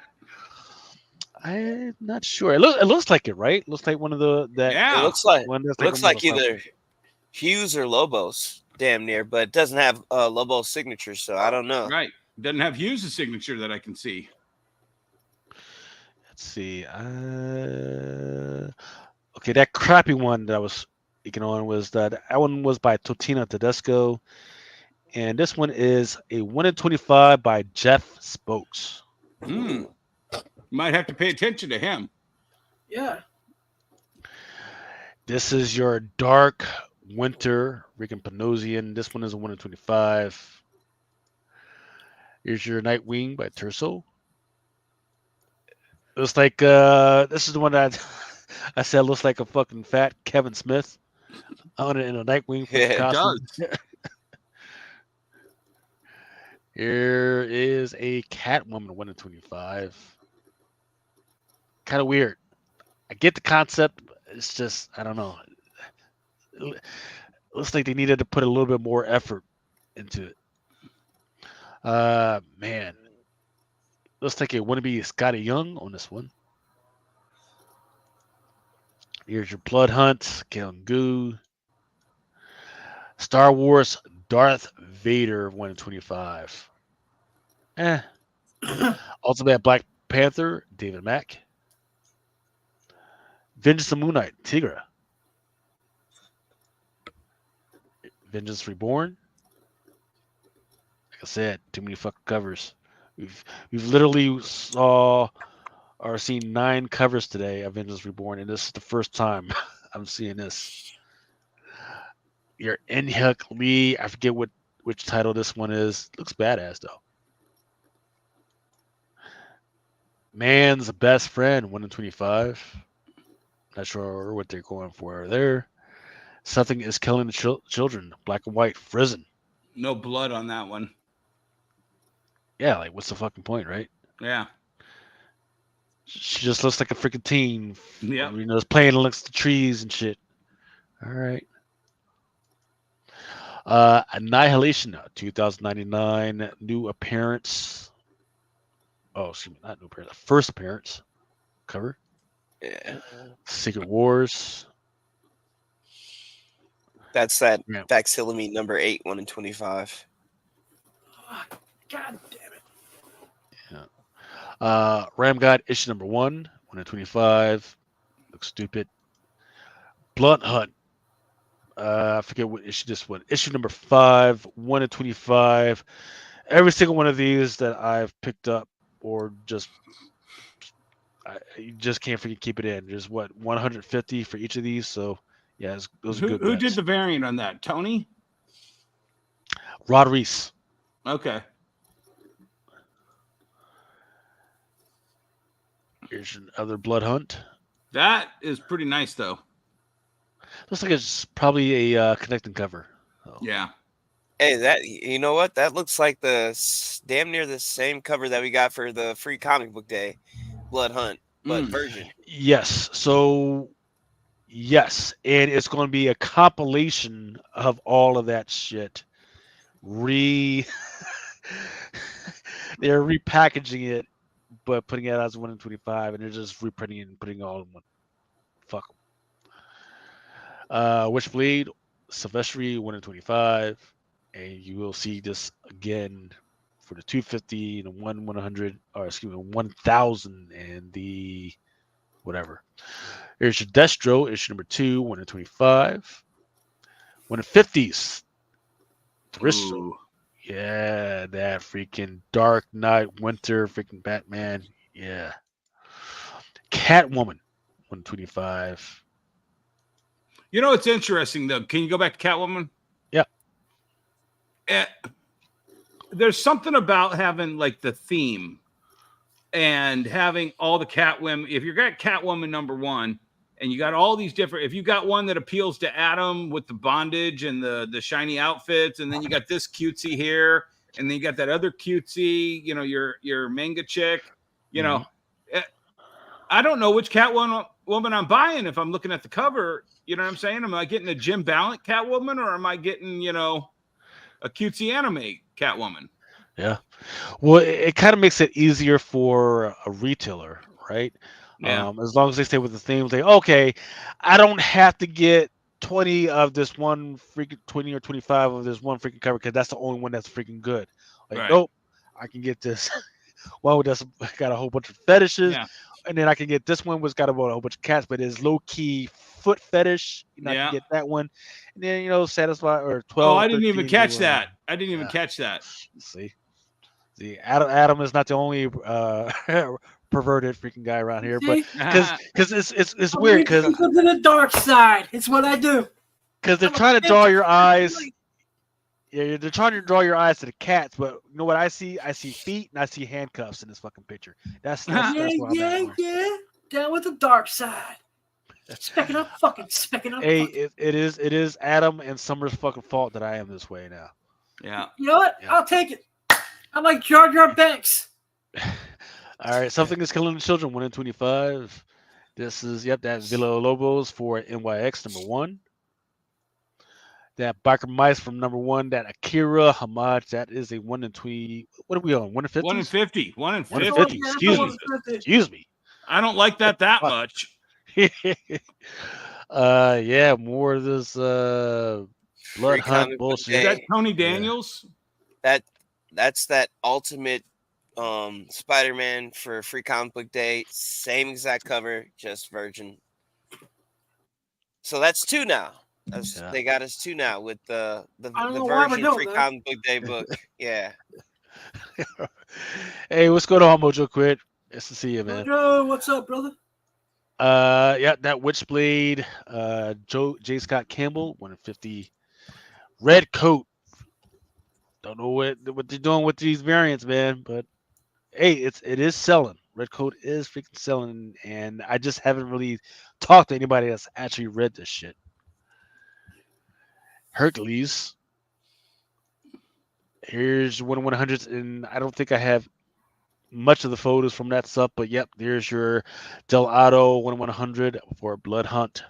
I'm not sure. It looks like it, right? It looks like one of the Yeah. It looks like one that's looks almost like a either Hughes or Lobos, damn near, but it doesn't have Lobos' signature, so I don't know. Right. Doesn't have Hughes' signature that I can see. Let's see. Okay, that crappy one that I was speaking on was that one was by Totina Tedesco, and this one is a 1 in 25 by Jeff Spokes. Might have to pay attention to him. Yeah. This is your Dark Winter Rick Panosian. This one is a 1 in 25. Here's your Nightwing by Terso. It looks like this is the one that I said looks like a fucking fat Kevin Smith on it in a Nightwing costume. It does. Here is a Catwoman 1 in 25. Kind of weird. I get the concept. It's just, I don't know. It looks like they needed to put a little bit more effort into it. Man. Looks like it wouldn't be Scotty Young on this one. Here's your Blood Hunt, Goo. Star Wars Darth Vader 1 in 25. Ultimate Black Panther, David Mack. Vengeance of Moon Knight, Tigra. Vengeance Reborn. Like I said, too many fucking covers. We've literally seen 9 covers today of Vengeance Reborn, and this is the first time I'm seeing this. Your Inhyuk Lee, I forget which title this one is. Looks badass though. Man's Best Friend, 1 in 25. Not sure what they're going for there. Something is Killing the Children, black and white, Frozen. No blood on that one. Yeah, like what's the fucking point, right? Yeah. She just looks like a freaking teen. Yeah. Is playing amongst the trees and shit. All right. Annihilation, 2099 new appearance. Oh, excuse me, not new appearance. First appearance cover. Yeah. Secret Wars. That's that Yeah. facsimile number 8, 1 in 25. God damn it. Ram God issue number 1, 1 in 25. Looks stupid. Blunt Hunt. I forget what issue this one. Issue number 5, 1 in 25. Every single one of these that I've picked up or just you just can't freaking keep it in. There's what 150 for each of these, so yeah, those are good Who bets. did the variant on that? Tony? Rod Reese. Okay. Here's another Blood Hunt. That is pretty nice, though. Looks like it's probably a connecting cover. So. Yeah. Hey, that you know what? That looks like damn near the same cover that we got for the free comic book day, Blood Hunt, but version. Yes. So yes, and it's going to be a compilation of all of that shit. They're repackaging it, but putting it out as 1 in 25, and they're just reprinting it and putting it all in one. Fuck them. Witchblade, Sylvester, 1 in 25, and you will see this again for the 250 and the 100, or excuse me, 1,000 and the whatever. Here's your Destro, issue number 2, 1 in 25. 1 in 50s. Thrisso. Yeah, that freaking Dark Knight, Winter, freaking Batman. Yeah. Catwoman, 125. You know, it's interesting, though. Can you go back to Catwoman? Yeah. There's something about having, like, the theme and having all the Catwomen. If you've got Catwoman number 1, and you got all these different, if you got one that appeals to Adam with the bondage and the shiny outfits, and then you got this cutesy here, and then you got that other cutesy, you know, your manga chick, you know, I don't know which Catwoman I'm buying if I'm looking at the cover. You know what I'm saying? Am I getting a Jim Ballant Catwoman, or am I getting, you know, a cutesy anime Catwoman? Yeah. Well, it kind of makes it easier for a retailer, right? Yeah. As long as they stay with the theme, say, okay, I don't have to get 20 of this one freaking 20 or 25 of this one freaking cover because that's the only one that's freaking good. Like, Right. nope, I can get this one that's got a whole bunch of fetishes, Yeah. and then I can get this one was got a whole bunch of cats, but it's low key foot fetish. You know, I can get that one, and then you know, satisfy or 12. Oh, I didn't even 13, catch that. I didn't even catch that. See. The Adam is not the only perverted freaking guy around here, but because it's weird because people to the dark side. It's what I do. Because they're trying to draw your eyes. Yeah, they're trying to draw your eyes to the cats, but you know what I see? I see feet and I see handcuffs in this fucking picture. That's what I'm at. Yeah. Down with the dark side. Specking up. Hey, it is Adam and Summer's fucking fault that I am this way now. Yeah. You know what? Yeah. I'll take it. I'm like Jar Jar Banks. All right, Something is Killing the Children, 1 in 25. This is that Villa Lobos for NYX number 1. That Biker Mice from number 1, that Akira homage, that is a 1 in 20. What are we on? 1 in 50? 1 in 50. 1 in 50. 1 in 50. Excuse me. I don't like that much. Yeah, more of this blood hunt bullshit. Is that Tony Daniels? Yeah. That's that ultimate Spider-Man for free comic book day. Same exact cover, just virgin. So that's 2 now. They got us 2 now with the virgin free comic book day book. Yeah. Hey, what's going on, Mojo Quid? Nice to see you, man. Mojo, what's up, brother? Yeah, that Witchblade, J. Scott Campbell, 1 in 50. Red Coat. Don't know what they're doing with these variants, man, but hey, it is selling. Red Coat is freaking selling, and I just haven't really talked to anybody that's actually read this shit. Hercules. Here's 1/100s, and I don't think I have much of the photos from that stuff, but yep, there's your Del Auto 1/100 for Blood Hunt.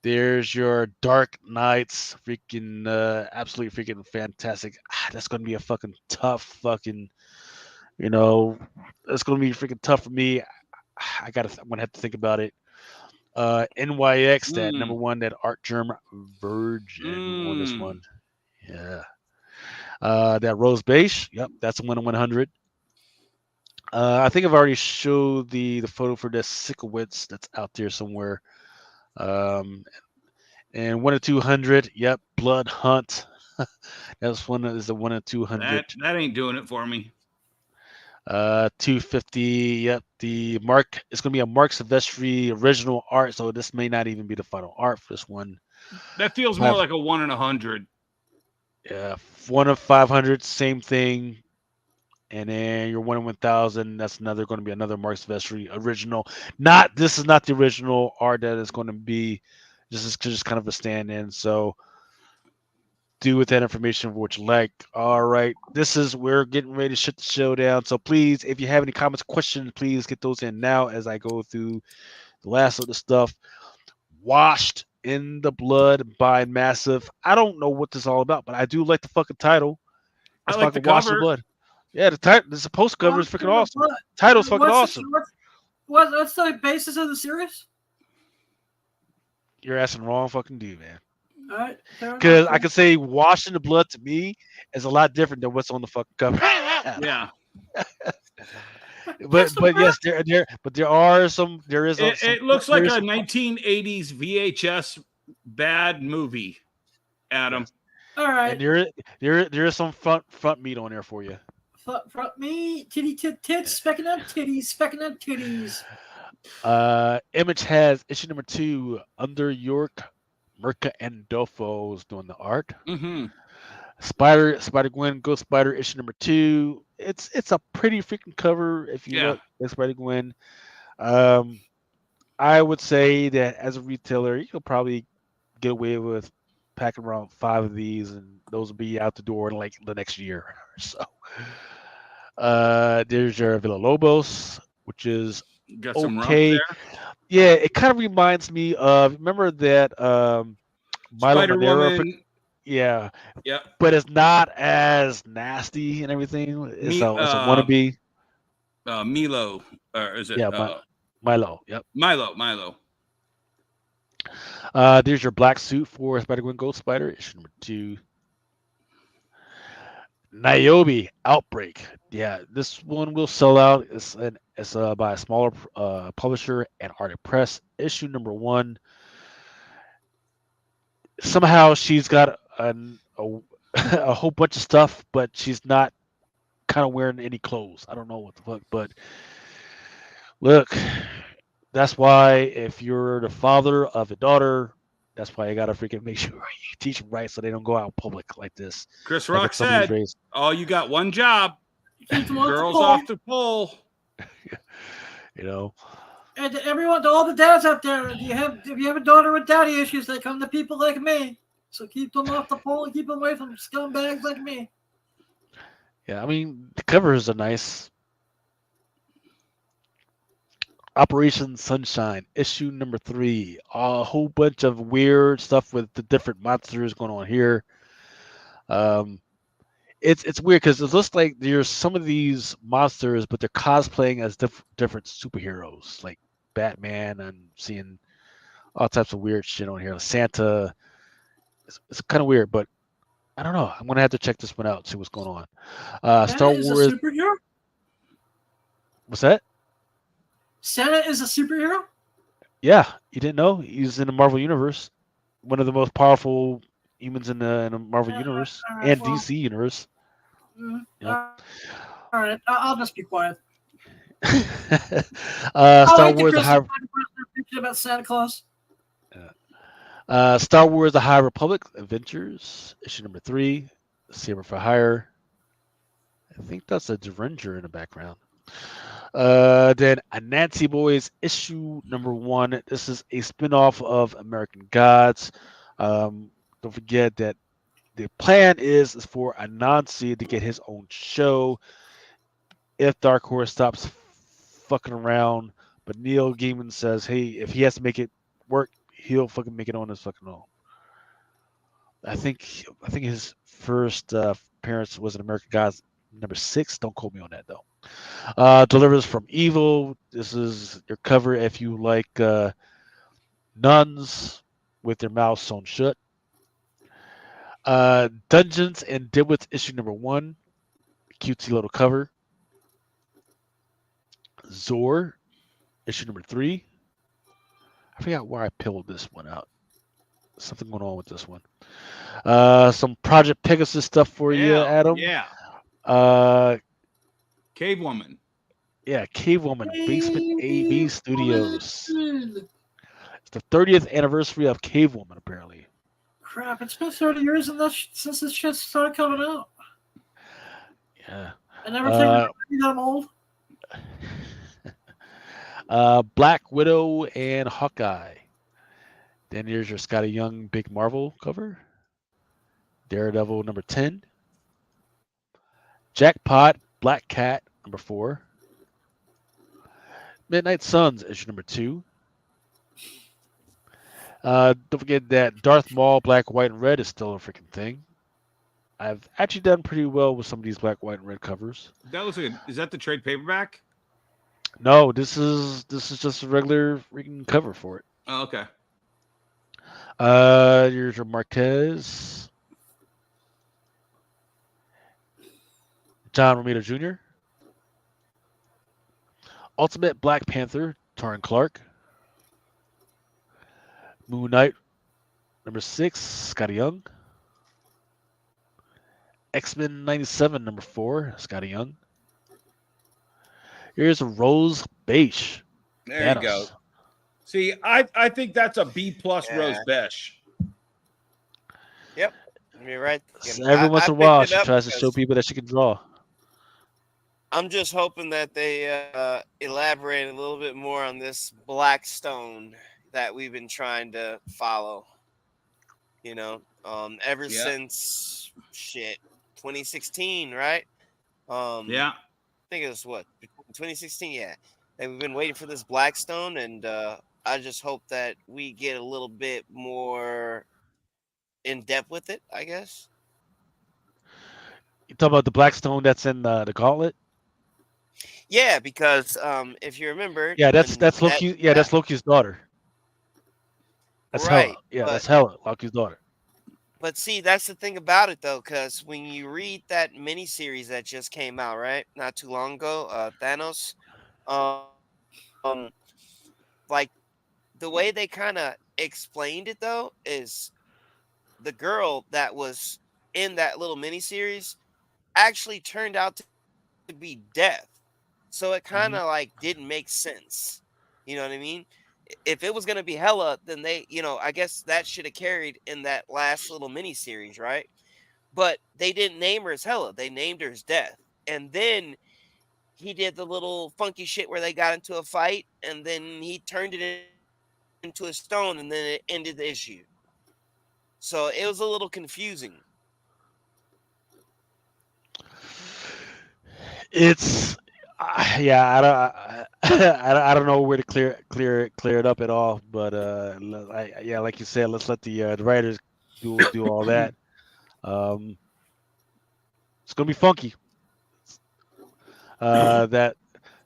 There's your Dark Knights, freaking absolutely freaking fantastic. That's gonna be a fucking tough fucking, you know, that's gonna be freaking tough for me. I'm gonna have to think about it. NYX, that number one, that Art Germ Virgin on this one. Yeah. That Rose Beige, yep, that's a 1 in 100. I think I've already showed the photo for this Sikowitz that's out there somewhere. And 1 in 200, yep, Blood Hunt. That's one is a 1 in 200. That ain't doing it for me. 250, yep. It's gonna be a Mark Silvestri original art, so this may not even be the final art for this one. That feels more like a 1 in 100. Yeah, 1 of 500, same thing. And then your 1 in 1,000, that's going to be another Mark Silvestri original. This is not the original art that is going to be. This is just kind of a stand-in. So do with that information what you like. All right, we're getting ready to shut the show down. So please, if you have any comments, questions, please get those in now as I go through the last of the stuff. Washed in the Blood by Massive. I don't know what this is all about, but I do like the fucking title. I like the Wash the cover. Blood. Yeah, the post cover is freaking awesome. Title's fucking awesome. What's the basis of the series? You're asking the wrong fucking dude, man. All right. Because I could say washing the blood to me is a lot different than what's on the fucking cover. Yeah. but yes, there is. It looks like a 1980s VHS bad movie, Adam. Yes. All right. And there is some front meat on there for you. Front me, titties, specking on titties. Image has issue number 2 under York, Merca and Dofo is doing the art. Mm-hmm. Spider-Gwen, Ghost Spider issue number 2. It's a pretty freaking cover if you look at Spider-Gwen. I would say that as a retailer, you could probably get away with packing around 5 of these, and those will be out the door in like the next year or so. There's your Villalobos, which is got some okay. Yeah, it kind of reminds me of, remember that Milo Manero? Yeah. But it's not as nasty and everything. It's a wannabe. Milo, or is it? Yeah, Milo. Yep. Milo. There's your black suit for Spider-Gwen Ghost Spider, issue number 2. Niobe Outbreak. Yeah, this one will sell out. It's by a smaller publisher and Arctic Press. Issue number 1. Somehow she's got a whole bunch of stuff, but she's not kind of wearing any clothes. I don't know what the fuck, but look, that's why if you're the father of a daughter, that's why you gotta freaking make sure you teach them right so they don't go out in public like this. Chris Rock said, "Oh, you got one job. Girls off the pole." You know. And to all the dads out there, if you have a daughter with daddy issues, they come to people like me. So keep them off the pole and keep them away from scumbags like me. Yeah, I mean, the covers are nice. Operation Sunshine, issue number 3. A whole bunch of weird stuff with the different monsters going on here. It's weird because it looks like there's some of these monsters, but they're cosplaying as different superheroes, like Batman. I'm seeing all types of weird shit on here. Santa. It's kind of weird, but I don't know. I'm gonna have to check this one out, see what's going on. Star Wars. Is a superhero? What's that? Santa is a superhero? Yeah, you didn't know? He's in the Marvel Universe. One of the most powerful humans in the Marvel Universe and DC Universe. All right, I'll just be quiet. Star Wars: The High about Santa Claus. Star Wars: The High Republic Adventures, issue number 3. Saber for Hire. I think that's a Derringer in the background. Then a Nancy Boys issue number 1. This is a spin-off of American Gods. Don't forget that the plan is for Anansi to get his own show if Dark Horse stops fucking around. But Neil Gaiman says, hey, if he has to make it work, he'll fucking make it on his fucking own. I think his first appearance was in American Gods #6. Don't quote me on that though. Delivers from Evil. This is your cover if you like nuns with their mouths sewn shut. Dungeons and Dimwits issue #1. Cutesy little cover. Zor issue #3. I forgot why I pulled this one out. Something going on with this one. Some Project Pegasus stuff for you, Adam. Yeah. Cave Woman. Yeah, Cave Woman, Basement AV Studios. Dude. It's the 30th anniversary of Cave Woman, apparently. Crap, it's been 30 years since this shit started coming out. Yeah. I never think I'm old. Black Widow and Hawkeye. Then here's your Scotty Young Big Marvel cover. Daredevil #10. Jackpot Black Cat #4. Midnight Suns issue #2. Don't forget that Darth Maul Black, White, and Red is still a freaking thing. I've actually done pretty well with some of these Black, White, and Red covers. That looks like is that the trade paperback? No, this is just a regular freaking cover for it. Oh, okay. Here's your Marquez. John Romita Jr. Ultimate Black Panther, Taran Clark. Moon Knight, #6, Scotty Young. X-Men 97, #4, Scotty Young. Here's a Rose Beige. There Thanos. you go. See, I think that's a B+ Rose Besh. Yep, you're right. So every once in a while, she tries to show people that she can draw. I'm just hoping that they elaborate a little bit more on this Black Stone that we've been trying to follow. You know, ever since 2016, right? Yeah. I think it was 2016. Yeah, and we've been waiting for this Black Stone, and I just hope that we get a little bit more in depth with it, I guess. You talk about the Blackstone that's in the Gauntlet? Yeah, because if you remember, Yeah, that's Loki. That's Loki's daughter. That's right. Hela. Yeah, that's Hela, Loki's daughter. But see, that's the thing about it, though, because when you read that miniseries that just came out, right, not too long ago, Thanos, like the way they kind of explained it, though, is the girl that was in that little miniseries actually turned out to be Death. So it kind of like didn't make sense. You know what I mean? If it was going to be Hela, then they, I guess that should have carried in that last little mini series, right? But they didn't name her as Hela. They named her as Death. And then he did the little funky shit where they got into a fight, and then he turned it into a stone, and then it ended the issue. So it was a little confusing. It's I don't know where to clear it up at all. But like you said, let's let the writers do all that. It's gonna be funky. That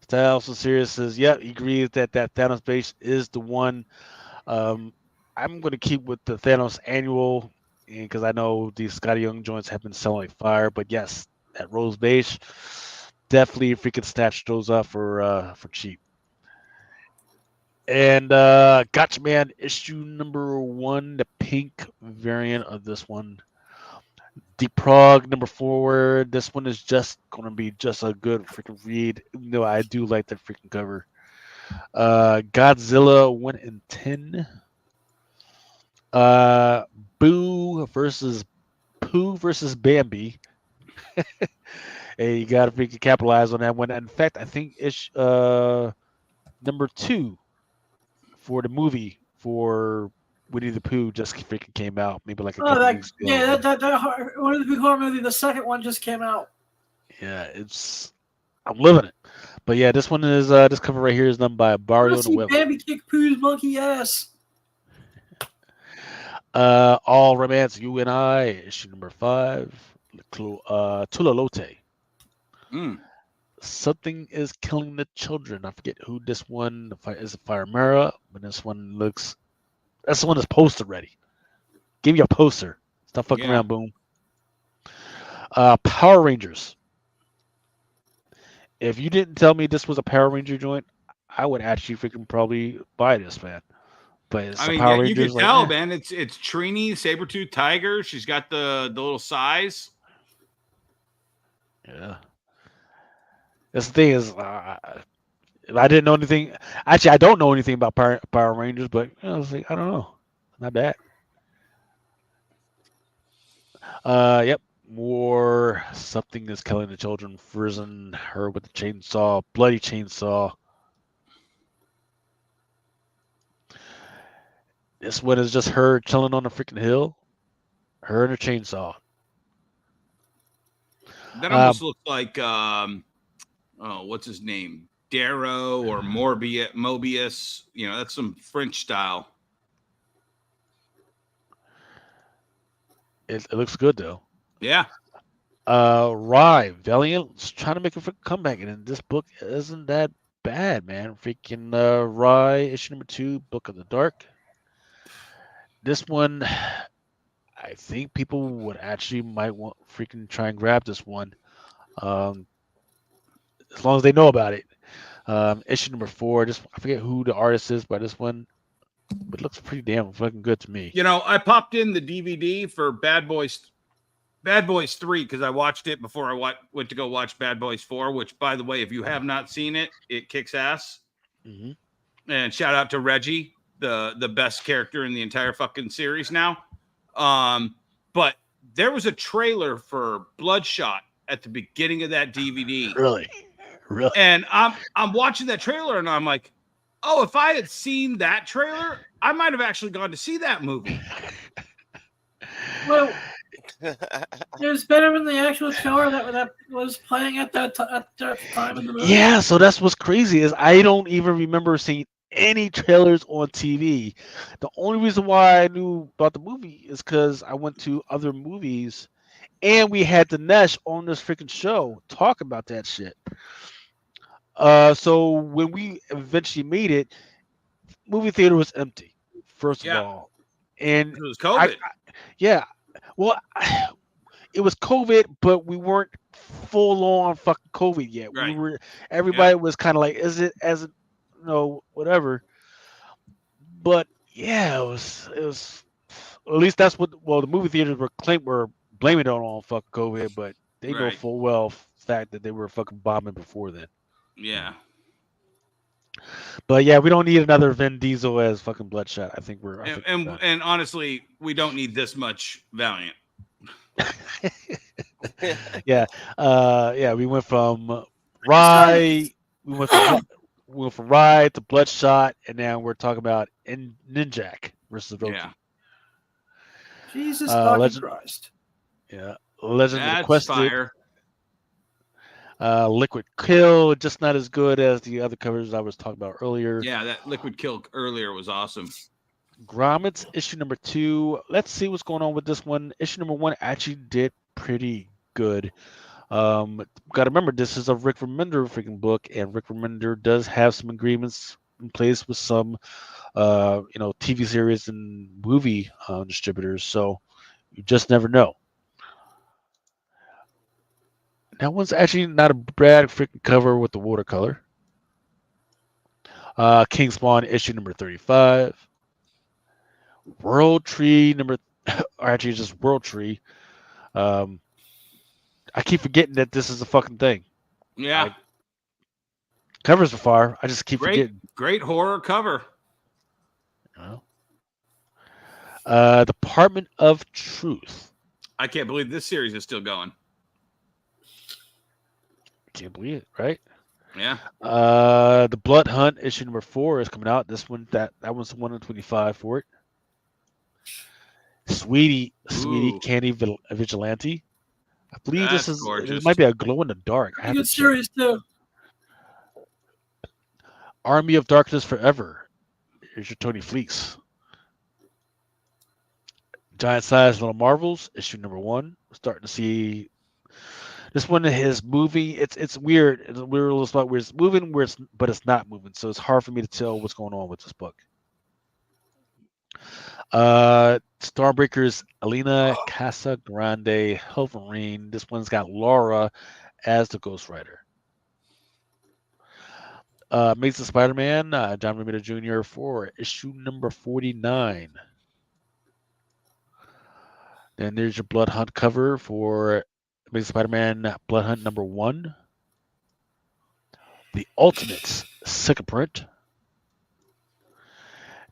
Thanos Serious says, yeah, he agrees that Thanos base is the one. I'm gonna keep with the Thanos annual because I know these Scotty Young joints have been selling like fire. But yes, that Rose base. Definitely, if we could snatch those up for cheap. And Gotcha Man issue #1, the pink variant of this one. Deep Prog #4. This one is just gonna be just a good freaking read. Even though I do like the freaking cover. Godzilla 1 in 10. Boo versus Pooh versus Bambi. Hey, you gotta freaking capitalize on that one. In fact, I think it's #2 for the movie for Winnie the Pooh just freaking came out. Maybe like a couple weeks ago. Yeah, that one of the big horror movie. The second one just came out. Yeah, I'm living it. But yeah, this one is this cover right here is done by Barrio Let's see Nuevo. Bambi kick Pooh's monkey ass. All Romance You and I, issue number 5. Tulalote. Mm. Something is killing the children. I forget who this one is. Fire Mara, but this one looks. That's the one that's poster ready. Give you a poster. Stop fucking Yeah. around, boom. Power Rangers. If you didn't tell me this was a Power Ranger joint, I would actually freaking probably buy this, man. But it's I the mean, Power yeah, you Rangers, could like, tell, man. It's Trini, Sabretooth Tiger. She's got the little size. yeah. That's the thing is, I didn't know anything. Actually, I don't know anything about Power Rangers, but I was like, I don't know. Not bad. Yep. More something is killing the children. Frozen her with the chainsaw, bloody chainsaw. This one is just her chilling on a freaking hill. Her and her chainsaw. That almost looks like what's his name? Darrow or Mobius. You know, that's some French style. It looks good though. Yeah. Rye Valiant's trying to make a freaking comeback, and this book isn't that bad, man. Freaking Rye issue number 2, Book of the Dark. This one, I think people would actually might want freaking try and grab this one, as long as they know about it. Issue number 4, just I forget who the artist is by this one, but it looks pretty damn fucking good to me. You know, I popped in the DVD for Bad Boys 3 because I watched it before I went to go watch Bad Boys 4, which, by the way, if you have not seen it, it kicks ass. Mm-hmm. And shout out to Reggie, the best character in the entire fucking series now. But there was a trailer for Bloodshot at the beginning of that DVD. Really? And I'm watching that trailer and I'm like, oh, if I had seen that trailer, I might have actually gone to see that movie. Well, it was better than the actual trailer that was playing at that time in the movie. Yeah, so that's what's crazy is I don't even remember seeing any trailers on TV. The only reason why I knew about the movie is because I went to other movies and we had the Nesh on this freaking show talk about that shit. So when we eventually made it, movie theater was empty, first of all. And It was COVID. yeah. Well, it was COVID, but we weren't full on fucking COVID yet. Right. Everybody was kind of like, is it whatever. But yeah, it was at least that's what the movie theaters were blaming it on fucking COVID, but they know Right. full well fact that they were fucking bombing before then. Yeah. But yeah, we don't need another Vin Diesel as fucking Bloodshot. I think we're And honestly, we don't need this much Valiant. yeah. We went from Rye, we went from Rye to Bloodshot, and now we're talking about Ninjak versus Roki. Yeah. Jesus Christ. Yeah. Legend of the That's Quested. fire. Liquid Kill, just not as good as the other covers I was talking about earlier. Yeah, that Liquid Kill earlier was awesome. Grommets, issue number 2. Let's see what's going on with this one. Issue number 1 actually did pretty good. Got to remember, this is a Rick Remender freaking book, and Rick Remender does have some agreements in place with some, TV series and movie distributors. So you just never know. That one's actually not a bad freaking cover with the watercolor. King Spawn issue number 35. World Tree or actually just World Tree. I keep forgetting that this is a fucking thing. Yeah. Covers are fire. I just keep forgetting. Great horror cover. Department of Truth. I can't believe this series is still going. Can't believe it, right? Yeah. The Blood Hunt issue number 4 is coming out. This one, that one's 125 for it. Sweetie Candy Vigilante. I believe That's this gorgeous. might be a glow in the dark. A good series too. Army of Darkness Forever. Here's your Tony Fleece. Giant Size Little Marvels, issue number 1. We're starting to see this one. His movie. It's weird. It's a weird little spot where it's moving, but it's not moving. So it's hard for me to tell what's going on with this book. Starbreaker's Alina Casa Grande Hilverine. This one's got Laura as the Ghost Rider. Amazing Spider-Man, John Romita Jr. for issue number 49. Then there's your Blood Hunt cover for Amazing Spider-Man Blood Hunt number 1. The Ultimates second print.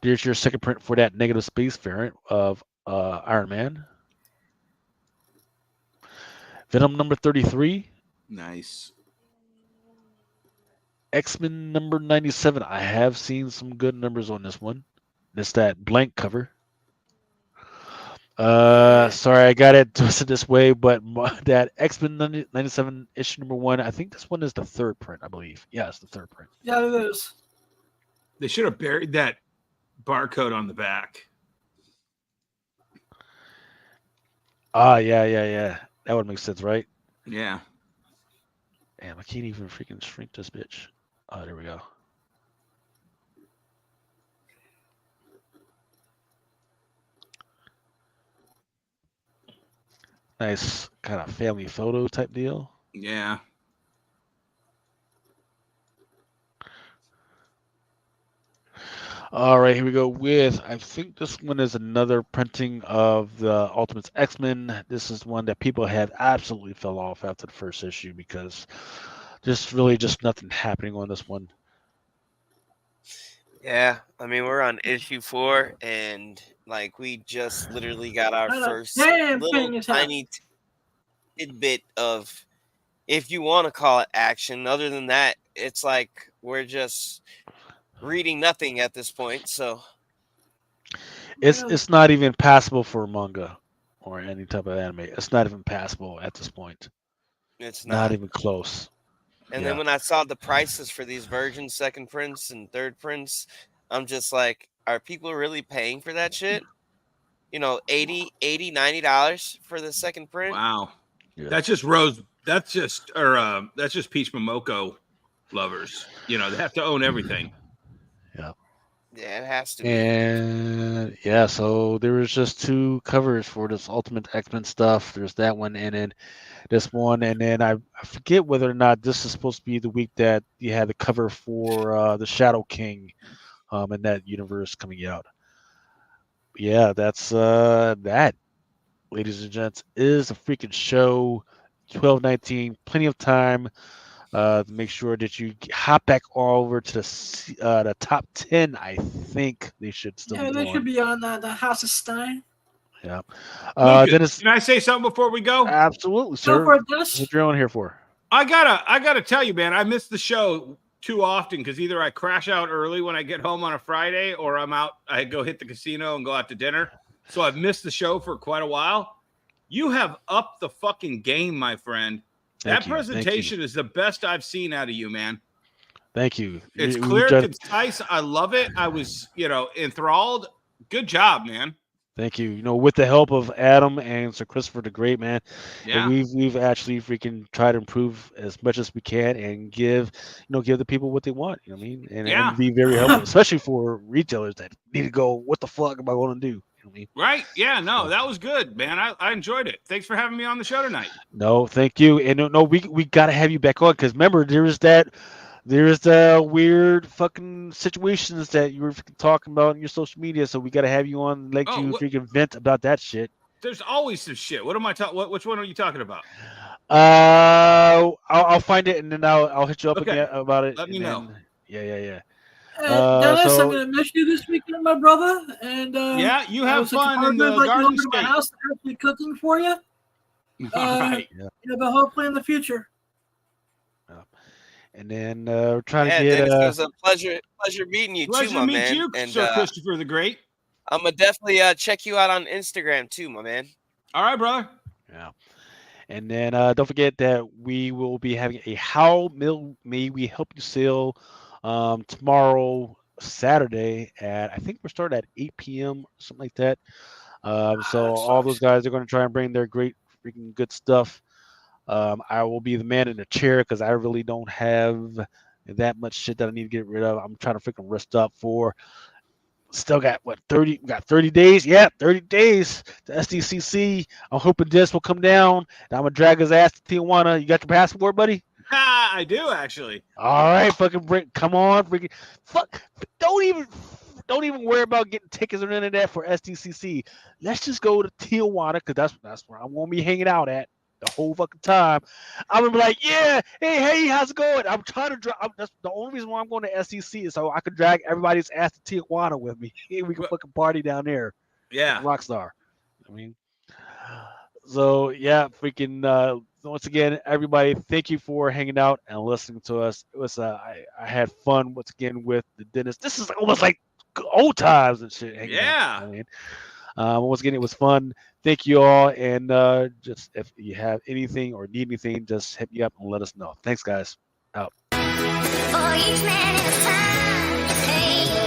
There's your second print for that negative space variant of Iron Man. Venom number 33. Nice. X-Men number 97. I have seen some good numbers on this one. It's that blank cover. Sorry, I got it twisted this way, but that X-Men 97 issue number 1, I think this one is the third print, I believe. Yeah, it's the third print. Yeah, it is. They should have buried that barcode on the back. Yeah. That would make sense, right? Yeah. Damn, I can't even freaking shrink this bitch. Oh, there we go. Nice kind of family photo type deal. Yeah. All right, here we go with, I think this one is another printing of the Ultimates X-Men. This is one that people have absolutely fell off after the first issue because there's really just nothing happening on this one. Yeah, I mean, we're on issue 4, and like we just literally got our first little tiny tidbit of, if you want to call it action. Other than that, it's like we're just reading nothing at this point. So it's not even passable for manga or any type of anime. It's not even passable at this point. It's not even close. And then when I saw the prices for these versions, second prints and third prints, I'm just like, are people really paying for that shit? You know, $80, $90 for the second print. Wow. Yeah. That's just Peach Momoko lovers. You know, they have to own everything. Yeah. Yeah, it has to be. And yeah, so there was just 2 covers for this Ultimate X-Men stuff. There's that one and then this one, and then I forget whether or not this is supposed to be the week that you had the cover for the Shadow King in that universe coming out. Yeah, that's that, ladies and gents, is a freaking show. 12/19, plenty of time to make sure that you hop back all over to the top 10. I think they should still be they on. should be on the House of Stein. Yeah. Dennis, can I say something before we go? Absolutely, sir. Go for it, Dennis. What you're on here for? I gotta tell you, man, I miss the show too often because either I crash out early when I get home on a Friday, or I go hit the casino and go out to dinner. So I've missed the show for quite a while. You have upped the fucking game, my friend. That presentation is the best I've seen out of you, man. Thank you. It's clear, concise. I love it. I was, enthralled. Good job, man. Thank you. With the help of Adam and Sir Christopher the Great, man, yeah, we've actually freaking tried to improve as much as we can and give the people what they want. You know what I mean? And be very helpful, especially for retailers that need to go, what the fuck am I going to do? You know what I mean? Right? Yeah. No, that was good, man. I enjoyed it. Thanks for having me on the show tonight. No, thank you. And we got to have you back on because remember there's the weird fucking situations that you were talking about in your social media, so we got to have you on, freaking vent about that shit. There's always some shit. What am I talking? Which one are you talking about? I'll find it and then I'll hit you up again about it. Let me know. Yeah. Dennis, I'm gonna miss you this weekend, my brother. And you have fun in the Garden State. My house, actually cooking for you. All right. But hopefully in the future. And then we're trying to get. Dennis, it was a pleasure meeting you too, my man. Pleasure to meet you, and Sir Christopher the Great. I'm gonna definitely check you out on Instagram too, my man. All right, brother. Yeah. And then don't forget that we will be having a How May We Help You sale tomorrow, Saturday I think we're starting at 8 p.m. something like that. So all those guys are going to try and bring their great freaking good stuff. I will be the man in the chair because I really don't have that much shit that I need to get rid of. I'm trying to freaking rest up for. Still got what 30? We got 30 days. Yeah, 30 days to SDCC. I'm hoping this will come down. And I'm gonna drag his ass to Tijuana. You got your passport, buddy? I do actually. All right, fucking come on, freaking fuck. Don't even worry about getting tickets or none of that for SDCC. Let's just go to Tijuana because that's where I'm gonna be hanging out at the whole fucking time. I'm gonna be like, yeah, hey, how's it going? I'm trying to drag. That's the only reason why I'm going to SDC is so I could drag everybody's ass to Tijuana with me. We can fucking party down there. Yeah, Rockstar. I mean, so yeah, freaking. Once again, everybody, thank you for hanging out and listening to us. It was I had fun once again with the dentist. This is almost like old times and shit. Yeah. I mean, once again, it was fun. Thank you all, and just if you have anything or need anything, just hit me up and let us know. Thanks, guys. Out. For each man in a time, hey.